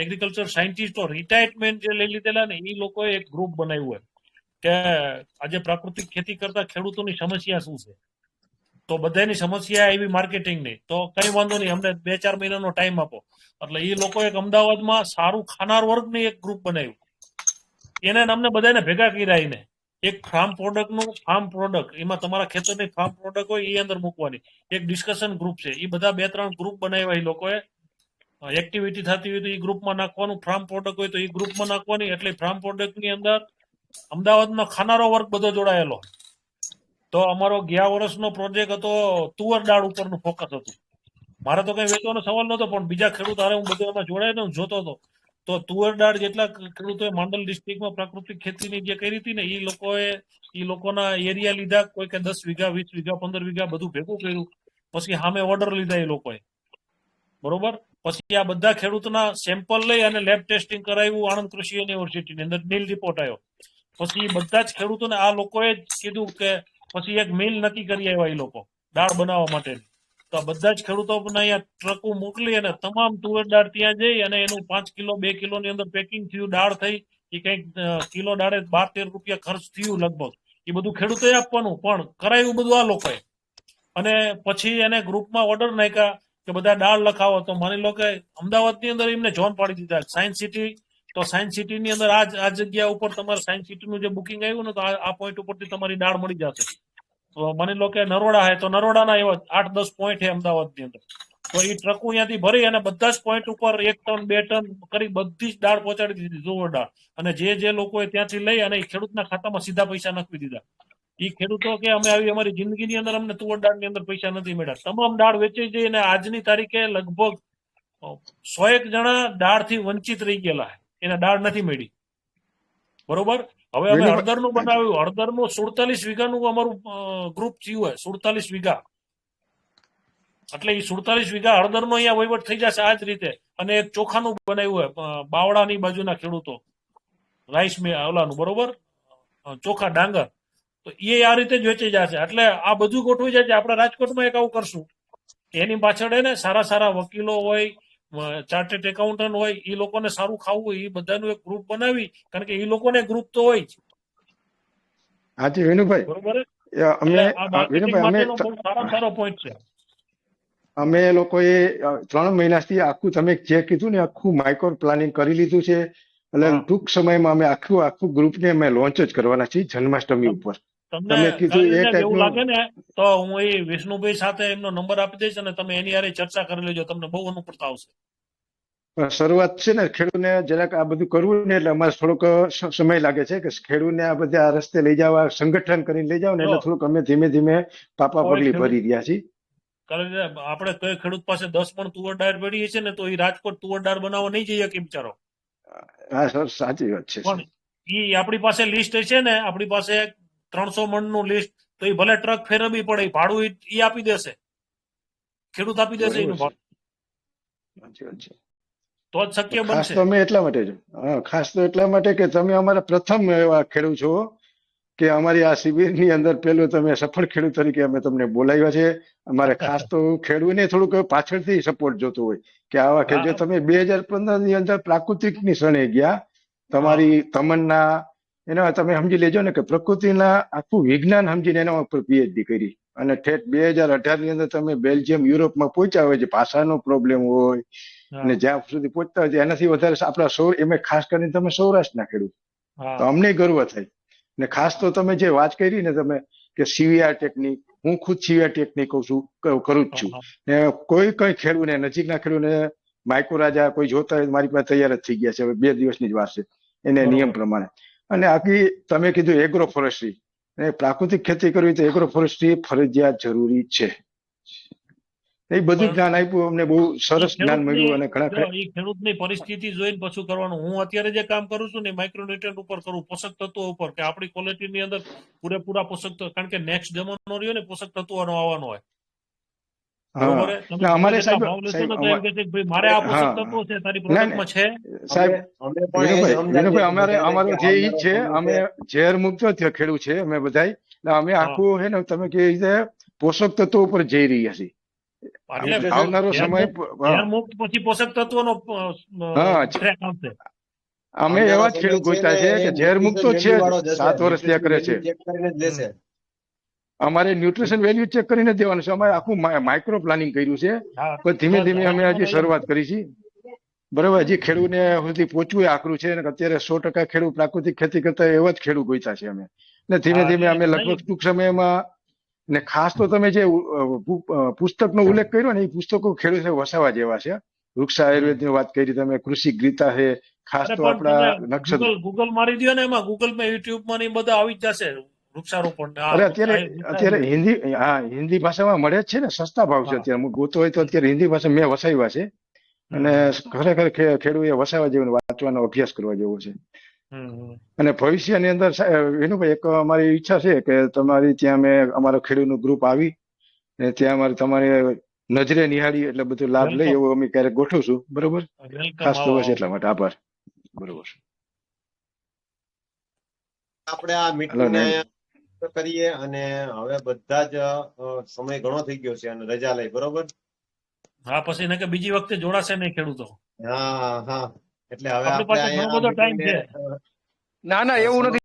એગ્રીકલ્ચર સાયન્ટિસ્ટો રિટાયરમેન્ટ જે લઈ લીધેલા ને એ લોકોએ એક ગ્રુપ બનાવ્યું હોય કે આજે પ્રાકૃતિક ખેતી કરતા ખેડૂતોની સમસ્યા શું છે, તો બધાની સમસ્યા એવી માર્કેટિંગની, તો કઈ વાંધો નહીં, અમને 2-4 મહિનાનો ટાઈમ આપો. એટલે એ લોકો એક અમદાવાદમાં સારું ખાનાર વર્ગની એક ગ્રુપ બનાવ્યું, એને અમને બધાને ભેગા કર્યા, એને એક ફાર્મ પ્રોડક્ટ એમાં તમારા ખેતરની ફાર્મ પ્રોડક્ટ હોય એ અંદર મૂકવાની એક ડિસ્કશન ગ્રુપ છે, એ બધા 2-3 ગ્રુપ બનાવ્યા એ લોકોએ. એક્ટિવિટી થતી હોય તો એ ગ્રુપમાં નાખવાનું, ફાર્મ પ્રોડક્ટ હોય તો એ ગ્રુપમાં નાખવાની, એટલે ફાર્મ પ્રોડક્ટની અંદર અમદાવાદનો ખાનારો વર્ગ બધો જોડાયેલો. તો અમારો ગયા વર્ષનો પ્રોજેક્ટ હતો તુવર દાળ ઉપરનું ફોકસ હતું. મારે તો કઈ વેચવાનો સવાલ નતો, પણ બીજા ખેડૂત હારે હું બધું એમાં જોડાઈને જોતો હતો. તો તુવર દાળ જેટલા ખેડૂતોએ માંડલ ડિસ્ટ્રિક્ટમાં પ્રાકૃતિક ખેતીની જે કરી હતી ને, એ લોકોના એરિયા લીધા, કોઈ કે 10 વીઘા 20 વીઘા 15 વીઘા બધું ભેગું કર્યું, પછી સામે ઓર્ડર લીધા એ લોકોએ, બરોબર. પછી આ બધા ખેડૂતના સેમ્પલ લઈ અને લેબ ટેસ્ટિંગ કરાવ્યું આણંદ કૃષિ યુનિવર્સિટીની અંદર, નીલ રિપોર્ટ આવ્યો. પછી બધા જ ખેડૂતોને આ લોકોએ જ કીધું કે પછી એક મિલ નક્કી કરી આવ્યા એ લોકો દાળ બનાવવા માટેની. તો બધા જ ખેડૂતોને અહીંયા ટ્રકો મોકલી અને તમામ તુવેર દાળ ત્યાં જઈ અને એનું 5 કિલો 2 કિલોની અંદર પેકિંગ થયું, દાળ થઈ. એ કંઈક કિલો દાળે 12-13 રૂપિયા ખર્ચ થયું લગભગ. એ બધું ખેડૂતોએ આપવાનું, પણ કરાયું બધું આ લોકોએ. અને પછી એને ગ્રુપમાં ઓર્ડર નાખ્યા કે બધા દાળ લખાવો. તો માની લો કે અમદાવાદની અંદર એમને ઝોન પાડી દીધા સાયન્સ સિટી. તો સાયન્સ સિટીની અંદર આ જગ્યા ઉપર તમારે સાયન્સ સિટીનું જે બુકિંગ આવ્યું ને, તો આ પોઈન્ટ ઉપરથી તમારી દાળ મળી જશે. તો માની લો કે નરોડા હે તો નરોડાના એવા 8-10 પોઈન્ટ છે અમદાવાદની અંદર. તો એ ટ્રકો અહીંયાથી ભરી અને બધા જ પોઈન્ટ ઉપર 1 ટન 2 ટન કરી બધી જ દાળ પહોંચાડી દીધી, તુવર દાળ. અને જે લોકોએ ત્યાંથી લઈ અને ખેડૂતના ખાતામાં સીધા પૈસા નાખી દીધા. એ ખેડૂતો કે અમે આવી અમારી જિંદગીની અંદર અમને તુવર દાળની અંદર પૈસા નથી મળ્યા. તમામ દાળ વેચાઈ જઈ અને આજની તારીખે લગભગ 100 જણા દાળથી વંચિત રહી ગયેલા, એને દાળ નથી મળી, બરોબર. હવે અમે હળદરનું બનાવ્યું, હળદરનું 47 વીઘાનું અમારું ગ્રુપ થયું હોય, 47 વીઘા. એટલે એ 47 વીઘા હળદરનો અહીંયા વહીવટ થઈ જશે આ જ રીતે. અને એક ચોખાનું બનાવ્યું હોય બાવળાની બાજુના ખેડૂતો, રાઈસ ઓલાનું, બરોબર, ચોખા ડાંગર. તો એ આ રીતે જ વેચી જશે. એટલે આ બધું ગોઠવી જાય છે. આપણે રાજકોટમાં એક આવું કરશું કે એની પાછળ એને સારા વકીલો હોય, ચાર્ટર્ડ એકાઉન્ટન્ટ હોય, એ લોકોને સારું ખાવું હોય, એ બધાનું એક ગ્રુપ બનાવી, કારણ કે એ લોકોને ગ્રુપ તો હોય જ. હાજી વિનુભાઈ, બરોબર. અમે આ માર્કેટિંગ માટેનો બહુ સારો પોઈન્ટ છે. અમે લોકોએ 3 મહિનાથી આખું તમે જે કીધું ને આખું માઇક્રો પ્લાનિંગ કરી લીધું છે. એટલે ટૂંક સમયમાં અમે આખું ગ્રુપને અમે લોન્ચ જ કરવાના છીએ જન્માષ્ટમી ઉપર. તમને કીધું એ એવું લાગે ને તો હું એ વિષ્ણુભાઈ સાથે એમનો નંબર આપી દઈશ અને તમે એની હારે ચર્ચા કરી લેજો, તમને બહુ અનુકૂળતા આવશે. શરૂઆત છે ને, ખેડૂતને જરાક આ બધું કરવું ને એટલે અમારે થોડોક સમય લાગે છે કે ખેડૂતને આ બધા આ રસ્તે લઈ જવા, સંગઠન કરીને લઈ જાવ ને, એટલે થોડુંક અમે ધીમે ધીમે પાપા પગલી ભરી રહ્યા છીએ. કારણ કે આપણે કઈ ખેડૂત પાસે 10 પણ તુવર દાળ પડી છે ને, તો એ રાજકોટ તુવર દાળ બનાવવા નહીં જઈએ કે બિચારો. હા સર, સાચી વાત છે. પણ એ આપણી પાસે લિસ્ટ છે ને, આપણી પાસે 300 મણનું લિસ્ટ, તો એ ભલે ટ્રક ફેરવવી પડે, ભાડું એ આપી દેશે, ખેડૂત આપી દેશે એનું ભાડું. તો જ શક્ય બનશે. ખાસ તો અમે એટલા માટે જ, ખાસ તો એટલા માટે કે તમે અમારા પ્રથમ એવા ખેડૂત છો કે અમારી આ શિબિરની અંદર પેલું તમે સફળ ખેડૂત તરીકે અમે તમને બોલાવ્યા છે. અમારે ખાસ તો ખેડૂતને થોડુંક પાછળથી સપોર્ટ જોતો હોય કે આવા કે જો તમે 2015 ની અંદર પ્રાકૃતિકની શરણે ગયા, તમારી તમન્ના એના તમે સમજી લેજો ને કે પ્રકૃતિના આખું વિજ્ઞાન સમજીને એના ઉપર પીએચડી કરી અને ઠેઠ 2018 ની અંદર તમે બેલ્જિયમ, યુરોપમાં પહોંચ્યા હોય, જે ભાષાનો પ્રોબ્લેમ હોય અને જ્યાં સુધી પહોંચતા હોય એનાથી વધારે આપણા એમાં ખાસ કરીને તમે સૌરાષ્ટ્રના ખેડૂત, તો અમને ગર્વ થાય. ને ખાસ તો તમે જે વાત કરી ને તમે કે સીવીઆર ટેકનિક, હું ખુદ સીવીઆર ટેકનિક કરું જ છું. ને કોઈ ખેડૂતને, નજીકના ખેડૂતને માઇક્રોરાજા કોઈ જોતા હોય મારી પાસે તૈયાર જ થઈ ગયા છે, હવે 2 દિવસની જ વાર છે એને નિયમ પ્રમાણે. અને આખી તમે કીધું એગ્રો ફોરેસ્ટ્રી, પ્રાકૃતિક ખેતી કરવી તો એગ્રો ફોરેસ્ટ્રી ફરજિયાત જરૂરી છે. એ બધું જ્ઞાન આપ્યું અમને, બહુ સરસ જ્ઞાન મળ્યું. અને ઘણા ખેડૂતની પરિસ્થિતિ જોઈને પાછું કરવાનું. હું અત્યારે જે કામ કરું છું ને માઇક્રોન્યુટ્રન્ટ ઉપર કરું, પોષક તત્વો ઉપર, કે આપણી ક્વોલિટીની અંદર પૂરેપૂરા પોષક તત્વો, કારણ કે નેક્સ્ટ જમાનો રહ્યો ને પોષક તત્વોનો આવવાનો હોય. બરોબર હા છે? તમે એટલે ગમે અમારે તેટલા સાહેબ ભાવ લેશો સાહેબ ને તો એમ કે છે કે ભાઈ મારે આ પોષક હા તત્વો છે તારી ના પ્રોડક્ટમાં છે. સાહેબ અમે પણ એ જ સમજાવીએ વિનુભાઈ છીએ બધાને અમારો કે ધ્યેય ઈ જ આવનારો છે, સમય અમે છે. ઝેર મુક્ત ખેડૂત છે અમે બધાય, એટલે અમે હા આખું હે ને તમે કે રીતે પોષક તત્વો ઉપર જઈ રહ્યા છીએ. એટલે ન્યુટ્રિશન આવનારો ઝેર સમય મુક્ત ઝેર મુક્ત પછી પોષક તત્વોનો હા ટ્રેક આવશે. અમે આવનારો એવા જ સમય ખેડૂત છે ગોત્યા ને છે એ કે ઝેર મુક્ત ન્યુટ્રિશન તો છે વેલ્યુ જ, વાળો જ હશે. 7 વર્ષ ત્યાં ન્યુટ્રિશન કરે છે. વેલ્યુ ચેક કરીને જ લેશે. અમારે ન્યુટ્રિશન વેલ્યુ ચેક કરીને જ દેવાનું છે. અમારે આખું માઇક્રો પ્લાનિંગ કર્યું છે, હા પણ ધીમે બસ ધીમે અમે હજી અમારે એમ શરૂઆત છે. કરી છે. બરાબર, હજી ખેડૂતને સુધી પહોંચવું એ આકરું છે, અને અત્યારે 100% ખેડૂત પ્રાકૃતિક ખેતી કરતા એવા જ ખેડૂત ગોત્યા છે અમે. ને ધીમે હા ધીમે એટલે અમે લગભગ નહીં ટૂંક સમયમાં, ને ખાસ તો તમે જે પુસ્તકનો ઉલ્લેખ કર્યો ને, એ પુસ્તકો ખેડૂતને વસાવા જેવા છે. વૃક્ષ આયુર્વેદની વાત કરી તમે, કૃષિ ગીતા છે, ખાસ અરે તો પણ આપણા તમે નક્ષત્ર. ગૂગલ મારી દો ને, એમાં ગૂગલમાં યુટ્યુબમાં ને એ બધા આવી જ જશે વૃક્ષારોપણ ને આ અરે અત્યારે વૃક્ષાયુર્વેદ. હિન્દી, હા હિન્દી ભાષામાં મળે જ છે ને, સસ્તા ભાવ છે હા અત્યારે. હું ગોતો હોય તો અત્યારે હિન્દી ભાષા મેં વસાવ્યા છે, અને હમ ખરેખર ખેડૂએ વસાવા જેવો, વાંચવાનો અભ્યાસ કરવા જેવો છે. હમ અને ભવિષ્યની અંદર વિનુભાઈ એક અમારી ઈચ્છા છે કે તમારી ત્યાં અમારો ખેડૂતનું ગ્રુપ આવી ને ત્યાં તમારી નજરે નિહાળી એટલે બધું લાભ લઈ વેલકમ એવું અમે ક્યારેક ગોઠવશું. બરોબર, વેલકમ ખાસ તો આવો બસ આવો. એટલા માટે આભાર. બરોબર, આપણે આ હલો મીટિંગ ને ને. અહીંયા કરીએ, અને હવે બધા જ સમય ઘણો થઈ ગયો છે અને રજા લઈ. બરોબર. હા પછી ને કે બીજી વખતે જોડાશે નહીં ખેડૂતો. હા હા, એટલે હવે આપણી આપણે પાસે ઘણો અહીંયા બધો મીટિંગ ટાઈમ ને છે. ના ના એવું નથી.